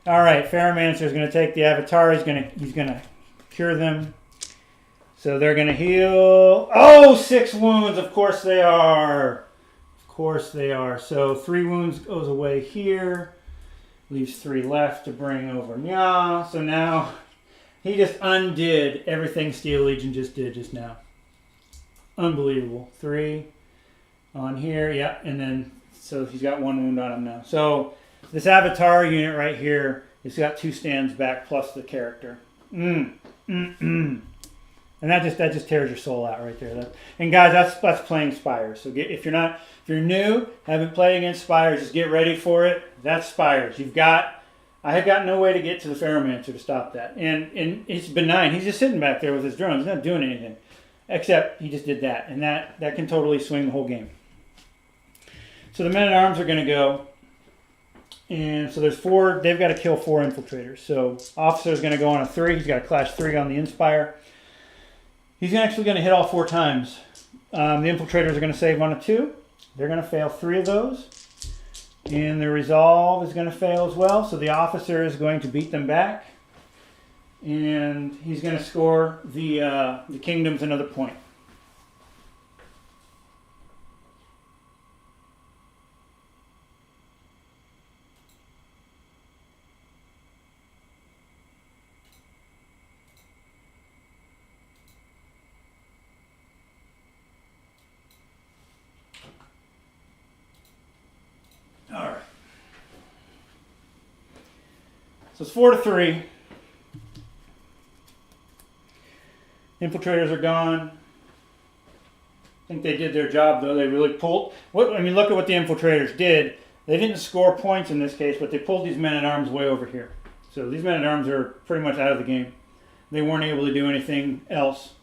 All right, Ferromancer is going to take the Avatar. He's going to cure them. So they're going to heal. Oh, 6 wounds. Of course they are. Of course they are. So 3 wounds goes away here. Leaves 3 left to bring over Nya. So now he just undid everything Steel Legion just did just now. Unbelievable. 3 on here. Yeah, and then so he's got 1 wound on him now. So this Avatar unit right here, it's got 2 stands back plus the character. And that just tears your soul out right there. And guys, that's playing Spires. So if you're new, haven't played against Spires, just get ready for it. That's Spires. I have got no way to get to the Ferromancer to stop that. And it's benign. He's just sitting back there with his drones. He's not doing anything. Except he just did that. And that can totally swing the whole game. So the men-at-arms are going to go. And so there's 4. They've got to kill 4 infiltrators. So Officer's going to go on a 3. He's got to clash 3 on the Inspire. He's actually going to hit all 4 times. The infiltrators are going to save on a 2. They're going to fail 3 of those. And the resolve is going to fail as well. So the officer is going to beat them back. And he's going to score the kingdoms another point. So it's 4-3. Infiltrators are gone. I think they did their job, though. They really pulled. Look at what the infiltrators did. They didn't score points in this case, but they pulled these men-at-arms way over here. So these men-at-arms are pretty much out of the game. They weren't able to do anything else.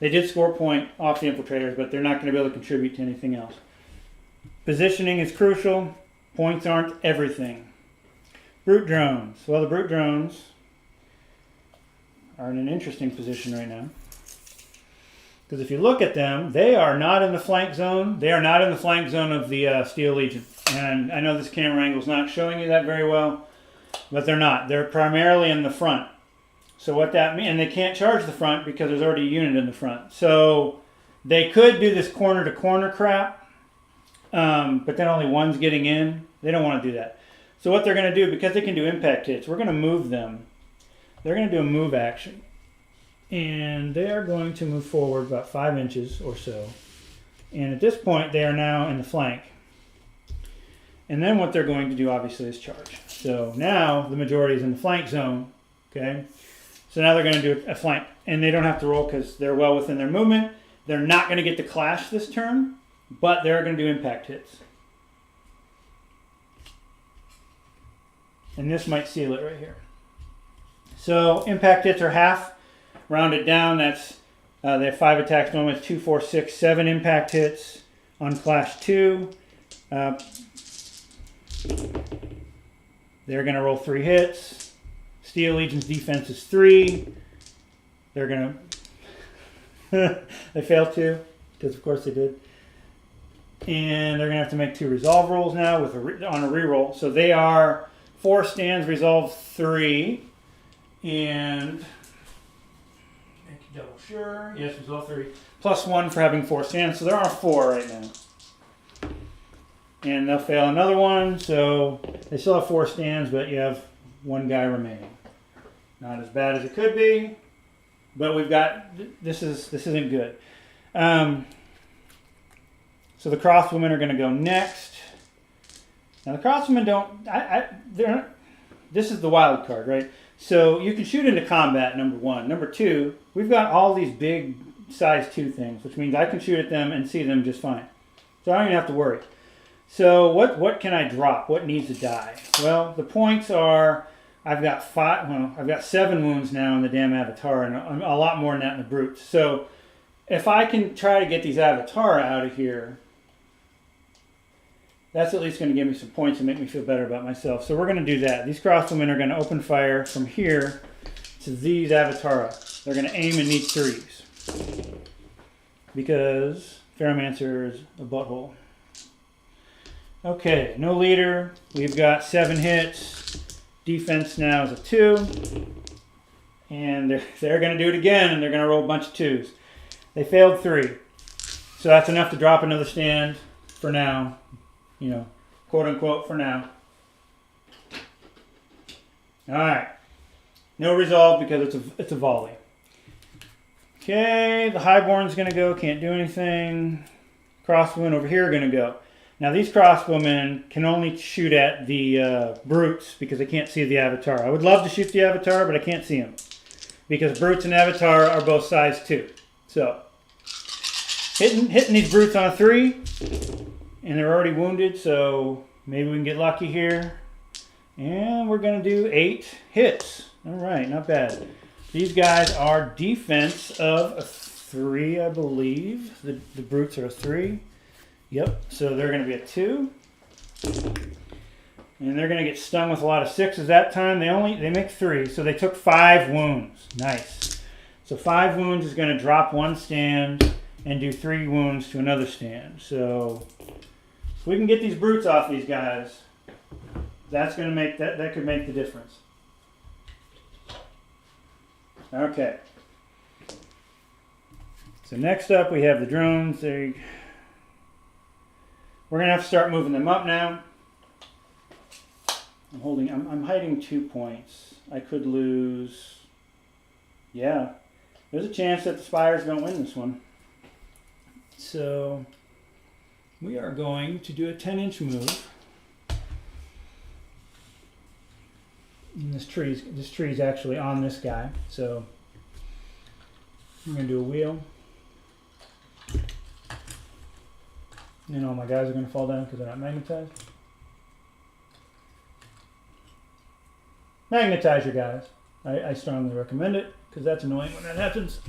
They did score a point off the infiltrators, but they're not going to be able to contribute to anything else. Positioning is crucial. Points aren't everything. Brute drones. Well, the brute drones are in an interesting position right now. Because if you look at them, they are not in the flank zone. They are not in the flank zone of the Steel Legion. And I know this camera angle is not showing you that very well, but they're not. They're primarily in the front. So what that means, and they can't charge the front because there's already a unit in the front. So they could do this corner-to-corner crap, but then only one's getting in. They don't want to do that. So what they're going to do, because they can do impact hits, we're going to move them. They're going to do a move action. And they are going to move forward about 5 inches or so. And at this point, they are now in the flank. And then what they're going to do, obviously, is charge. So now the majority is in the flank zone. Okay. So now they're going to do a flank. And they don't have to roll because they're well within their movement. They're not going to get to clash this turn, but they're going to do impact hits. And this might seal it right here. So impact hits are half. Rounded down, that's they have 5 attacks. Normally it's 2, 4, 6, 7 impact hits on clash 2. They're going to roll 3 hits. Steel Legion's defense is 3. They're going to... they failed 2, because of course they did. And they're going to have to make 2 resolve rolls now with on a reroll. So they are 4 stands, resolve 3. And... make you double sure. Yes, resolve 3. Plus 1 for having 4 stands. So there are 4 right now. And they'll fail another one. So they still have 4 stands, but you have 1 guy remaining. Not as bad as it could be. But we've got... This isn't good. So the crosswomen are going to go next. Now the crosswomen don't... this is the wild card, right? So you can shoot into combat, number 1. Number 2, we've got all these big size 2 things, which means I can shoot at them and see them just fine. So I don't even have to worry. So what can I drop? What needs to die? Well, the points are... I've got 7 wounds now in the damn Avatar, and a lot more than that in the brutes. So if I can try to get these Avatar out of here, that's at least going to give me some points and make me feel better about myself. So we're going to do that. These crosswomen are going to open fire from here to these Avatar. They're going to aim and need 3s. Because Ferromancer is a butthole. Okay, no leader. We've got 7 hits. Defense now is a 2. And they're going to do it again, and they're going to roll a bunch of 2s. They failed 3. So that's enough to drop another stand. for now, you know, quote unquote for now. All right, no resolve because it's a volley. Okay, the highborn's gonna go, can't do anything. Crossbowmen over here are gonna go. Now these crossbowmen can only shoot at the brutes because they can't see the avatar. I would love to shoot the avatar, but I can't see him because brutes and avatar are both size 2. So hitting these brutes on a 3, and they're already wounded, so maybe we can get lucky here. And we're gonna do 8 hits. All right, not bad. These guys are defense of a 3, I believe. The brutes are a 3. Yep, so they're gonna be a 2. And they're gonna get stung with a lot of 6s that time. They make 3, so they took 5 wounds. Nice. So 5 wounds is gonna drop 1 stand and do 3 wounds to another stand. So if we can get these brutes off these guys, that's going to make that could make the difference. Okay. So next up we have the drones. We're going to have to start moving them up now. I'm hiding 2 points. I could lose. Yeah. There's a chance that the Spires don't win this one. So we are going to do a 10-inch move. And this tree's actually on this guy, so I'm going to do a wheel. And all my guys are going to fall down because they're not magnetized. Magnetize your guys. I strongly recommend it because that's annoying when that happens.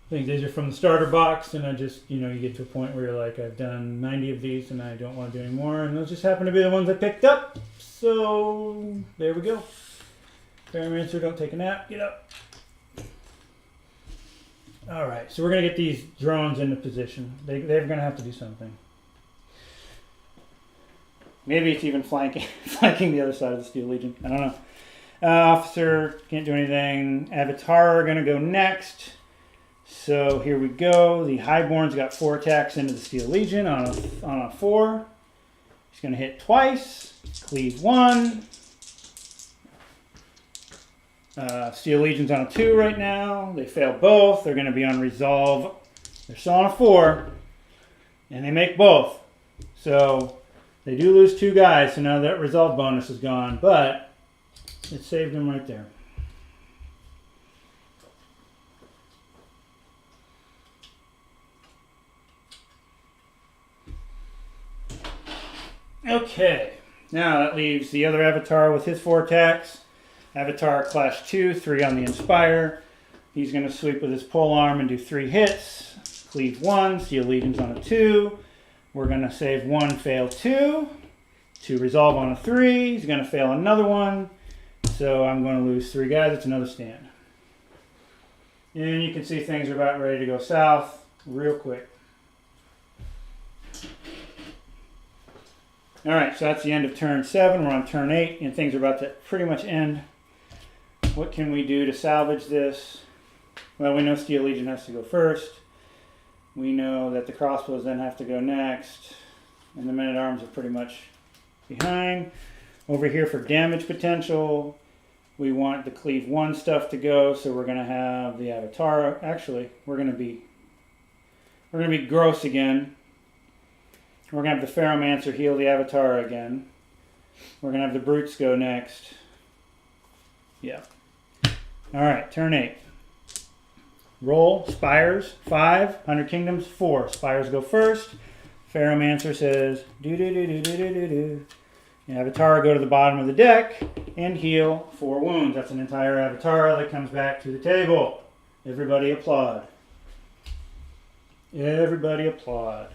I think these are from the starter box, and I just, you get to a point where you're like, I've done 90 of these and I don't want to do any more, and those just happen to be the ones I picked up. So there we go. Paramancer, don't take a nap, get up. All right, so we're going to get these drones into position. They're going to have to do something. Maybe it's even flanking the other side of the Steel Legion. I don't know. Officer, can't do anything. Avatar are going to go next. So here we go. The Highborn's got 4 attacks into the Steel Legion on a 4. He's going to hit twice. Cleave 1. Steel Legion's on a 2 right now. They fail both. They're going to be on resolve. They're still on a 4. And they make both. So they do lose 2 guys. So now that resolve bonus is gone. But it saved them right there. Okay, now that leaves the other Avatar with his 4 attacks. Avatar class 2, 3 on the Inspire. He's going to sweep with his pole arm and do 3 hits. Cleave 1, Steel Legion's on a 2. We're going to save 1, fail 2. To resolve on a 3. He's going to fail another one. So I'm going to lose 3 guys. It's another stand. And you can see things are about ready to go south real quick. Alright, so that's the end of turn 7. We're on turn 8, and things are about to pretty much end. What can we do to salvage this? Well, we know Steel Legion has to go first. We know that the crossbows then have to go next. And the men-at-arms are pretty much behind. Over here for damage potential, we want the Cleave 1 stuff to go, so we're going to have the Avatar. Actually, we're going to be gross again. We're going to have the Ferromancer heal the Avatar again. We're going to have the Brutes go next. Yeah. Alright, turn 8. Roll, Spires, 5. 100 Kingdoms, 4. Spires go first. Ferromancer says, do-do-do-do-do-do-do. The Avatar go to the bottom of the deck and heal 4 wounds. That's an entire Avatar that comes back to the table. Everybody applaud. Everybody applaud.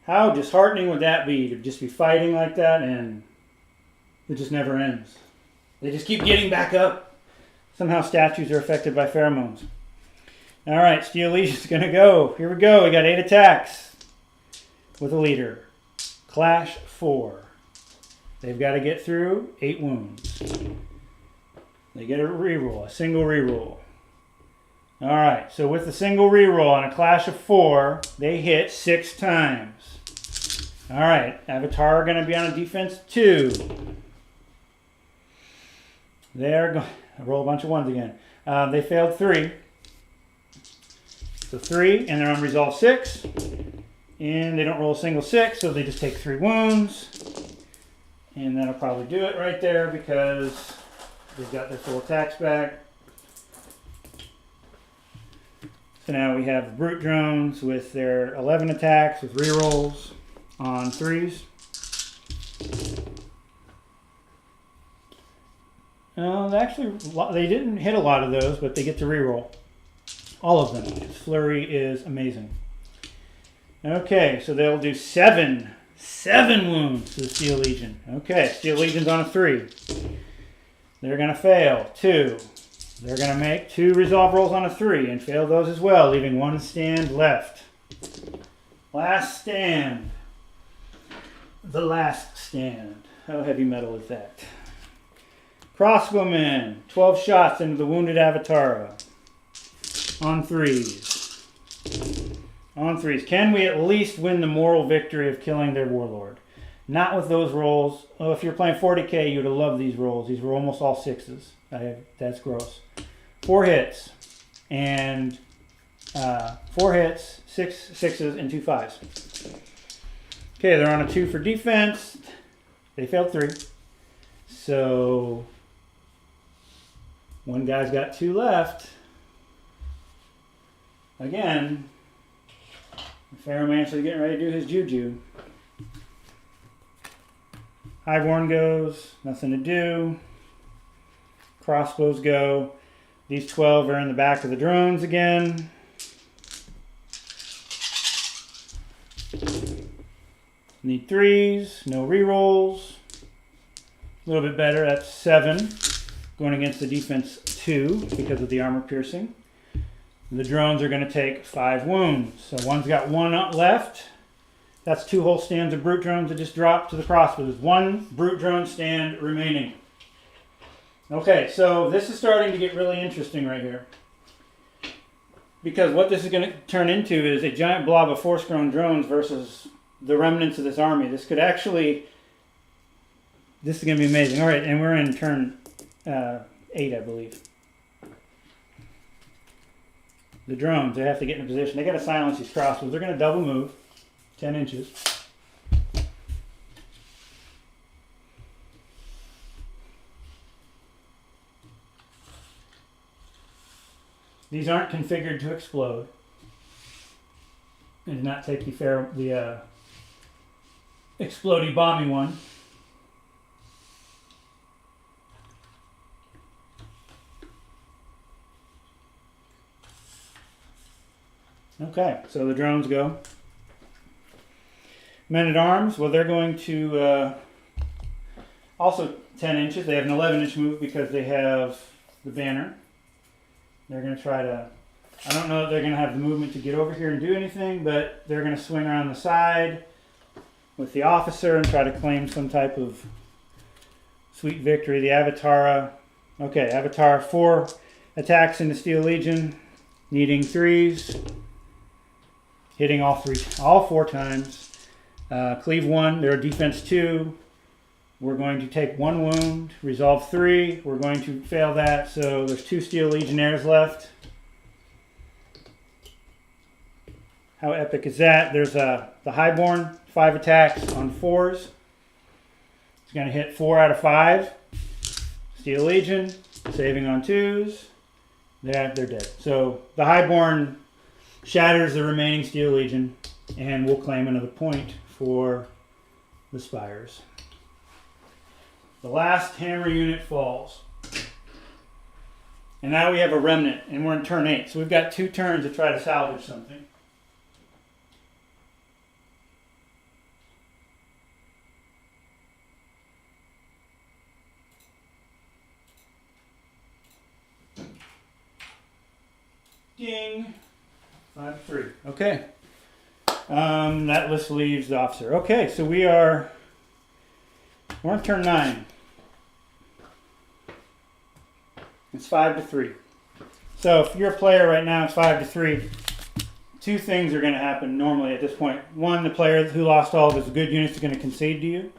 How disheartening would that be to just be fighting like that and it just never ends? They just keep getting back up. Somehow statues are affected by pheromones. Alright, Steel Legion's going to go. Here we go. We got 8 attacks with a leader. Clash 4. They've got to get through 8 wounds. They get a reroll, a single reroll. All right, so with the single reroll on a clash of 4, they hit 6 times. All right, Avatar are going to be on a defense 2. They're going to roll a bunch of 1s again. They failed 3. So 3, and they're on resolve 6. And they don't roll a single 6, so they just take 3 wounds. And that'll probably do it right there because they've got their full attacks back. So now we have brute drones with their 11 attacks with rerolls on 3s. Actually, they didn't hit a lot of those, but they get to reroll. All of them. Flurry is amazing. Okay, so they'll do 7 wounds to the Steel Legion. Okay, Steel Legion's on a 3. They're going to fail 2. They're going to make 2 resolve rolls on a 3 and fail those as well, leaving 1 stand left. Last stand. The last stand. How heavy metal is that? Crossbowmen, 12 shots into the wounded Avatara. On 3s. On 3s. Can we at least win the moral victory of killing their warlord? Not with those rolls. Oh, if you're playing 40k, you'd have loved these rolls. These were almost all 6s. That's gross. 4 hits. And 4 hits, 6 6s, and 2 5s. Okay, they're on a 2 for defense. They failed 3. So, one guy's got 2 left. Again, the Pharaohmancer's getting ready to do his juju. Highborn goes, nothing to do. Crossbows go. These 12 are in the back of the drones again. Need 3s, no rerolls. A little bit better, that's 7. Going against the defense 2 because of the armor piercing. The drones are going to take 5 wounds. So one's got 1 up left. That's 2 whole stands of brute drones that just dropped to the crossbows. 1 brute drone stand remaining. Okay, so this is starting to get really interesting right here. Because what this is going to turn into is a giant blob of force-grown drones versus the remnants of this army. This could actually... This is going to be amazing. All right, and we're in turn 8, I believe. The drones, they have to get in a position. They got to silence these crossbows. They're going to double move 10 inches. These aren't configured to explode. They did not take the explodey bomby one. Okay, so the drones go. Men-at-Arms, well, they're going to also 10 inches. They have an 11-inch move because they have the banner. They're going to try to, I don't know if they're going to have the movement to get over here and do anything, but they're going to swing around the side with the officer and try to claim some type of sweet victory. The Avatara, okay, Avatar 4 attacks in the Steel Legion, needing 3s. Hitting all 4 times. Cleave 1, they're defense 2. We're going to take 1 wound, resolve 3. We're going to fail that, so there's 2 Steel Legionnaires left. How epic is that? There's the Highborn, 5 attacks on 4s. It's going to hit 4 out of 5. Steel Legion, saving on 2s. They're dead. So the Highborn shatters the remaining Steel Legion, and we'll claim another point for the Spires. The last hammer unit falls. And now we have a remnant, and we're in turn 8. So we've got 2 turns to try to salvage something. Ding. 5-3. Okay. That list leaves the officer. Okay, so we're on turn 9. It's 5-3. So if you're a player right now, it's 5-3. Two things are going to happen normally at this point. One, the player who lost all of his good units is going to concede to you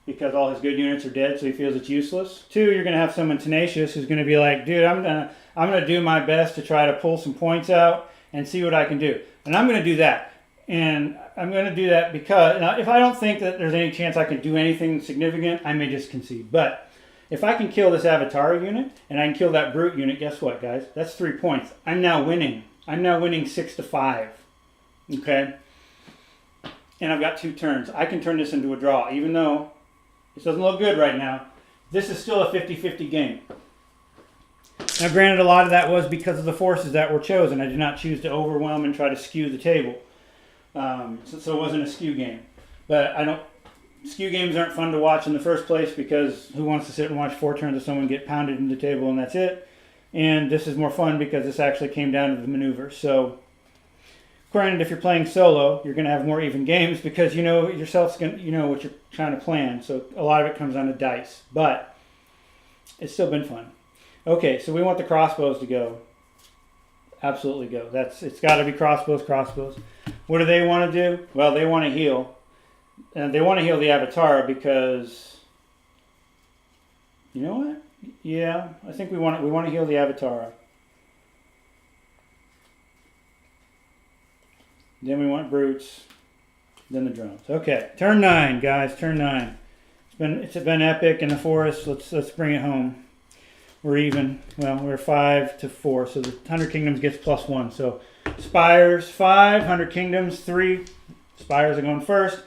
because all his good units are dead, so he feels it's useless. Two, you're going to have someone tenacious who's going to be like, dude, I'm gonna do my best to try to pull some points out and see what I can do. And I'm going to do that. And I'm going to do that because now, if I don't think that there's any chance I can do anything significant, I may just concede. But if I can kill this Avatar unit and I can kill that Brute unit, guess what, guys? That's 3 points. I'm now winning. I'm now winning 6-5. Okay? And I've got 2 turns. I can turn this into a draw. Even though this doesn't look good right now, this is still a 50-50 game. Now, granted, a lot of that was because of the forces that were chosen. I did not choose to overwhelm and try to skew the table. So it wasn't a skew game. But skew games aren't fun to watch in the first place because who wants to sit and watch 4 turns of someone get pounded into the table and that's it? And this is more fun because this actually came down to the maneuver. So, granted, if you're playing solo, you're going to have more even games because you know you know what you're trying to plan. So a lot of it comes down to dice. But it's still been fun. Okay, so we want the crossbows to go. Absolutely go. It's got to be crossbows. What do they want to do? Well, they want to heal. And they want to heal the Avatar because, you know what? Yeah, I think we want to heal the Avatar. Then we want brutes. Then the drones. Okay, turn 9, guys. Turn 9. It's been epic in the forest. Let's bring it home. We're even. Well, we're 5-4. So the 100 Kingdoms gets +1. So Spires 5, 100 Kingdoms 3. Spires are going first.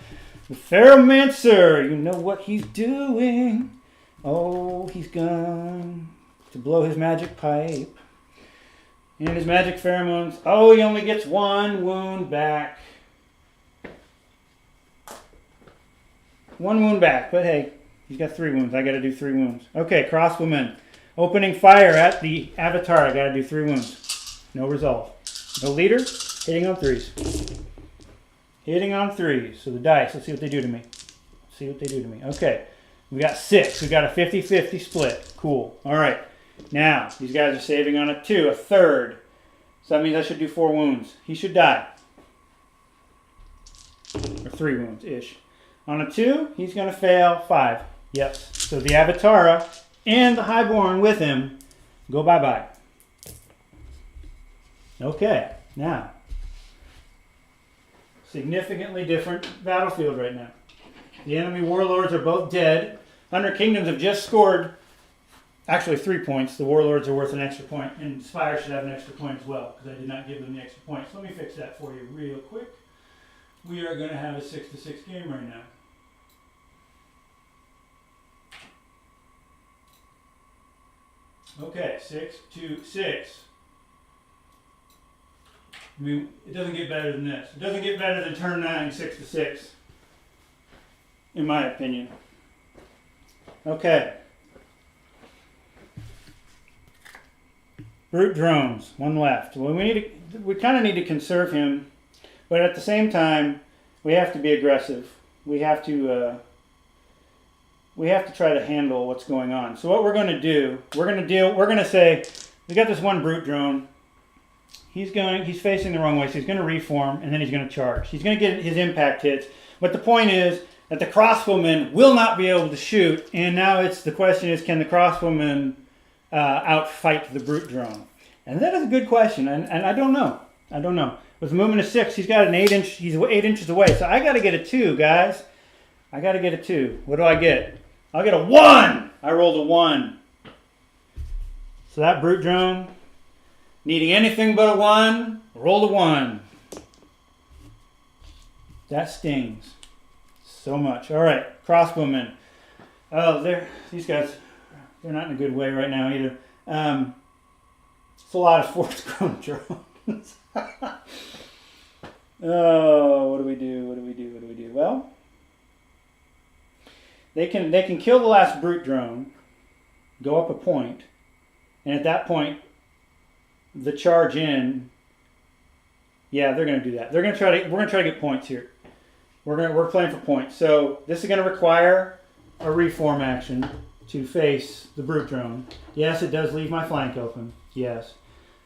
The Ferromancer, you know what he's doing. Oh, he's going to blow his magic pipe. And his magic pheromones. Oh, he only gets 1 wound back. 1 wound back, but hey, he's got 3 wounds. I got to do 3 wounds. Okay, crossbowmen. Opening fire at the Avatar. I got to do 3 wounds. No resolve. No leader. Hitting on 3s. Hitting on 3s. So the dice. Let's see what they do to me. Okay. We got 6. We got a 50-50 split. Cool. All right. Now, these guys are saving on a 2, a third. So that means I should do 4 wounds. He should die. Or 3 wounds-ish. On a 2, he's going to fail 5. Yes. So the Avatara and the Highborn with him go bye-bye. Okay. Now, significantly different battlefield right now. The enemy warlords are both dead. 100 Kingdoms have just scored, actually 3 points. The warlords are worth an extra point, and Spire should have an extra point as well, because I did not give them the extra points. Let me fix that for you real quick. We are going to have a 6-6 game right now. Okay, 6-6. I mean, it doesn't get better than this. It doesn't get better than turn 9, 6-6. In my opinion. Okay. Brute drones, 1 left. Well, we kind of need to conserve him, but at the same time, we have to be aggressive. We have to try to handle what's going on. So what we're going to do, we're going to say, we got this 1 brute drone. He's facing the wrong way, so he's going to reform, and then he's going to charge. He's going to get his impact hits, but the point is that the crossbowmen will not be able to shoot, and now the question is, can the crossbowmen outfight the brute drone? And that is a good question, and I don't know. With a movement of 6, he's 8 inches away, so I got to get a 2, guys. I got to get a 2. What do I get? I'll get a 1! I rolled a 1. So that brute drone, needing anything but a 1, rolled a 1. That stings so much. All right, crossbowmen. Oh, these guys, they're not in a good way right now either. It's a lot of force-grown drones. Oh, what do we do? Well, they can kill the last brute drone, go up a point, and at that point, the charge in. Yeah, they're going to do that. We're going to try to get points here. We're playing for points. So this is going to require a reform action to face the brute drone. Yes, it does leave my flank open. Yes.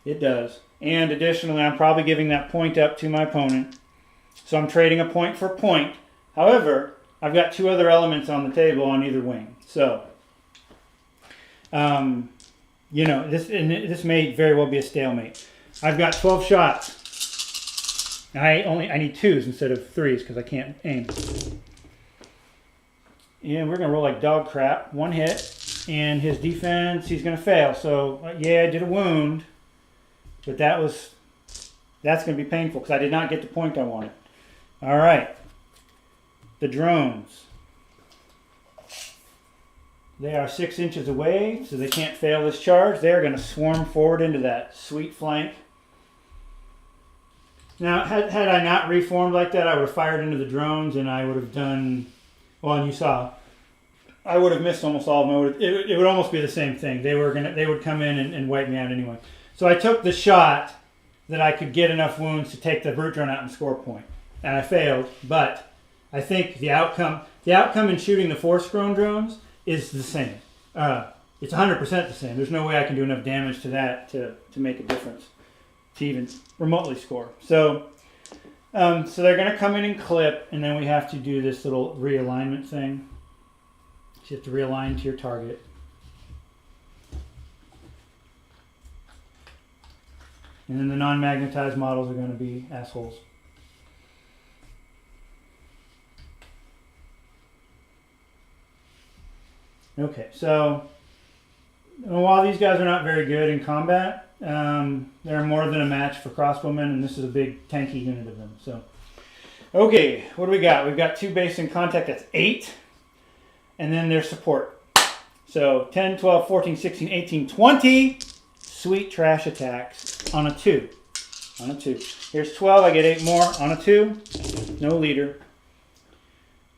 It does. And additionally, I'm probably giving that point up to my opponent. So I'm trading a point for point. However, I've got 2 other elements on the table on either wing. So, you know, this may very well be a stalemate. I've got 12 shots. I need 2s instead of 3s because I can't aim. And we're going to roll like dog crap. 1 hit. And his defense, he's going to fail. So, yeah, I did a wound. But that's going to be painful because I did not get the point I wanted. All right. The drones. They are 6 inches away, so they can't fail this charge. They're going to swarm forward into that sweet flank. Now, had I not reformed like that, I would have fired into the drones, and I would have done, well, and you saw, I would have missed almost all of them. It would almost be the same thing. They would come in and wipe me out anyway. So I took the shot that I could get enough wounds to take the brute drone out and score a point, and I failed. But I think the outcome in shooting the force-grown drones is the same. It's 100% the same. There's no way I can do enough damage to that to make a difference to even remotely score. So so they're going to come in and clip, and then we have to do this little realignment thing. So you have to realign to your target. And then the non-magnetized models are going to be assholes. Okay, so while these guys are not very good in combat, they're more than a match for crossbowmen, and this is a big tanky unit of them. So, okay, what do we got? We've got 2 base in contact, that's 8, and then their support. So 10, 12, 14, 16, 18, 20 sweet trash attacks on a 2. On a 2. Here's 12, I get 8 more on a 2. No leader.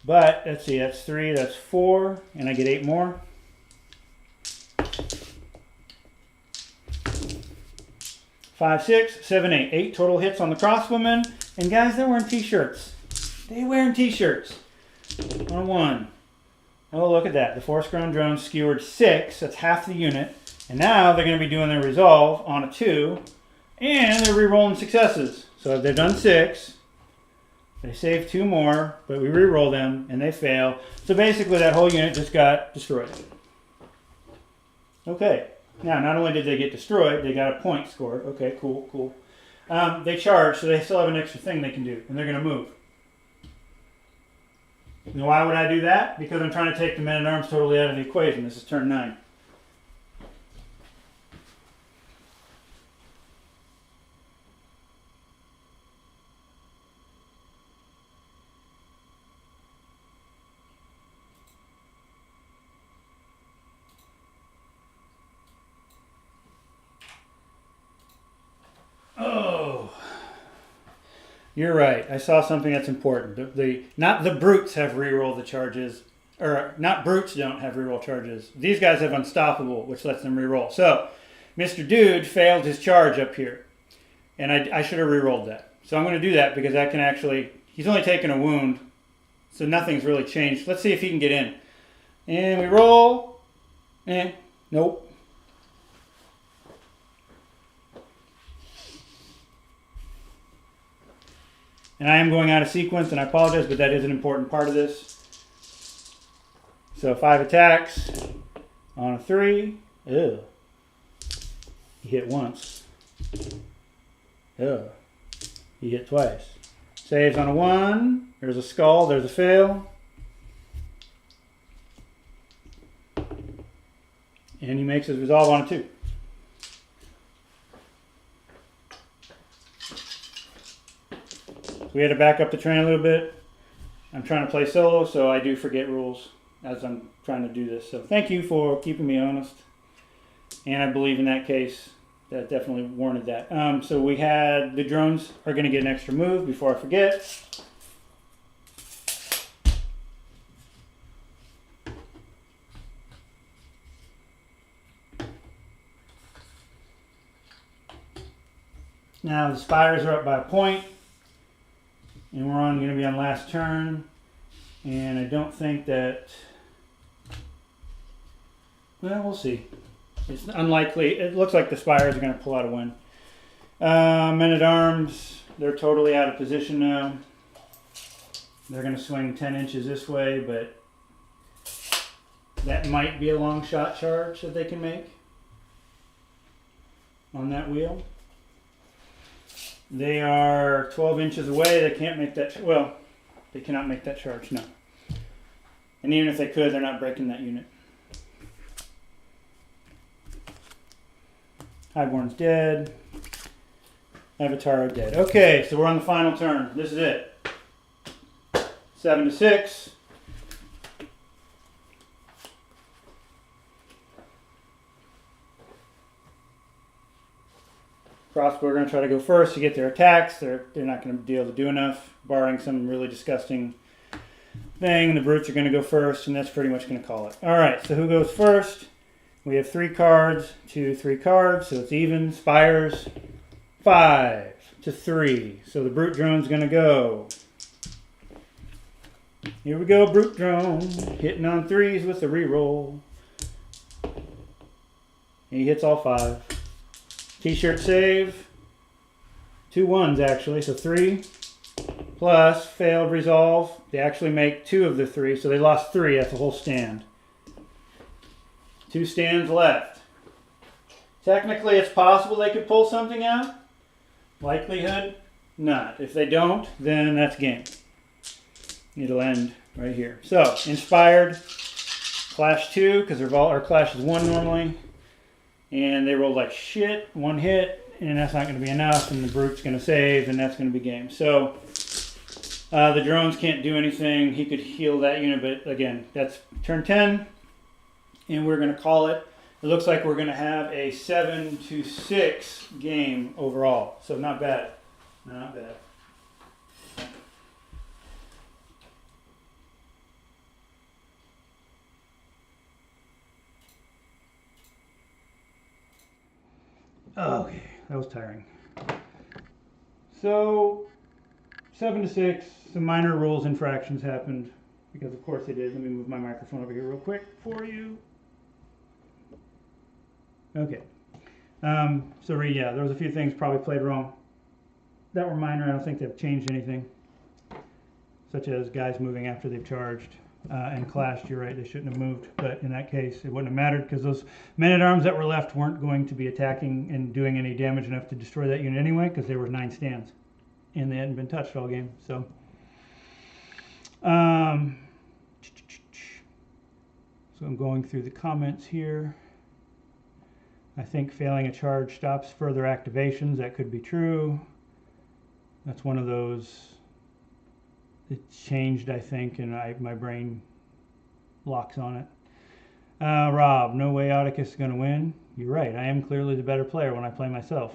But, let's see, that's 3, that's 4, and I get 8 more. 5, 6, 7, 8. 8 total hits on the crossbowmen. And guys, they're wearing t-shirts. They're wearing t-shirts. On a 1. Oh, look at that. The force-grown drone skewered 6. That's half the unit. And now they're going to be doing their resolve on a 2. And they're re-rolling successes. So if they've done 6... they save 2 more, but we re-roll them, and they fail. So basically, that whole unit just got destroyed. Okay. Now, not only did they get destroyed, they got a point scored. Okay, cool, cool. They charge, so they still have an extra thing they can do, and they're going to move. Now, why would I do that? Because I'm trying to take the men-at-arms totally out of the equation. This is turn 9. You're right. I saw something that's important. Not the brutes have reroll the charges, or not brutes don't have reroll charges. These guys have unstoppable, which lets them reroll. So, Mr. Dude failed his charge up here, and I should have rerolled that. So I'm going to do that because that can actually. He's only taken a wound, so nothing's really changed. Let's see if he can get in. And we roll. Nope. And I am going out of sequence, and I apologize, but that is an important part of this. So 5 attacks on a 3. Ew. He hit once. Ew. He hit twice. Saves on a 1. There's a skull. There's a fail. And he makes his resolve on a 2. We had to back up the train a little bit. I'm trying to play solo, so I do forget rules as I'm trying to do this. So thank you for keeping me honest. And I believe in that case, that definitely warranted that. So we had the drones are going to get an extra move before I forget. Now the spires are up by a point. And we're going to be on last turn. And I don't think that... well, we'll see. It's unlikely. It looks like the Spires are going to pull out a win. Men-at-Arms, they're totally out of position now. They're going to swing 10 inches this way, but that might be a long shot charge that they can make on that wheel. They are 12 inches away. They can't make that, well, they cannot make that charge, no. And even if they could, they're not breaking that unit. Highborn's dead. Avatar dead. Okay, so we're on the final turn. This is it. 7 to 6. Crossbow are going to try to go first to get their attacks. They're not going to be able to do enough, barring some really disgusting thing. The brutes are going to go first, and that's pretty much going to call it. All right, so who goes first? We have 3 cards, 2, 3 cards, so it's even. Spires, 5 to 3. So the brute drone's going to go. Here we go, brute drone, hitting on 3s with the reroll. He hits all 5. T-shirt save. 2 1s actually, so 3 plus failed resolve. They actually make 2 of the 3, so they lost 3. That's a whole stand. 2 stands left. Technically, it's possible they could pull something out. Likelihood, not. If they don't, then that's game. It'll end right here. So, inspired, clash 2, because our clash is 1 normally. And they rolled like shit, 1 hit, and that's not going to be enough, and the brute's going to save, and that's going to be game. So, the drones can't do anything. He could heal that unit, but again, that's turn 10, and we're going to call it. It looks like we're going to have a 7 to 6 game overall. So, not bad. Not bad. Okay, that was tiring. So, 7 to 6, some minor rules infractions happened, because of course they did. Let me move my microphone over here real quick for you. Okay. So yeah, there was a few things probably played wrong that were minor. I don't think they've changed anything, such as guys moving after they've charged. And clashed, you're right, they shouldn't have moved, but in that case it wouldn't have mattered because those men-at-arms that were left weren't going to be attacking and doing any damage enough to destroy that unit anyway, because there were 9 stands and they hadn't been touched all game. So I'm going through the comments here. I think failing a charge stops further activations. That could be true. That's one of those. It changed, I think, and my brain locks on it. Rob, no way Auticus is going to win. You're right. I am clearly the better player when I play myself.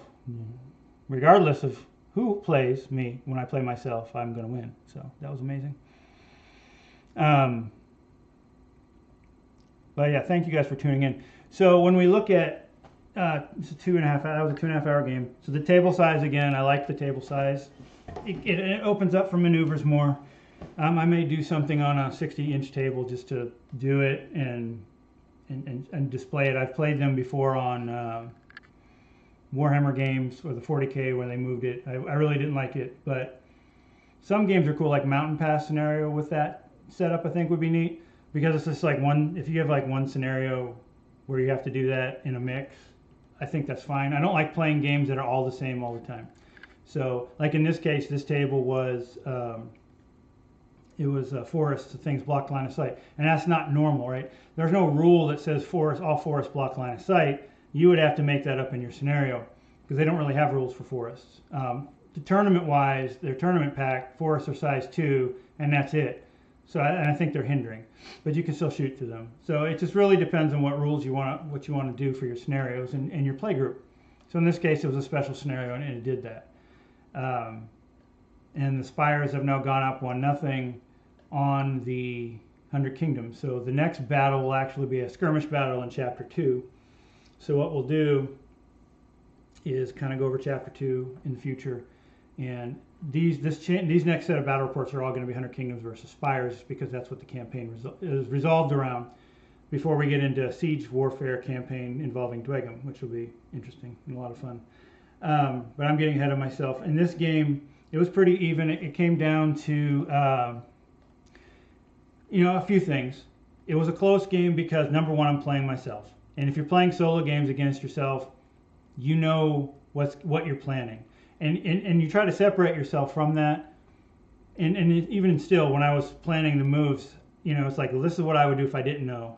Regardless of who plays me when I play myself, I'm going to win. So that was amazing. But yeah, thank you guys for tuning in. So when we look at it's a 2.5 hour, that was a 2.5 hour game. So the table size again, I like the table size. It opens up for maneuvers more. I may do something on a 60-inch table just to do it and display it. I've played them before on Warhammer games or the 40K where they moved it. I really didn't like it, but some games are cool, like Mountain Pass scenario with that setup. I think would be neat because it's just like if you have like one scenario where you have to do that in a mix, I think that's fine. I don't like playing games that are all the same all the time. So, like in this case, this table was it was forest, so things blocked line of sight, and that's not normal, right? There's no rule that says all forests block line of sight. You would have to make that up in your scenario because they don't really have rules for forests. The tournament-wise, their tournament pack forests are size 2, and that's it. So, I think they're hindering, but you can still shoot through them. So it just really depends on what rules you want to do for your scenarios and your play group. So in this case, it was a special scenario, and it did that. And the Spires have now gone up 1-0 on the 100 Kingdoms. So the next battle will actually be a skirmish battle in Chapter 2. So what we'll do is kind of go over Chapter 2 in the future. And these next set of battle reports are all going to be 100 Kingdoms versus Spires because that's what the campaign is resolved around before we get into a siege warfare campaign involving Dwegum, which will be interesting and a lot of fun. But I'm getting ahead of myself. In this game, it was pretty even. It came down to a few things. It was a close game because number one, I'm playing myself, and if you're playing solo games against yourself, you know what you're planning, and you try to separate yourself from that. And even still, when I was planning the moves, it's like, well, this is what I would do if I didn't know.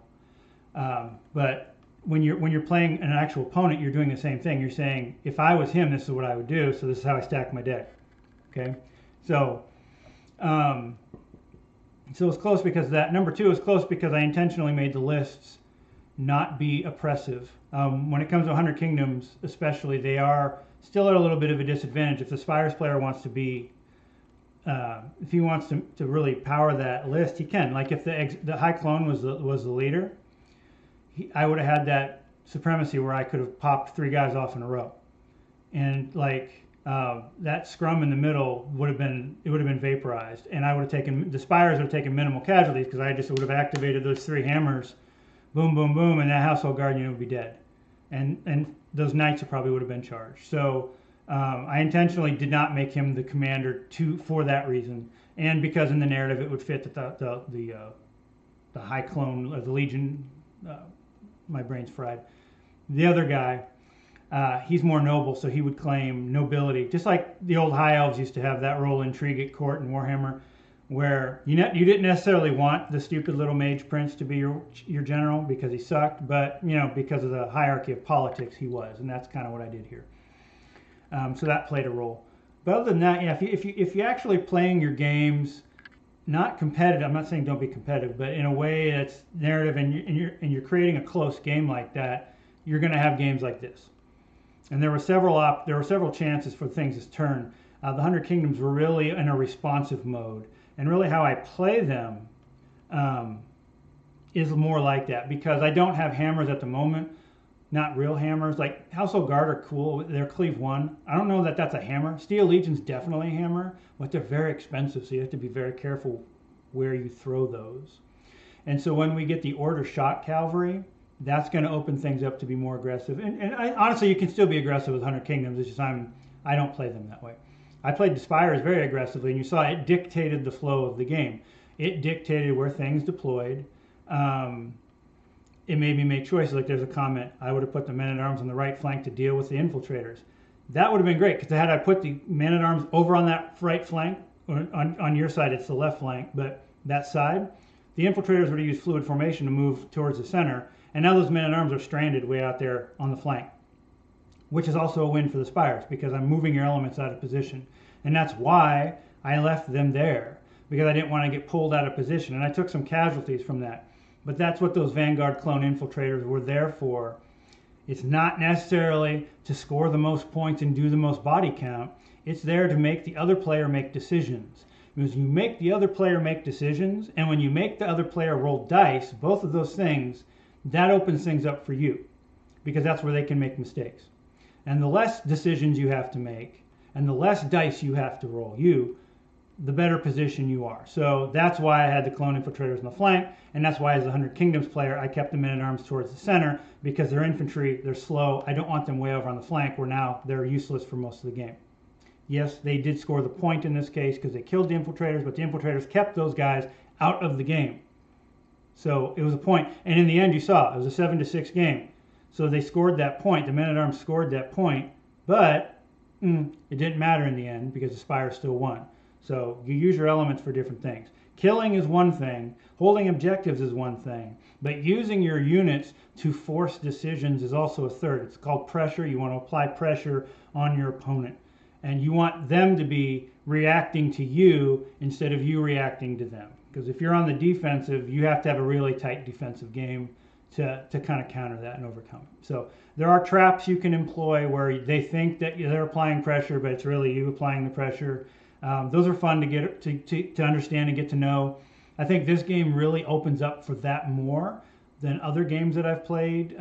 But when you're playing an actual opponent, you're doing the same thing. You're saying, if I was him, this is what I would do. So this is how I stack my deck. Okay, so so it's close because of that. Number two is close because I intentionally made the lists not be oppressive. When it comes to 100 Kingdoms, especially, they are still at a little bit of a disadvantage. If the Spires player wants to be, if he wants to really power that list, he can. Like if the High Clone was the leader, I would have had that supremacy where I could have popped 3 guys off in a row, and like that scrum in the middle would have been vaporized, and I would have taken, the Spires would have taken minimal casualties because I just would have activated those 3 hammers, boom, boom, boom, and that household guardian would be dead, and those knights probably would have been charged. So I intentionally did not make him the commander for that reason, and because in the narrative it would fit that the High Clone or the Legion. My brain's fried. The other guy, he's more noble, so he would claim nobility, just like the old High Elves used to have that role in Intrigue at Court and Warhammer, where you didn't necessarily want the stupid little mage prince to be your general because he sucked, but because of the hierarchy of politics he was, and that's kind of what I did here. So that played a role. But other than that, yeah, if you're actually playing your games not competitive, I'm not saying don't be competitive, but in a way that's narrative, and you're creating a close game like that, you're going to have games like this. And there were several chances for things to turn. The 100 Kingdoms were really in a responsive mode, and really how I play them is more like that, because I don't have hammers at the moment, not real hammers. Like Household Guard are cool, they're Cleave 1. I don't know that that's a hammer. Steel Legion's definitely a hammer, but they're very expensive, so you have to be very careful where you throw those. And so when we get the Order Shot Cavalry, that's going to open things up to be more aggressive. And honestly, you can still be aggressive with 100 Kingdoms, it's just I don't play them that way. I played the Spires very aggressively, and you saw it dictated the flow of the game. It dictated where things deployed. It made me make choices. Like there's a comment, I would have put the men-at-arms on the right flank to deal with the infiltrators. That would have been great, because had I put the men-at-arms over on that right flank, or on your side it's the left flank, but that side, the infiltrators would have used fluid formation to move towards the center, and now those men-at-arms are stranded way out there on the flank, which is also a win for the Spires, because I'm moving your elements out of position. And that's why I left them there, because I didn't want to get pulled out of position, and I took some casualties from that. But that's what those Vanguard clone infiltrators were there for. It's not necessarily to score the most points and do the most body count. It's there to make the other player make decisions. Because you make the other player make decisions, and when you make the other player roll dice, both of those things, that opens things up for you, because that's where they can make mistakes. And the less decisions you have to make, and the less dice you have to roll, the better position you are. So that's why I had the clone infiltrators on the flank, and that's why as a 100 Kingdoms player I kept the men-at-arms towards the center, because they're infantry, they're slow, I don't want them way over on the flank where now they're useless for most of the game. Yes, they did score the point in this case because they killed the infiltrators, but the infiltrators kept those guys out of the game. So it was a point, and in the end you saw, it was a 7-6 game. So they scored that point, the men-at-arms scored that point, but it didn't matter in the end because the Spire still won. So you use your elements for different things. Killing is one thing, holding objectives is one thing, but using your units to force decisions is also a third. It's called pressure. You want to apply pressure on your opponent, and you want them to be reacting to you instead of you reacting to them. Because if you're on the defensive, you have to have a really tight defensive game to kind of counter that and overcome it. So there are traps you can employ where they think that they're applying pressure, but it's really you applying the pressure. Those are fun to get to understand and get to know. I think this game really opens up for that more than other games that I've played,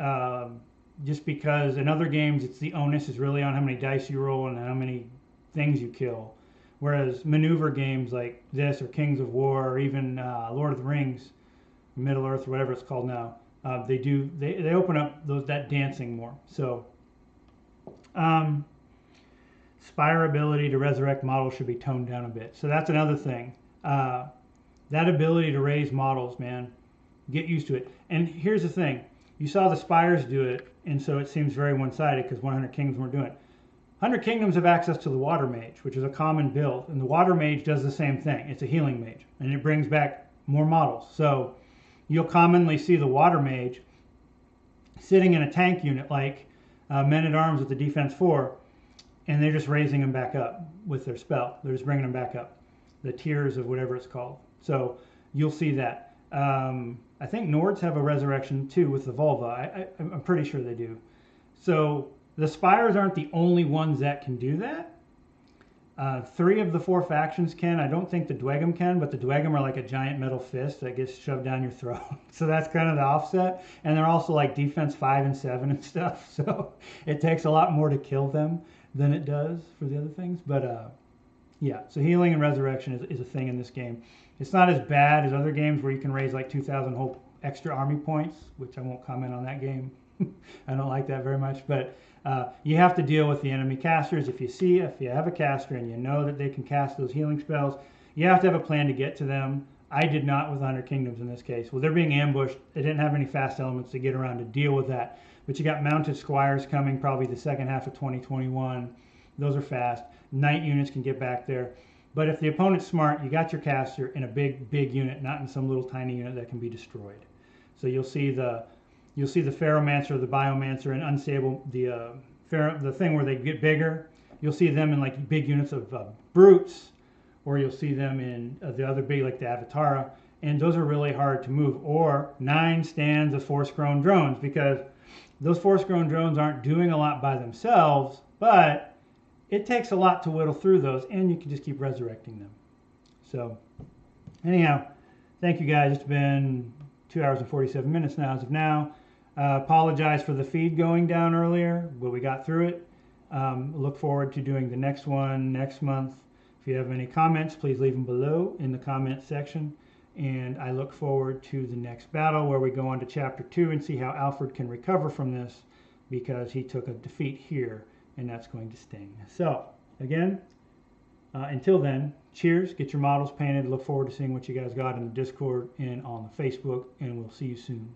just because in other games it's the onus is really on how many dice you roll and how many things you kill. Whereas maneuver games like this or Kings of War or even Lord of the Rings, Middle Earth or whatever it's called now, they open up that dancing more. So Spire ability to resurrect models should be toned down a bit. So that's another thing. That ability to raise models, man, get used to it. And here's the thing. You saw the Spires do it, and so it seems very one-sided because 100 Kingdoms weren't doing it. 100 Kingdoms have access to the Water Mage, which is a common build, and the Water Mage does the same thing. It's a healing mage, and it brings back more models. So you'll commonly see the Water Mage sitting in a tank unit like Men-at-Arms with the Defense 4, and they're just raising them back up with their spell. They're just bringing them back up, the tiers of whatever it's called. So you'll see that. I think Nords have a resurrection too with the Volva. I'm pretty sure they do. So the Spires aren't the only ones that can do that. 3 of the 4 factions can. I don't think the Dwegum can, but the Dwegum are like a giant metal fist that gets shoved down your throat. So that's kind of the offset. And they're also like defense 5 and 7 and stuff. So it takes a lot more to kill them than it does for the other things. But yeah, so healing and resurrection is a thing in this game. It's not as bad as other games where you can raise like 2,000 whole extra army points, which I won't comment on that game. I don't like that very much. But you have to deal with the enemy casters. If you have a caster and you know that they can cast those healing spells, you have to have a plan to get to them. I did not with 100 Kingdoms in this case. Well, they're being ambushed. They didn't have any fast elements to get around to deal with that. But you got mounted squires coming probably the second half of 2021. Those are fast. Knight units can get back there. But if the opponent's smart, you got your caster in a big unit, not in some little tiny unit that can be destroyed. So you'll see the Ferromancer, the Biomancer, and Unstable, the thing where they get bigger. You'll see them in like big units of brutes, or you'll see them in the other big, like the Avatara, and those are really hard to move. Or 9 stands of force-grown drones, because those force-grown drones aren't doing a lot by themselves, but it takes a lot to whittle through those, and you can just keep resurrecting them. So anyhow, thank you guys. It's been 2 hours and 47 minutes now as of now. Apologize for the feed going down earlier, but we got through it. Look forward to doing the next one next month. If you have any comments, please leave them below in the comment section. And I look forward to the next battle where we go on to chapter 2 and see how Alfred can recover from this, because he took a defeat here, and that's going to sting. So again, until then, cheers, get your models painted. Look forward to seeing what you guys got in the Discord and on the Facebook, and we'll see you soon.